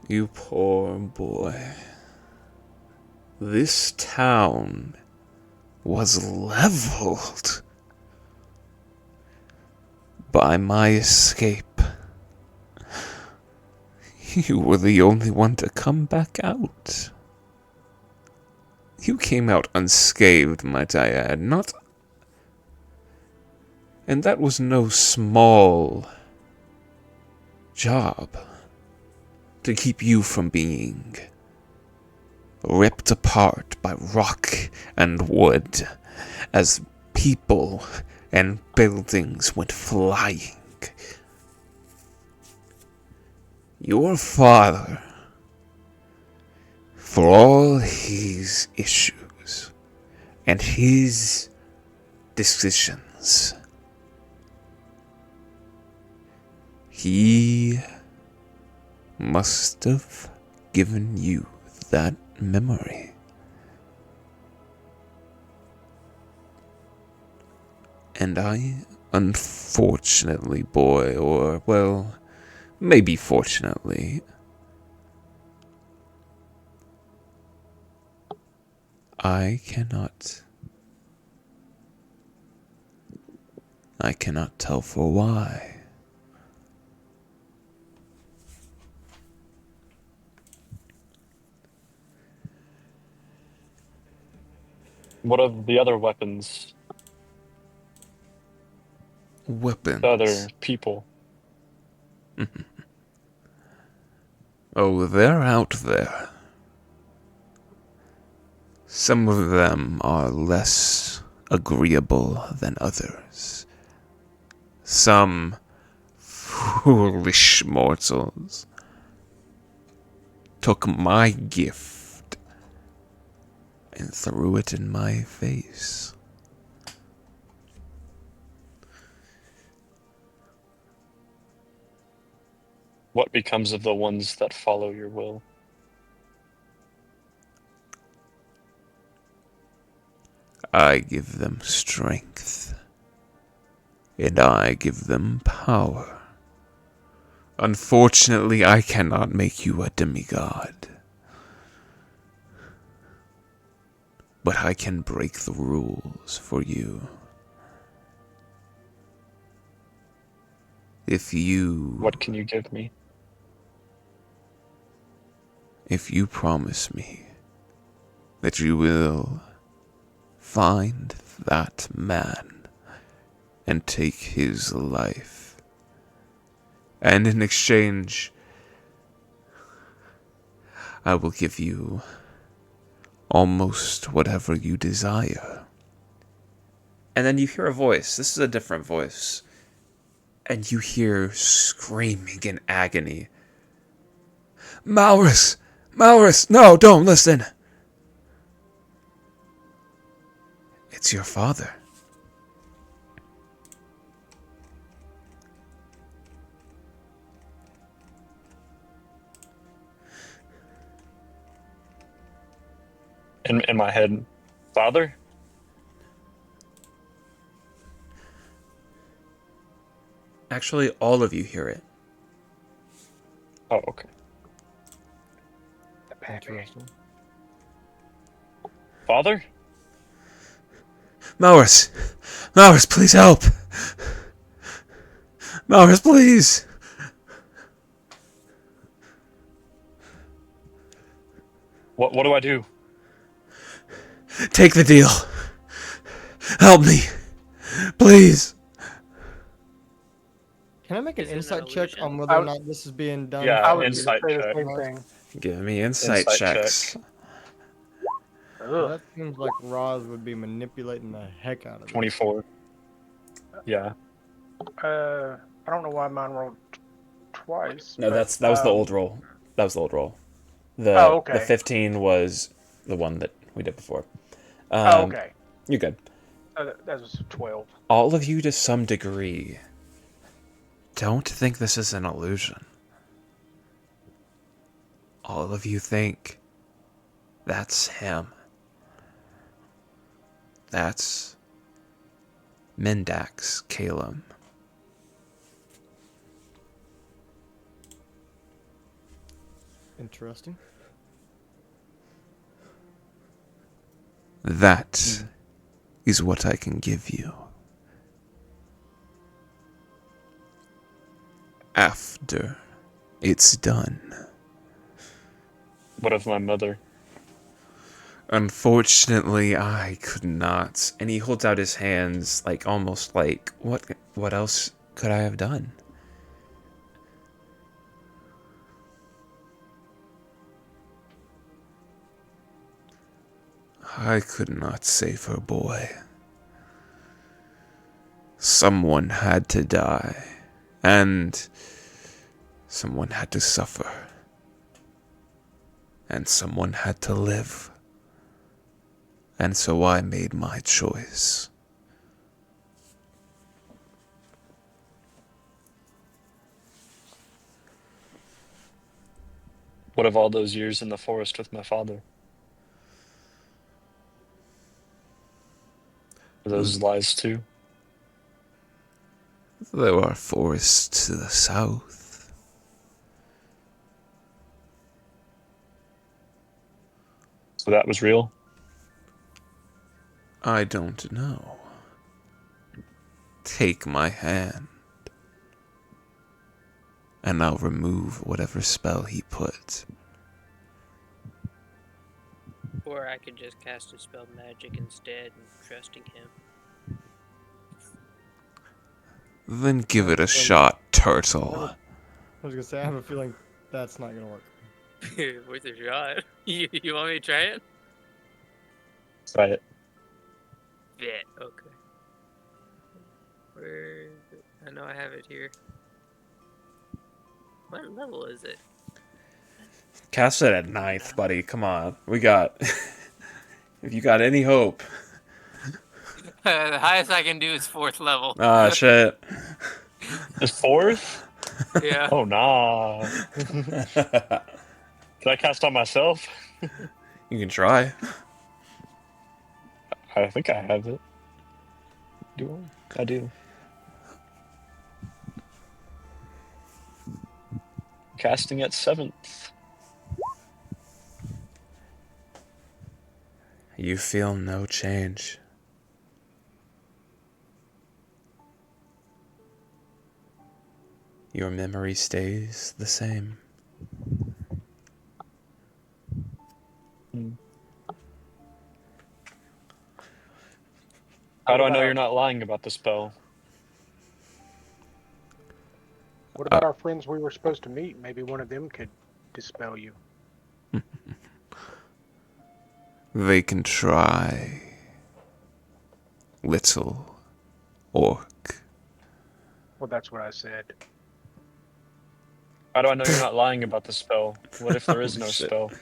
You poor boy. This town was leveled by my escape. You were the only one to come back out. You came out unscathed, might I add, not... And that was no small job to keep you from being ripped apart by rock and wood as people and buildings went flying. Your father, for all his issues and his decisions, he must have given you that memory. And I, unfortunately, boy, or, well, maybe fortunately, I cannot tell for why. What of the other weapons? Weapons. The other people? Oh, they're out there. Some of them are less agreeable than others. Some foolish mortals took my gift and threw it in my face. What becomes of the ones that follow your will? I give them strength, and I give them power. Unfortunately, I cannot make you a demigod. But I can break the rules for you. If you... What can you give me? If you promise me that you will find that man and take his life, and in exchange, I will give you almost whatever you desire. And then you hear a voice. This is a different voice. and you hear screaming in agony. Malrus! Malrus! No, don't listen! It's your father. In my head, father? Actually, all of you hear it. Oh, okay. Interesting. Father? Malrus! Malrus, please help! Malrus, please! What do I do? Take the deal. Help me. Please. Can I make an Is it an insight check illusion? on whether or not this is being done? Yeah, I for was insight going to say check. the same thing. Give me insight Insight checks. Well, Ugh. that seems like Roz would be manipulating the heck out of it. 24. Yeah. I don't know why mine rolled twice. No, but, that was the old roll. That was the old roll. The Oh, okay. the 15 was the one that we did before. Oh, okay. You're good. That was 12. All of you, to some degree, don't think this is an illusion. All of you think that's him. That's Mendax Calum. Interesting. That is what I can give you. After it's done. What of my mother? Unfortunately, I could not. And he holds out his hands, like almost like, what else could I have done? I could not save her boy. Someone had to die, and someone had to suffer, and someone had to live. And so I made my choice. What of all those years in the forest with my father? Are those lies too? There are forests to the south. So that was real? I don't know. Take my hand, and I'll remove whatever spell he put. Or I could just cast a spell magic instead and trusting him. Then give it a shot, turtle. I was gonna say I have a feeling that's not gonna work. Worth a shot. You want me to try it? Try it. Bet. Okay. Where is it? I know I have it here. What level is it? Cast it at 9th, buddy. Come on. We got... if you got any hope. The highest I can do is 4th level. Ah, shit. Is 4th? Yeah. Oh, nah. Did I cast on myself? You can try. I think I have it. Do I? I do. Casting at 7th. You feel no change. Your memory stays the same. How do I know you're not lying about the spell? What about our friends we were supposed to meet? Maybe one of them could dispel you. They can try. Little orc. Well, that's what I said. How do I know you're not lying about the spell? What if there is Oh, no shit. spell?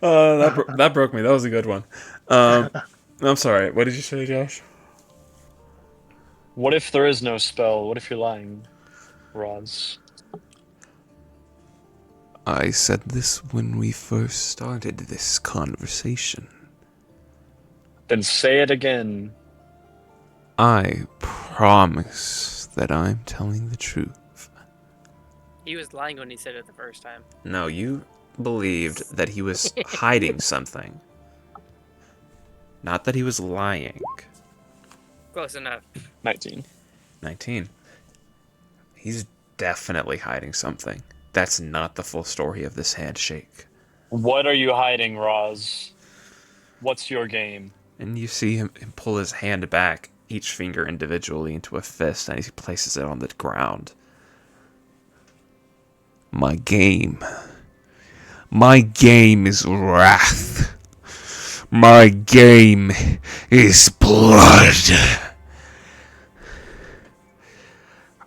That broke me. That was a good one. I'm sorry. What did you say, Josh? What if there is no spell? What if you're lying, Roz? I said this when we first started this conversation. Then say it again. I promise that I'm telling the truth. He was lying when he said it the first time. No, you believed that he was hiding something. Not that he was lying. Close enough. 19. 19. He's definitely hiding something. That's not the full story of this handshake. What are you hiding, Roz? What's your game? And you see him pull his hand back, each finger individually, into a fist, and he places it on the ground. My game. My game is wrath. My game is blood.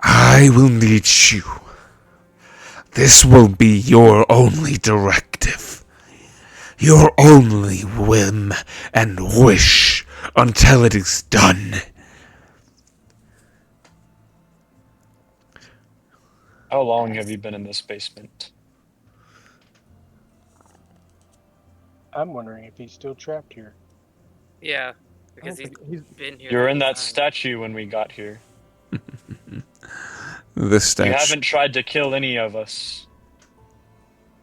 I will need you. This will be your only directive. Your only whim and wish until it is done. How long have you been in this basement? I'm wondering if he's still trapped here. Yeah, I because don't he's think he's been here. You were the in whole that time. statue when we got here. The You statue. haven't tried to kill any of us.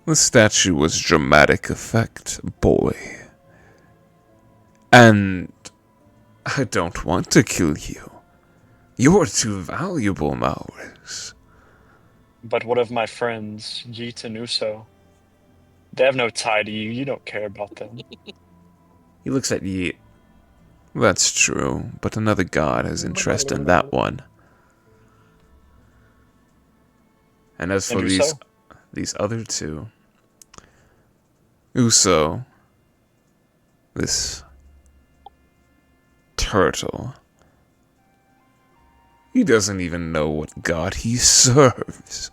The statue was dramatic effect, boy. And I don't want to kill you. You're too valuable, Maurus. But what of my friends, Yeet and Uso? They have no tie to you. You don't care about them. He looks at Yeet. That's true, but another god has interest in that one. And as for And Uso? these other two, Uso, this turtle, he doesn't even know what god he serves.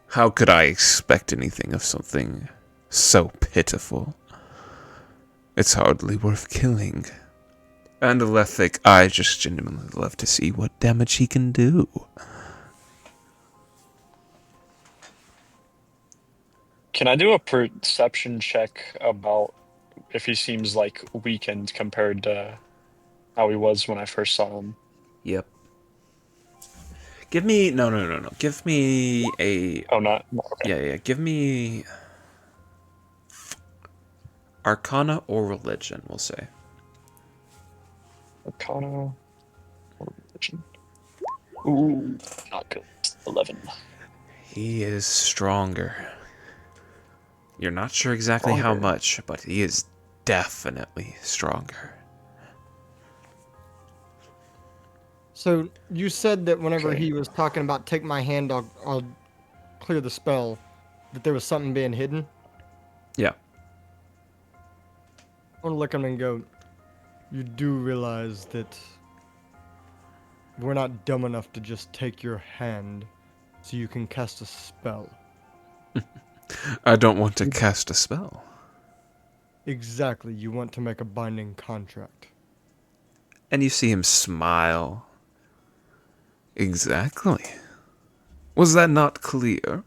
How could I expect anything of something so pitiful? It's hardly worth killing. And Alephic, I just genuinely love to see what damage he can do. Can I do a perception check about if he seems like weakened compared to how he was when I first saw him? yep. Give me no. Give me a Oh, not? Okay. yeah. Give me Arcana or religion, we'll say. Arcana or religion? Ooh, not good. 11. He is stronger. You're not sure exactly how Stronger. much, but he is definitely stronger. So you said that whenever Okay. he was talking about take my hand, I'll clear the spell, that there was something being hidden. Yeah. I want to look at him and go, you do realize that we're not dumb enough to just take your hand so you can cast a spell. I don't want to cast a spell. Exactly, you want to make a binding contract. And you see him smile. Exactly. Was that not clear,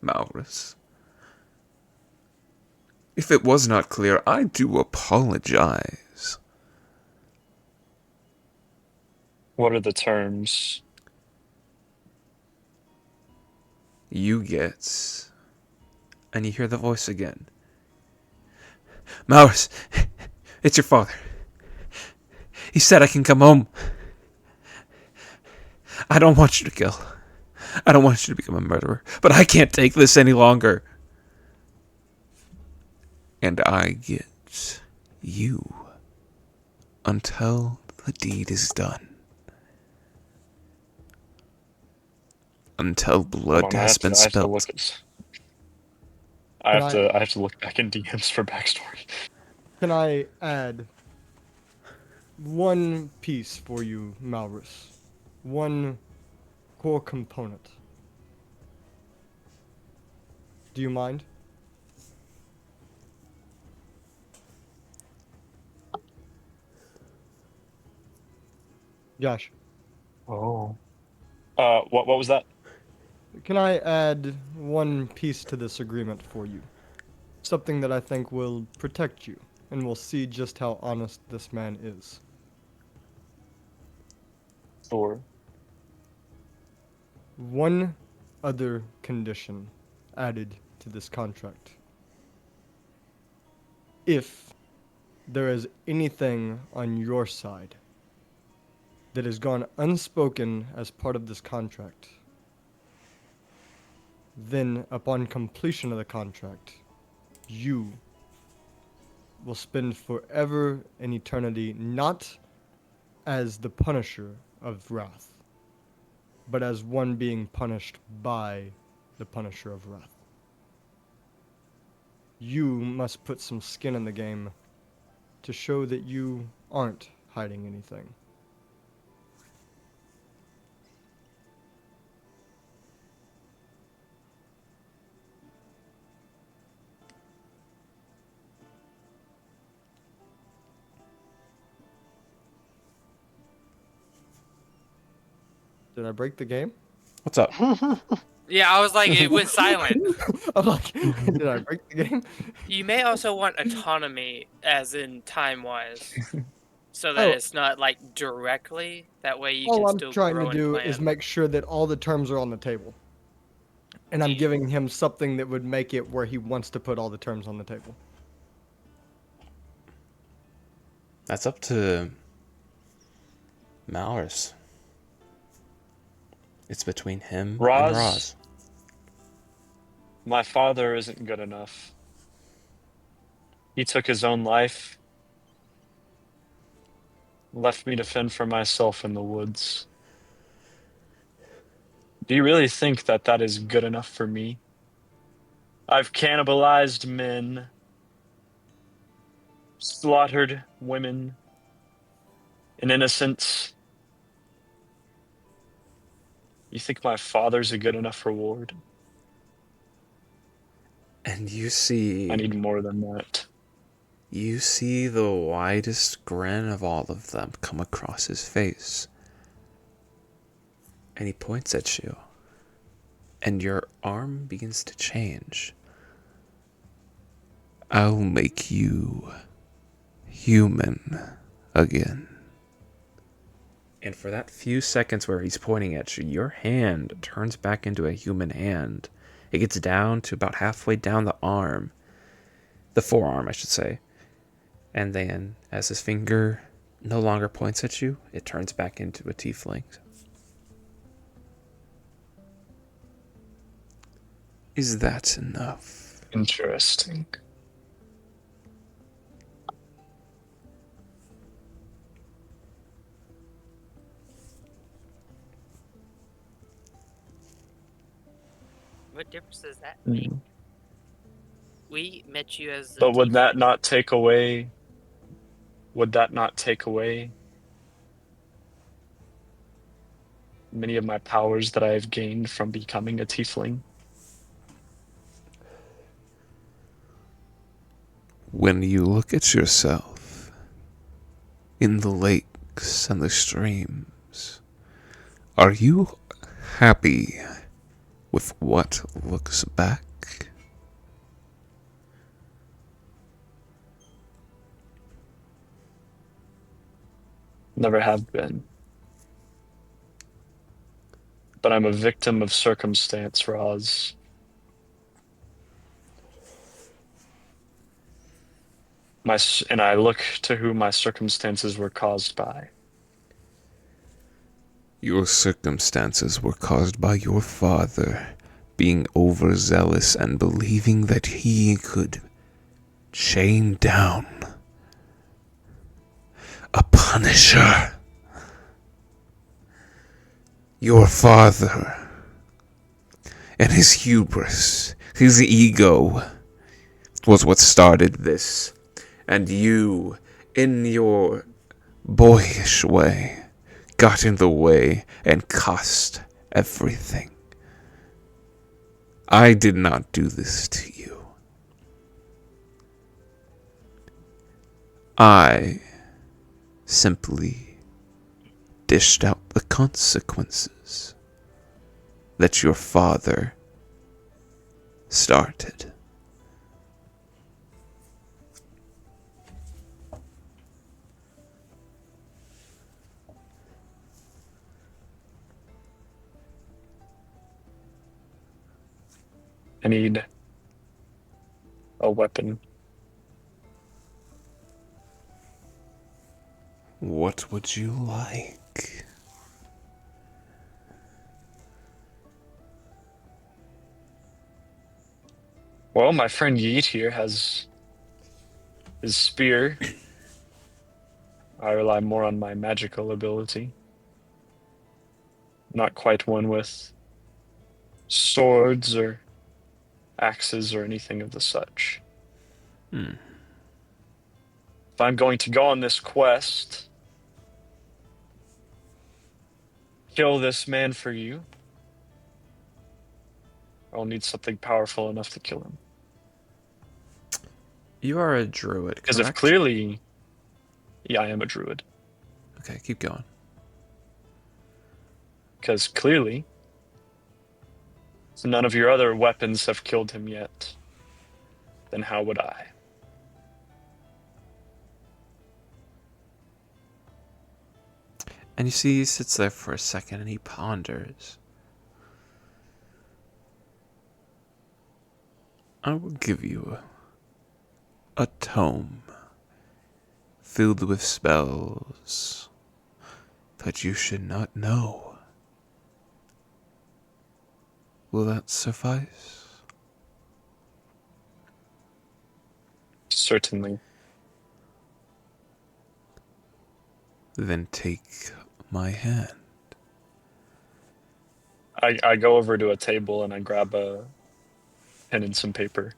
Maurus? If it was not clear, I do apologize. What are the terms? You get. And you hear the voice again. Maurus, it's your father. He said I can come home. I don't want you to kill. I don't want you to become a murderer. But I can't take this any longer. And I get you until the deed is done. Until blood Hold on, has been I have to spilt. look at. I have to look back in DMs for backstory. Can I add one piece for you, Malrus? One core component. Do you mind? Josh, Oh. What was that? can I add one piece to this agreement for you? Something that I think will protect you, and we'll see just how honest this man is. Thor. One other condition added to this contract. If there is anything on your side that has gone unspoken as part of this contract, then upon completion of the contract, you will spend forever and eternity not as the punisher of wrath, but as one being punished by the punisher of wrath. You must put some skin in the game to show that you aren't hiding anything. Did I break the game? What's up? Yeah, I was like, it went silent. I'm like, did I break the game? You may also want autonomy, as in time-wise, so that Oh. it's not like directly. That way you All can I'm still trying grow to and do plan. is make sure that all the terms are on the table. And I'm Yeah. giving him something that would make it where he wants to put all the terms on the table. That's up to Malrus. It's between him Roz? and Roz. My father isn't good enough. He took his own life, left me to fend for myself in the woods. Do you really think that that is good enough for me? I've cannibalized men, slaughtered women and innocents. You think my father's a good enough reward? And you see I need more than that. You see the widest grin of all of them come across his face. And he points at you. And your arm begins to change. I'll make you human again. And for that few seconds where he's pointing at you, your hand turns back into a human hand. It gets down to about halfway down the arm. The forearm, I should say. And then, as his finger no longer points at you, it turns back into a tiefling. Is that enough? Interesting. What difference does that make? We met you as. But would that not take away? Would that not take away many of my powers that I have gained from becoming a tiefling? When you look at yourself in the lakes and the streams, are you happy with what looks back? Never have been. But I'm a victim of circumstance, Roz. And I look to who my circumstances were caused by. Your circumstances were caused by your father being overzealous and believing that he could chain down a punisher. Your father and his hubris, his ego, was what started this. And you, in your boyish way, got in the way and cussed everything. I did not do this to you. I simply dished out the consequences that your father started. I need a weapon. What would you like? Well, my friend Yeet here has his spear. I rely more on my magical ability. Not quite one with swords or axes or anything of the such. Hmm. If I'm going to go on this quest, kill this man for you, I'll need something powerful enough to kill him. You are a druid, Because if correct? clearly, yeah, I am a druid. Okay, keep going. Because clearly, none of your other weapons have killed him yet. Then how would I? And you see, he sits there for a second and he ponders. I will give you a tome filled with spells, but you should not know. Will that suffice? Certainly. Then take my hand. I go over to a table and I grab a pen and some paper.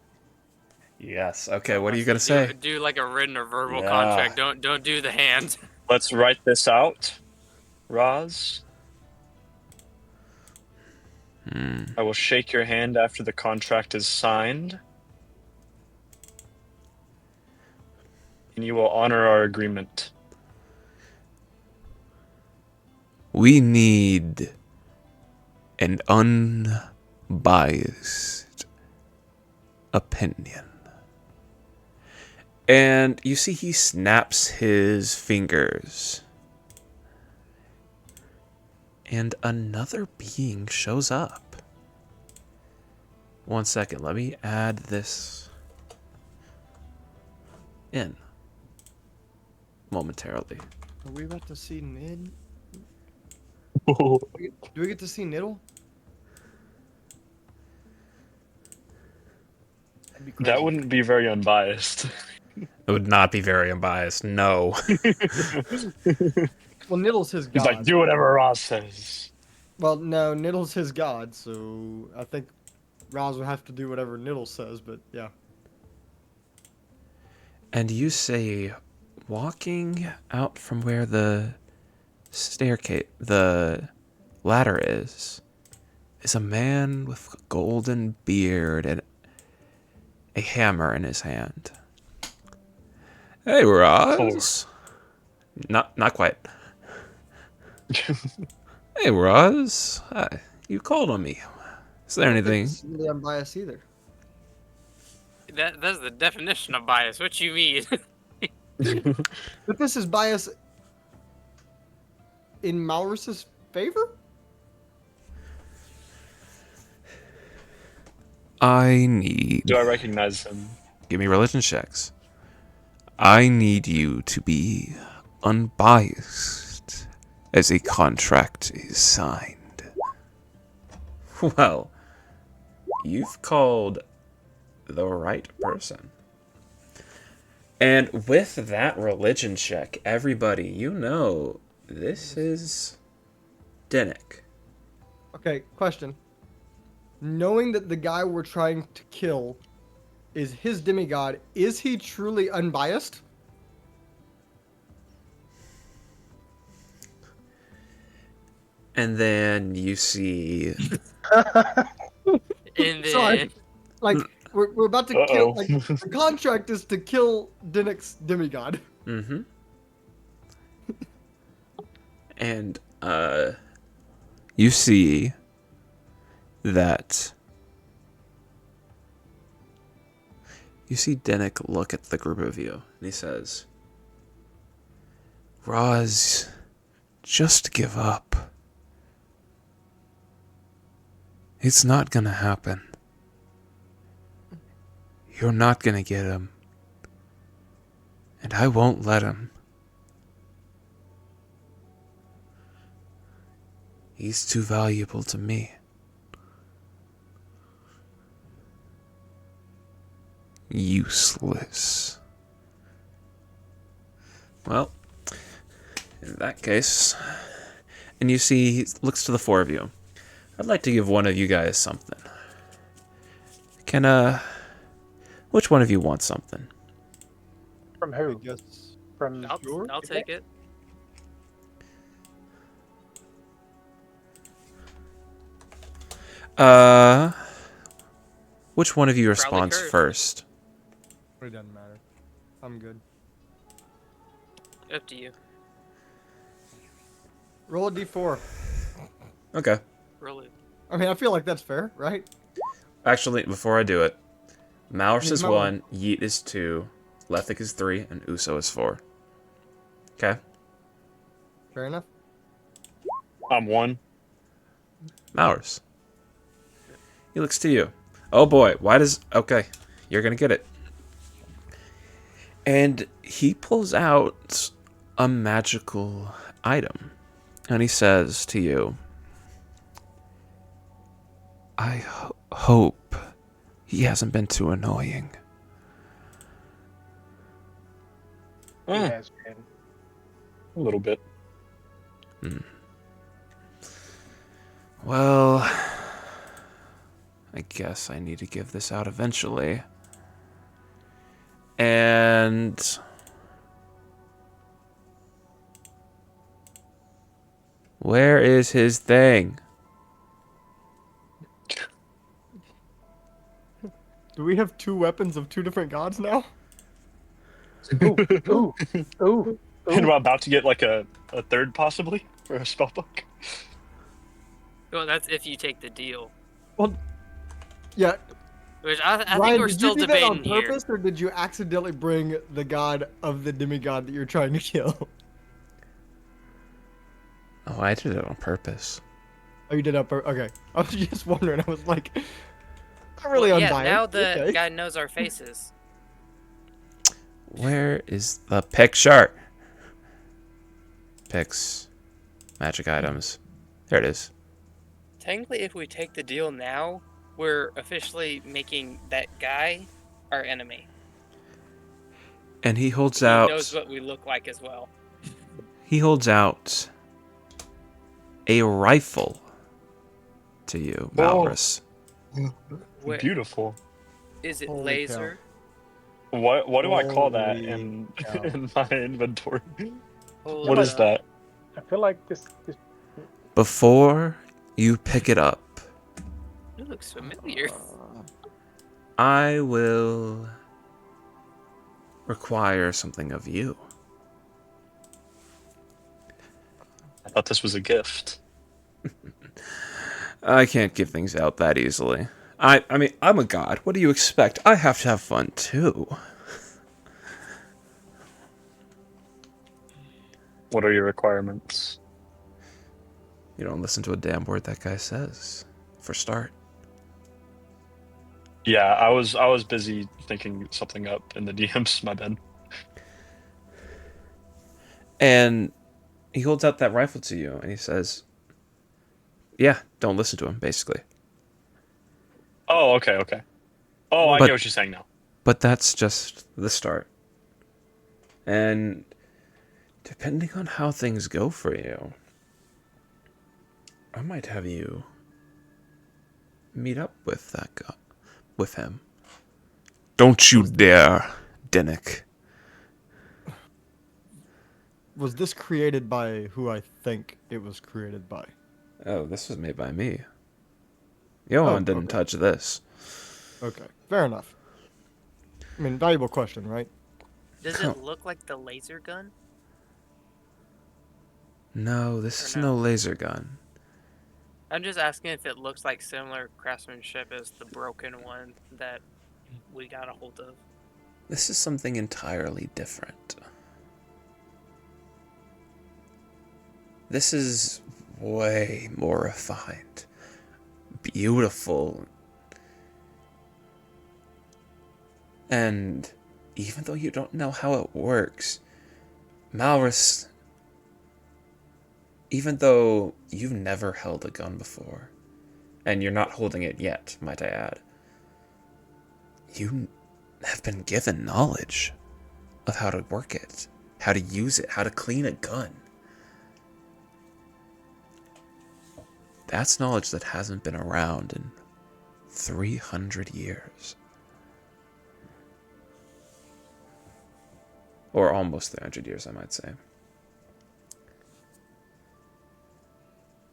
Yes. Okay, what are you So gonna say? do like a written or verbal Yeah. contract. Don't do the hand. Let's write this out, Roz. I will shake your hand after the contract is signed. And you will honor our agreement. We need an unbiased opinion. And you see he snaps his fingers. And another being shows up. 1 second, let me add this in momentarily. Are we about to see Nid? Oh, Do we get to see Niddle? That'd be crazy. that wouldn't be very unbiased. It would not be very unbiased, no. Well, Niddle's his He's god. like, do whatever Roz says. Well, no, Niddle's his god, so I think Roz will have to do whatever Niddle says, but yeah. And you say, walking out from where the ladder is a man with a golden beard and a hammer in his hand. Hey, Roz. Not quite. Hey, Roz. You called on me. Is there anything? It's really unbiased either. That's the definition of bias. What you mean? But this is bias in Malrus's favor? I need. Do I recognize him? Give me religion checks. I need you to be unbiased as a contract is signed. Well, you've called the right person. And with that religion check, everybody, you know, this is Dinnick. Okay, question. Knowing that the guy we're trying to kill is his demigod, is he truly unbiased? And then you see. And Sorry. then Like, we're about to kill. Like, the contract is to kill Dinnick's demigod. Mm-hmm. And you see that. You see Dinnick look at the group of you, and he says, Roz, just give up. It's not gonna happen. You're not gonna get him. And I won't let him. He's too valuable to me. Useless. Well, in that case, and you see, he looks to the four of you. I'd like to give one of you guys something. Which one of you wants something? From I who? guess. From I'll take it. Which one of you Probably responds Kurt. first? It doesn't matter. I'm good. Up to you. Roll a d4. Okay. Roll it. I mean, I feel like that's fair, right? Actually, before I do it, Malrus is Mal- 1, Yeet is 2, Lethic is 3, and Uso is 4. Okay? Fair enough. I'm 1. Malrus. He looks to you. Oh boy, why does... Okay, you're gonna get it. And he pulls out a magical item. And he says to you, I hope he hasn't been too annoying. He Eh, has been. a little bit. Well, I guess I need to give this out eventually. And... where is his thing? Do we have two weapons of two different gods now? Ooh, ooh. And we're about to get like a third possibly for a spellbook. Well, that's if you take the deal. Well, yeah. Which I Ryan, think we're did still you do that on debating here. purpose, or did you accidentally bring the god of the demigod that you're trying to kill? Oh, I did it on purpose. Oh, you did up. Okay, I was just wondering. I was like, not really Well, unbiased. yeah, now the Okay. guy knows our faces. Where is the picture? Picks. Magic items. There it is. Technically, if we take the deal now, we're officially making that guy our enemy. And he holds He out... knows what we look like as well. He holds out a rifle to you, Malrus. Wait, Beautiful. is it Holy laser? What do I call that Holy in cow. in my inventory? Holy What is cow. that? I feel like this Before you pick it up, It looks familiar. I will require something of you. I thought this was a gift. I can't give things out that easily. I mean, I'm a god. What do you expect? I have to have fun too. What are your requirements? You don't listen to a damn word that guy says. For start. Yeah, I was busy thinking something up in the DMs. My bad. And he holds out that rifle to you, and he says, "Yeah, don't listen to him." Basically, Oh, okay. Oh, I But- get what you're saying now. but that's just the start. And depending on how things go for you, I might have you meet up with that guy, with him. Don't you dare, Dinnick. Was this created by who I think it was created by? Oh, this was made by me. Johan didn't okay. touch this. Okay, fair enough. I mean, valuable question, right? Does it look like the laser gun? No, this Or is no? no laser gun. I'm just asking if it looks like similar craftsmanship as the broken one that we got a hold of. This is something entirely different. This is way more refined, beautiful, and even though you don't know how it works, Malrus, even though you've never held a gun before, and you're not holding it yet, might I add, you have been given knowledge of how to work it, how to use it, how to clean a gun. That's knowledge that hasn't been around in 300 years. Or almost 300 years, I might say.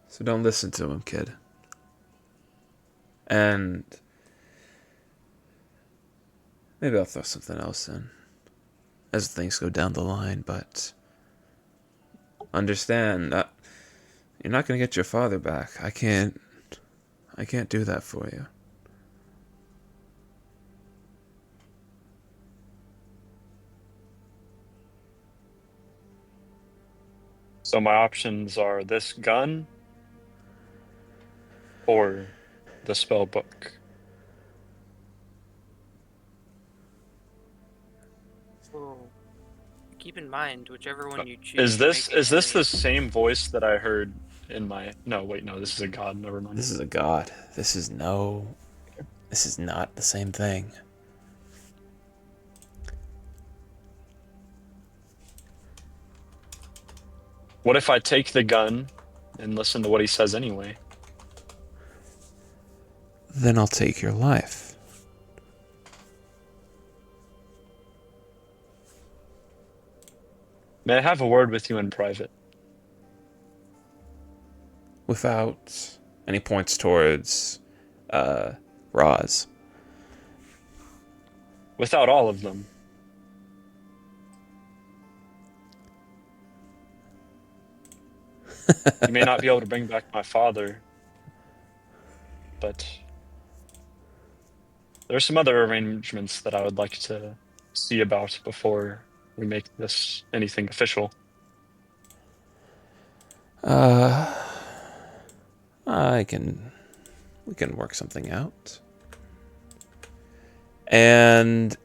So don't listen to him, kid. And maybe I'll throw something else in as things go down the line, but understand that you're not going to get your father back. I can't do that for you. So my options are this gun or the spell book. So keep in mind, whichever one you choose, Is you this make a is this the very same voice that I heard in my? No, wait, no. This is a god. Never mind. This is a god. This is not the same thing. What if I take the gun and listen to what he says anyway? Then I'll take your life. May I have a word with you in private? Without any points towards Roz. Without all of them. You may not be able to bring back my father, but there are some other arrangements that I would like to see about before we make this anything official. We can work something out. And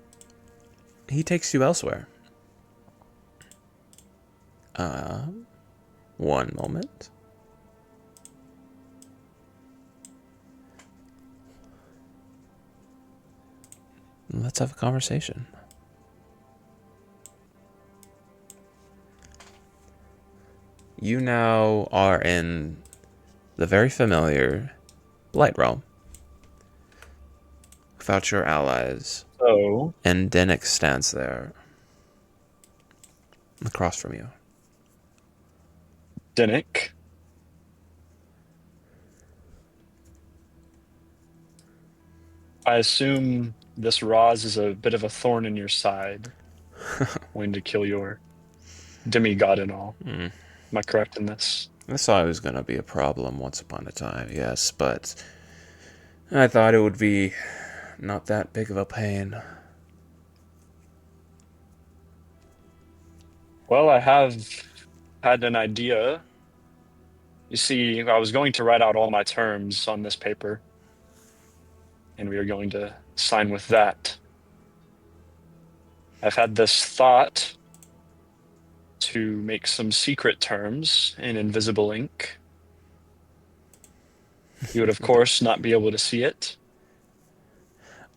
he takes you elsewhere. One moment. Let's have a conversation. You now are in the very familiar Blight Realm. Without your allies. So, And Denix stands there. Across from you. Dinnick, I assume this Roz is a bit of a thorn in your side, wanting to kill your demigod and all. Am I correct in this? I saw it was going to be a problem once upon a time, yes, but I thought it would be not that big of a pain. Well, I have had an idea. You see, I was going to write out all my terms on this paper, and we are going to sign with that. I've had this thought to make some secret terms in invisible ink. You would, of course, not be able to see it.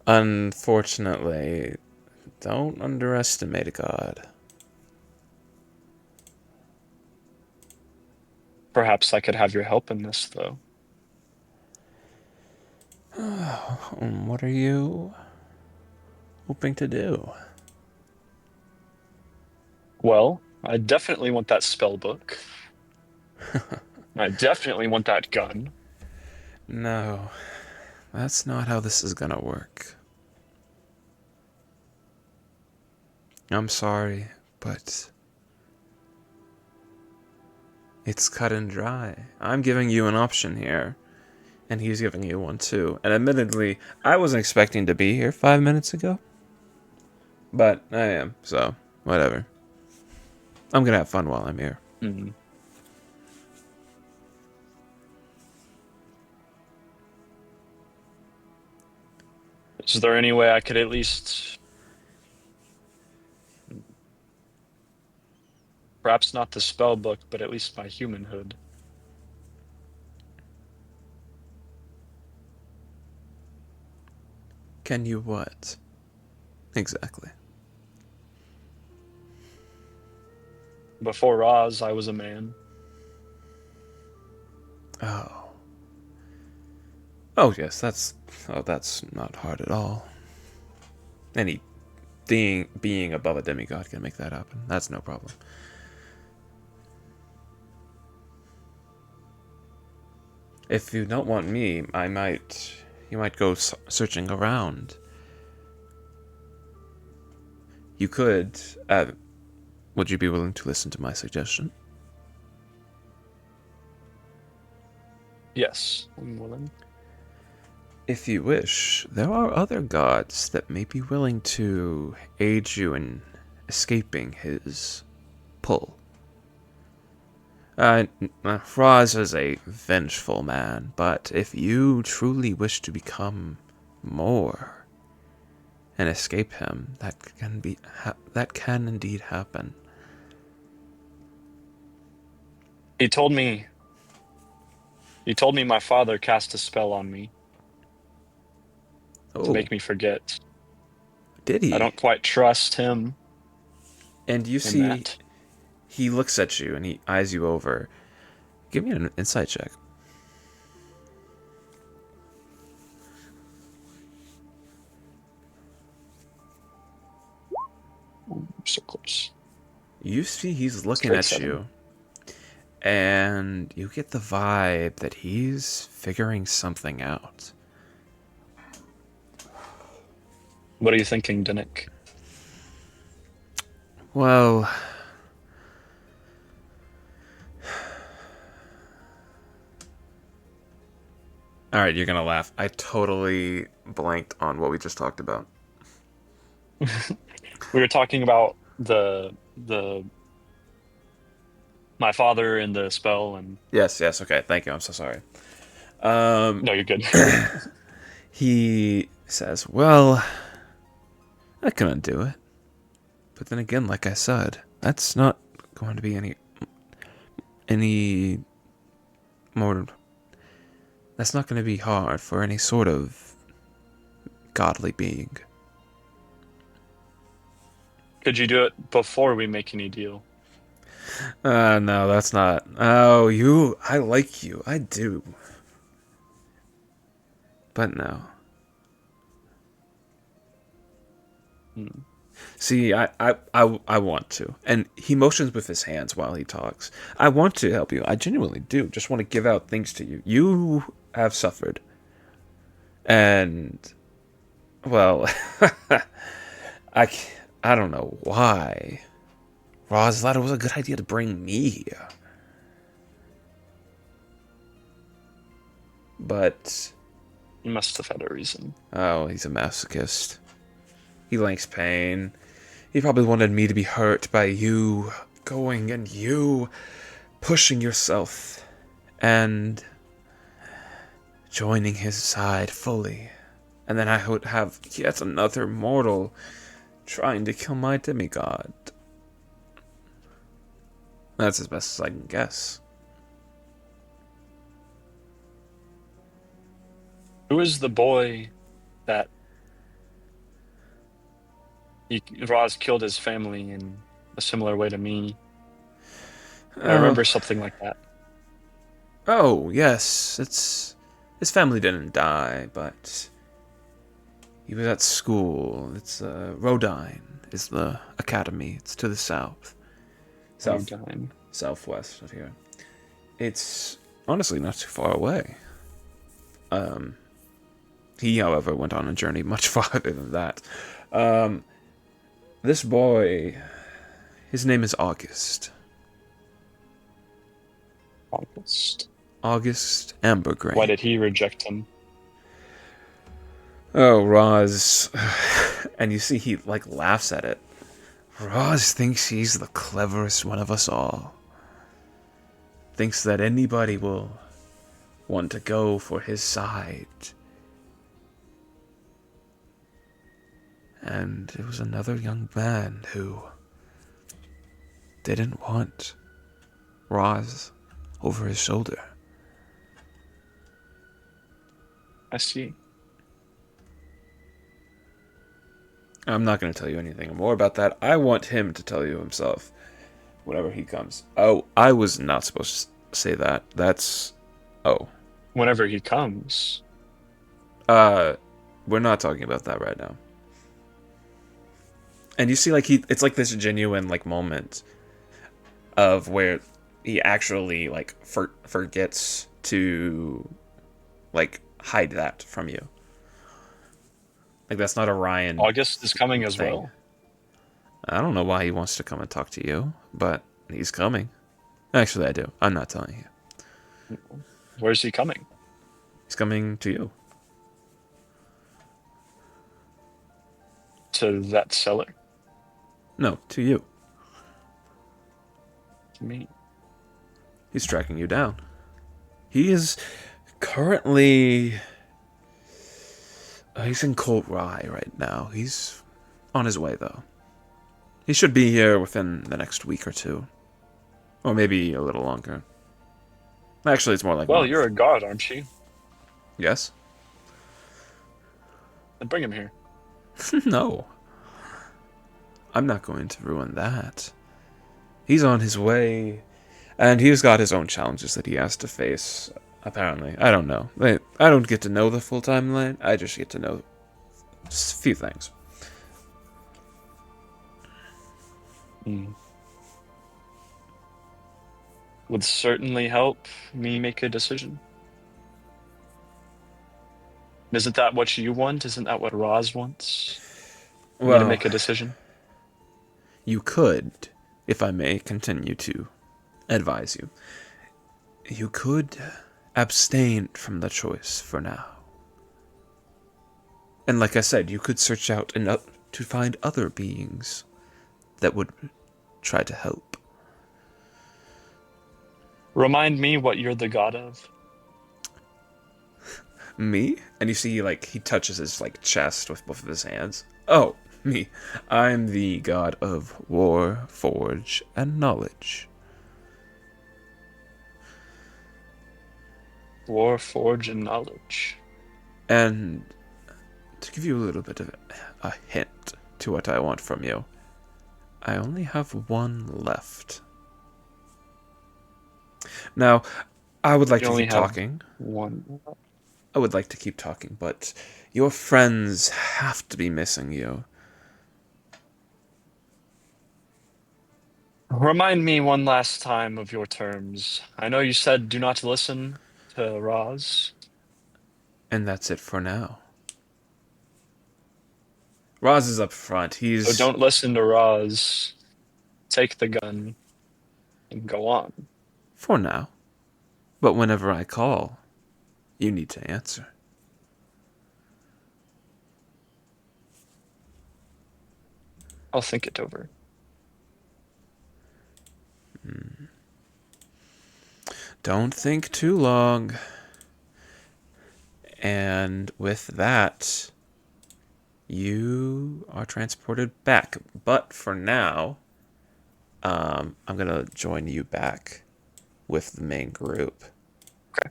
Unfortunately, don't underestimate a god. Perhaps I could have your help in this, though. What are you hoping to do? Well, I definitely want that spell book. I definitely want that gun. No, that's not how this is gonna work. I'm sorry, but it's cut and dry. I'm giving you an option here, and he's giving you one too. And admittedly, I wasn't expecting to be here 5 minutes ago, but I am, so whatever. I'm gonna have fun while I'm here. Mm. Is there any way I could at least... Perhaps not the spell book, but at least my humanhood. Can you what? Exactly. Before Roz, I was a man. Oh. Oh yes, that's not hard at all. Any being above a demigod can make that happen. That's no problem. If you don't want me, you might go searching around. You could, would you be willing to listen to my suggestion? Yes, I'm willing. If you wish, there are other gods that may be willing to aid you in escaping his pull. Raz is a vengeful man, but if you truly wish to become more and escape him, that can indeed happen. He told me my father cast a spell on me to Oh, make me forget. did he? I don't quite trust him And you in see, that. he looks at you and he eyes you over. Give me an insight check. So close. You see he's looking Straight at 7. you, and you get the vibe that he's figuring something out. What are you thinking, Dinnick? Well, alright, you're gonna laugh. I totally blanked on what we just talked about. We were talking about the my father and the spell, and Yes, okay, thank you, I'm so sorry. no, you're good. He says, well, I couldn't do it. But then again, like I said, that's not going to be any more... That's not going to be hard for any sort of godly being. Could you do it before we make any deal? No, that's not... Oh, I like you. I do. But no. See, I want to. And he motions with his hands while he talks. I want to help you. I genuinely do. Just want to give out things to you. You have suffered. And, well, I don't know why. Roz thought it was a good idea to bring me here. But... You must have had a reason. Oh, he's a masochist. He likes pain. He probably wanted me to be hurt by you going and you pushing yourself and joining his side fully. And then I would have yet another mortal trying to kill my demigod. That's as best as I can guess. Who is the boy that Roz killed his family in a similar way to me? I remember something like that. Oh, yes. His family didn't die, but he was at school. It's Rodine is the academy. It's to the south. Rodine. Southwest of here. It's honestly not too far away. He, however, went on a journey much farther than that. This boy, his name is August. August Ambergrain. Why did he reject him? Oh, Roz. And you see he, like, laughs at it. Roz thinks he's the cleverest one of us all. Thinks that anybody will want to go for his side. And it was another young man who didn't want Roz over his shoulder. I see. I'm not going to tell you anything more about that. I want him to tell you himself whenever he comes. Oh, I was not supposed to say that. That's... Oh. Whenever he comes. We're not talking about that right now. And you see, like, it's like this genuine, like, moment of where he actually, like, forgets to, like, hide that from you. Like, that's not a Ryan August is coming as thing. well. I don't know why he wants to come and talk to you, but he's coming. Actually, I do. I'm not telling you. Where's he coming? He's coming to you. To that cellar? No, to you. To me? He's tracking you down. He is currently... he's in Colt Rye right now. He's on his way, though. He should be here within the next week or two. Or maybe a little longer. Actually, it's more like Well, month. you're a god, aren't you? Yes? Then bring him here. No. I'm not going to ruin that. He's on his way, and he's got his own challenges that he has to face, apparently. I don't know. I don't get to know the full timeline. I just get to know a few things. Would certainly help me make a decision. Isn't that what you want? Isn't that what Roz wants? Me to make a decision? You could, if I may continue to advise you, you could abstain from the choice for now. And like I said, you could search out to find other beings that would try to help. Remind me what you're the god of. Me? And you see, like, he touches his, like, chest with both of his hands. Oh, me. I'm the god of war, forge, and knowledge. War, forge, and knowledge. And to give you a little bit of a hint to what I want from you, I only have one left. Now, I would like to keep talking. One. I would like to keep talking, but your friends have to be missing you. Remind me one last time of your terms. I know you said do not listen to Roz. And that's it for now. Roz is up front. So don't listen to Roz. Take the gun and go on. For now. But whenever I call, you need to answer. I'll think it over. Don't think too long. And with that, you are transported back. But for now, I'm going to join you back with the main group. Okay.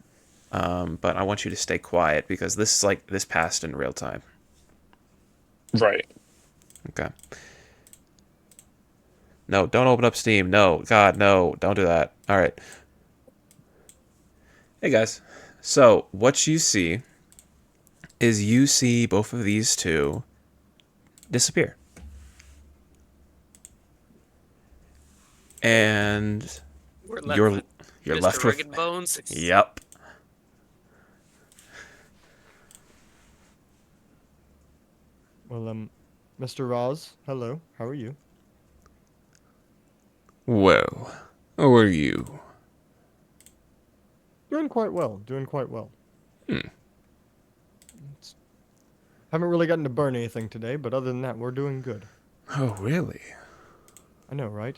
But I want you to stay quiet because this passed in real time. Right. Okay. No, don't open up Steam. No, God, no, don't do that. All right. Hey, guys. So, what you see is you see both of these two disappear. And We're left You're Mr. left with. Rugged Bones. Yep. Well, Mr. Roz, hello. How are you? Well, how are you? Doing quite well. Doing quite well. Haven't really gotten to burn anything today, but other than that, we're doing good. Oh, really? I know, right?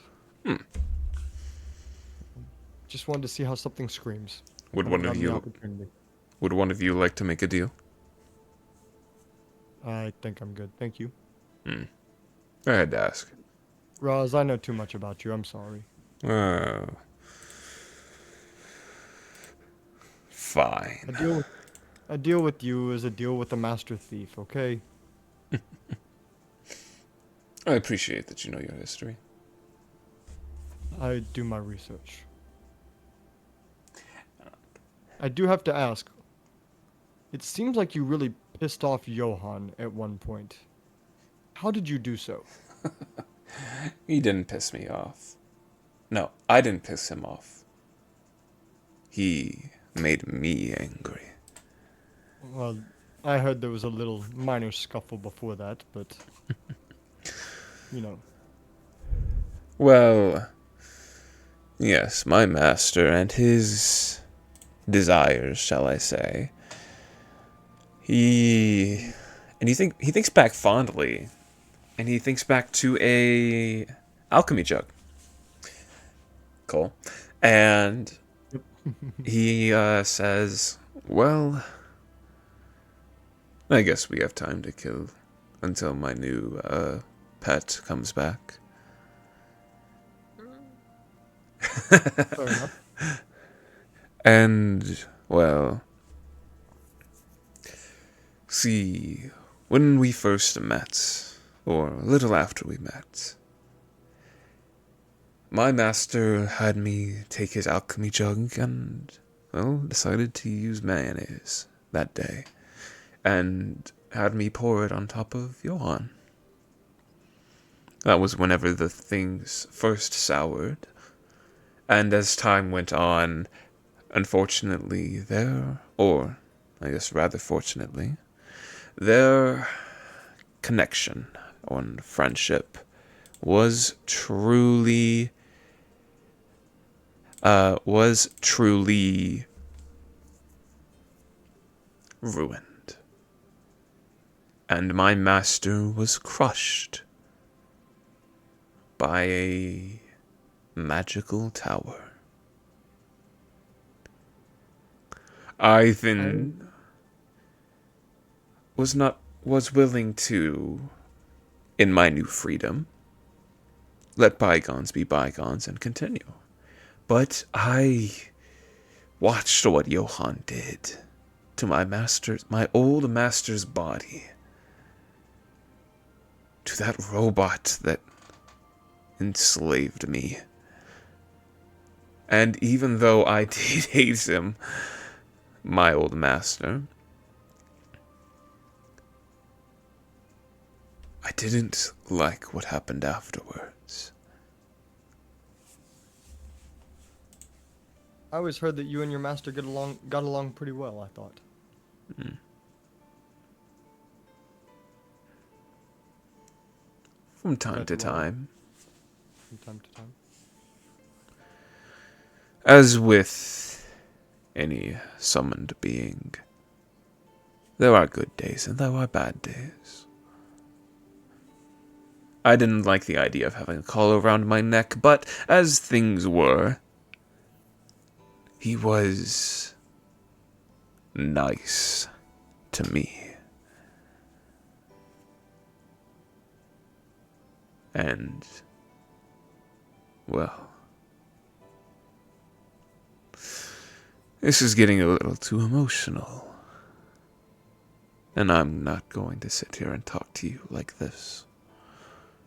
Just wanted to see how something screams. Would Haven't one of gotten the you opportunity. would one of you like to make a deal? I think I'm good. Thank you. I had to ask. Roz, I know too much about you. I'm sorry. Oh. Fine. A deal with you is a deal with a master thief, okay? I appreciate that you know your history. I do my research. I do have to ask. It seems like you really pissed off Johann at one point. How did you do so? He didn't piss me off. No, I didn't piss him off. He made me angry. Well, I heard there was a little minor scuffle before that, but you know. Well, yes, my master and his desires, shall I say. He thinks back fondly, and he thinks back to a alchemy jug. Cool. And he says, well, I guess we have time to kill until my new pet comes back. Fair enough. And, well, see, when we first met, or a little after we met, my master had me take his alchemy jug and, well, decided to use mayonnaise that day, and had me pour it on top of Johann. That was whenever the things first soured, and as time went on, unfortunately, or I guess rather fortunately, their connection and friendship was truly ruined. And my master was crushed by a magical tower. I then was willing to, in my new freedom, let bygones be bygones and continue. But I watched what Johann did to my old master's body, to that robot that enslaved me. And even though I did hate him, my old master, I didn't like what happened afterwards. I always heard that you and your master got along pretty well, I thought. From time to That's wrong. time. From time to time. As with any summoned being, there are good days and there are bad days. I didn't like the idea of having a collar around my neck, but as things were, he was nice to me. And, well, this is getting a little too emotional. And I'm not going to sit here and talk to you like this.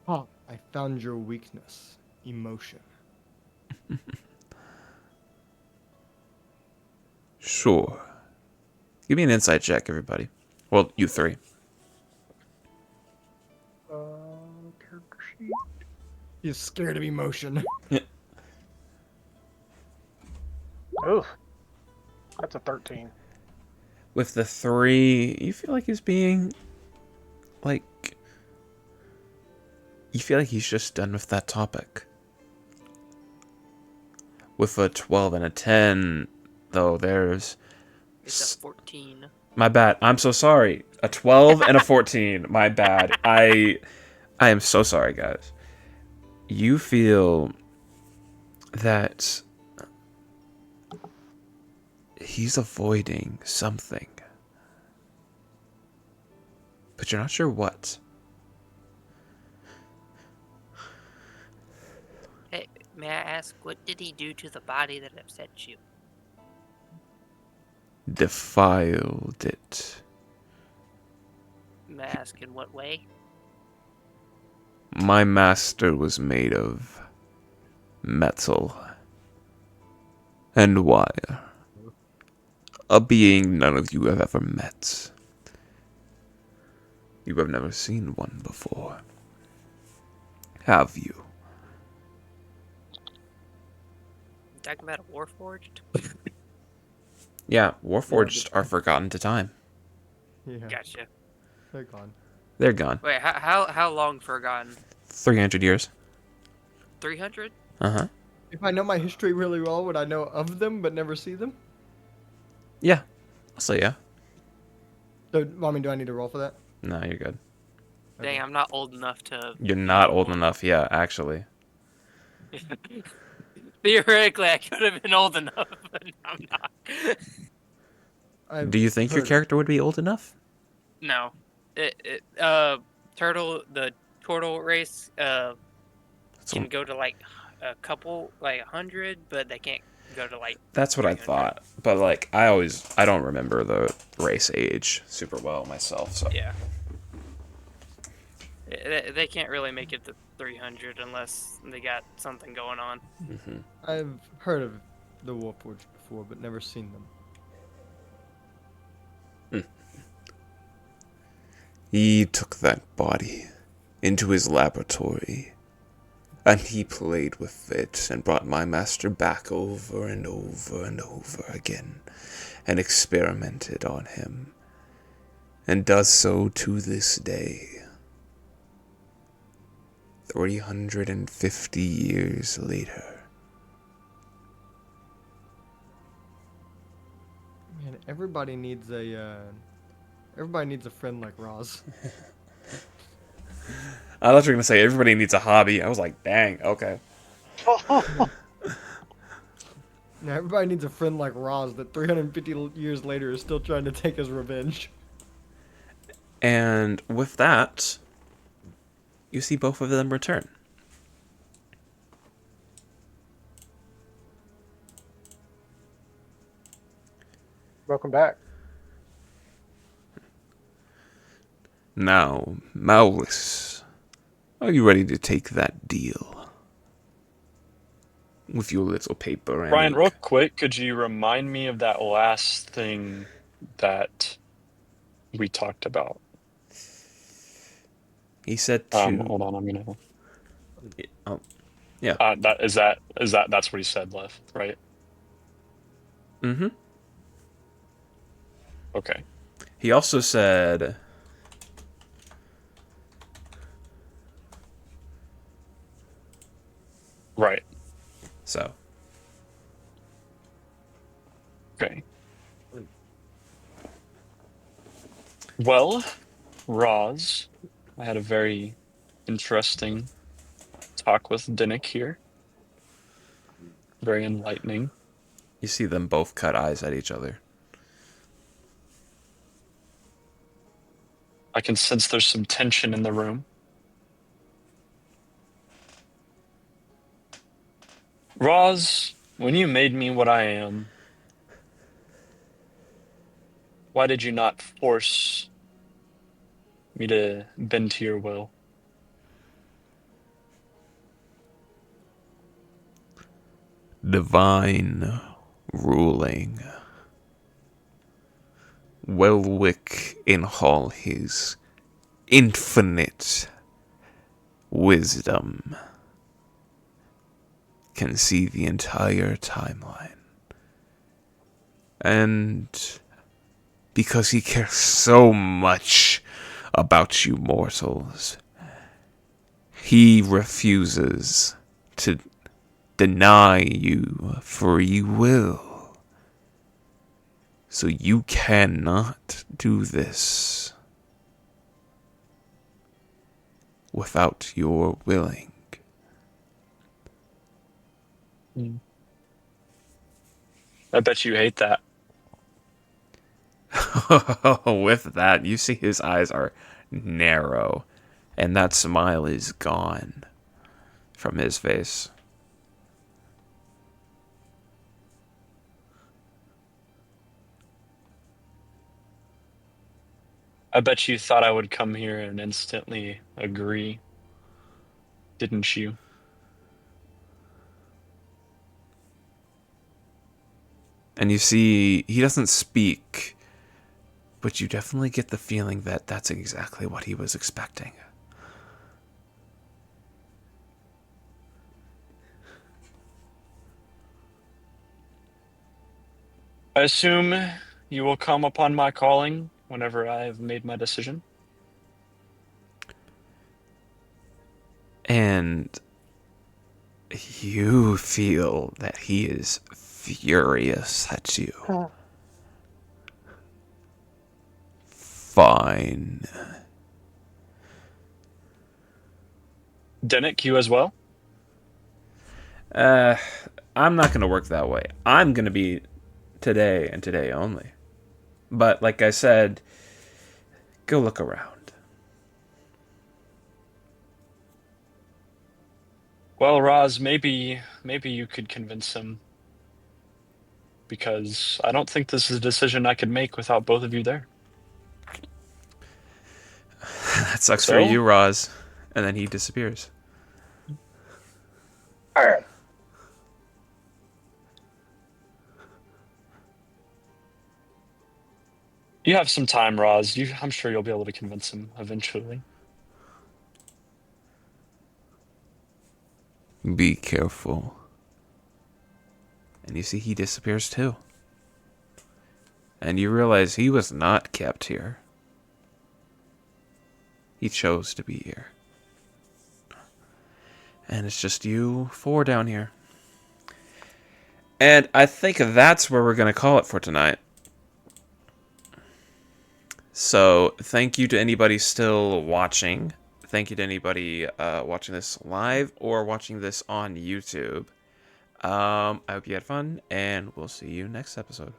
Oh, I found your weakness. Emotion. Sure. Give me an insight check, everybody. Well, you three. Character sheet. He's scared of emotion. Oof. That's a 13. With the 3, you feel like he's being, like, you feel like he's just done with that topic. With a 12 and a 10, though, there's... It's a 14. My bad. I'm so sorry. A 12 and a 14. My bad. I am so sorry, guys. You feel that he's avoiding something. But you're not sure what. Hey, may I ask, what did he do to the body that upset you? Defiled it. May I ask in what way? My master was made of metal and wire. A being none of you have ever met. You have never seen one before. Have you? You talking about a Warforged? Yeah, Warforged are forgotten to time. Yeah, Gotcha. they're gone. They're gone. Wait, how long forgotten? 300 years. 300? Uh-huh. If I know my history really well, would I know of them but never see them? Yeah. I'll say yeah. So, I mean, do I need to roll for that? No, you're good. Dang, I'm not old enough to... You're not old enough, yeah, actually. Theoretically, I could have been old enough, but I'm not. I've Do you think your heard- character would be old enough? No. The turtle race, So- can go to like a couple, like 100, but they can't go to like... That's what I 300. thought. But, like, I don't remember the race age super well myself, so. Yeah. They can't really make it to 300 unless they got something going on. Mm-hmm. I've heard of the Warforged before, but never seen them. He took that body into his laboratory, and he played with it and brought my master back over and over and over again, and experimented on him, and does so to this day. 350 years later. Man, everybody needs a friend like Roz. I thought you were going to say everybody needs a hobby. I was like, dang, okay. Now, everybody needs a friend like Roz that 350 years later is still trying to take his revenge. And with that, you see both of them return. Welcome back. Now, Maulis, are you ready to take that deal? With your little paper and Brian, ink? real quick, could you remind me of that last thing that we talked about? He said to... Hold on, I'm gonna. Oh, yeah. That's what he said, left, right? Mm-hmm. Okay. He also said... Right. So. Okay. Well, Roz, I had a very interesting talk with Dinnick here. Very enlightening. You see them both cut eyes at each other. I can sense there's some tension in the room. Roz, when you made me what I am, why did you not force me to bend to your will? Divine ruling. Welwick, in all his infinite wisdom, can see the entire timeline And because he cares so much about you mortals, he refuses to deny you free will. So you cannot do this without your willing. I bet you hate that. With that, you see his eyes are narrow, and that smile is gone from his face. I bet you thought I would come here and instantly agree, didn't you? And you see, he doesn't speak, but you definitely get the feeling that that's exactly what he was expecting. I assume you will come upon my calling whenever I have made my decision. And you feel that he is furious at you. Fine. Dennick, you as well? I'm not going to work that way. I'm going to be today and today only. But like I said, go look around. Well, Roz, maybe you could convince him. Because I don't think this is a decision I could make without both of you there. That sucks for So? you, Roz. And then he disappears. You have some time, Roz. I'm sure you'll be able to convince him eventually. Be careful. And you see he disappears too. And you realize he was not kept here. He chose to be here. And it's just you four down here. And I think that's where we're going to call it for tonight. So, thank you to anybody still watching. Thank you to anybody watching this live or watching this on YouTube. I hope you had fun, and we'll see you next episode.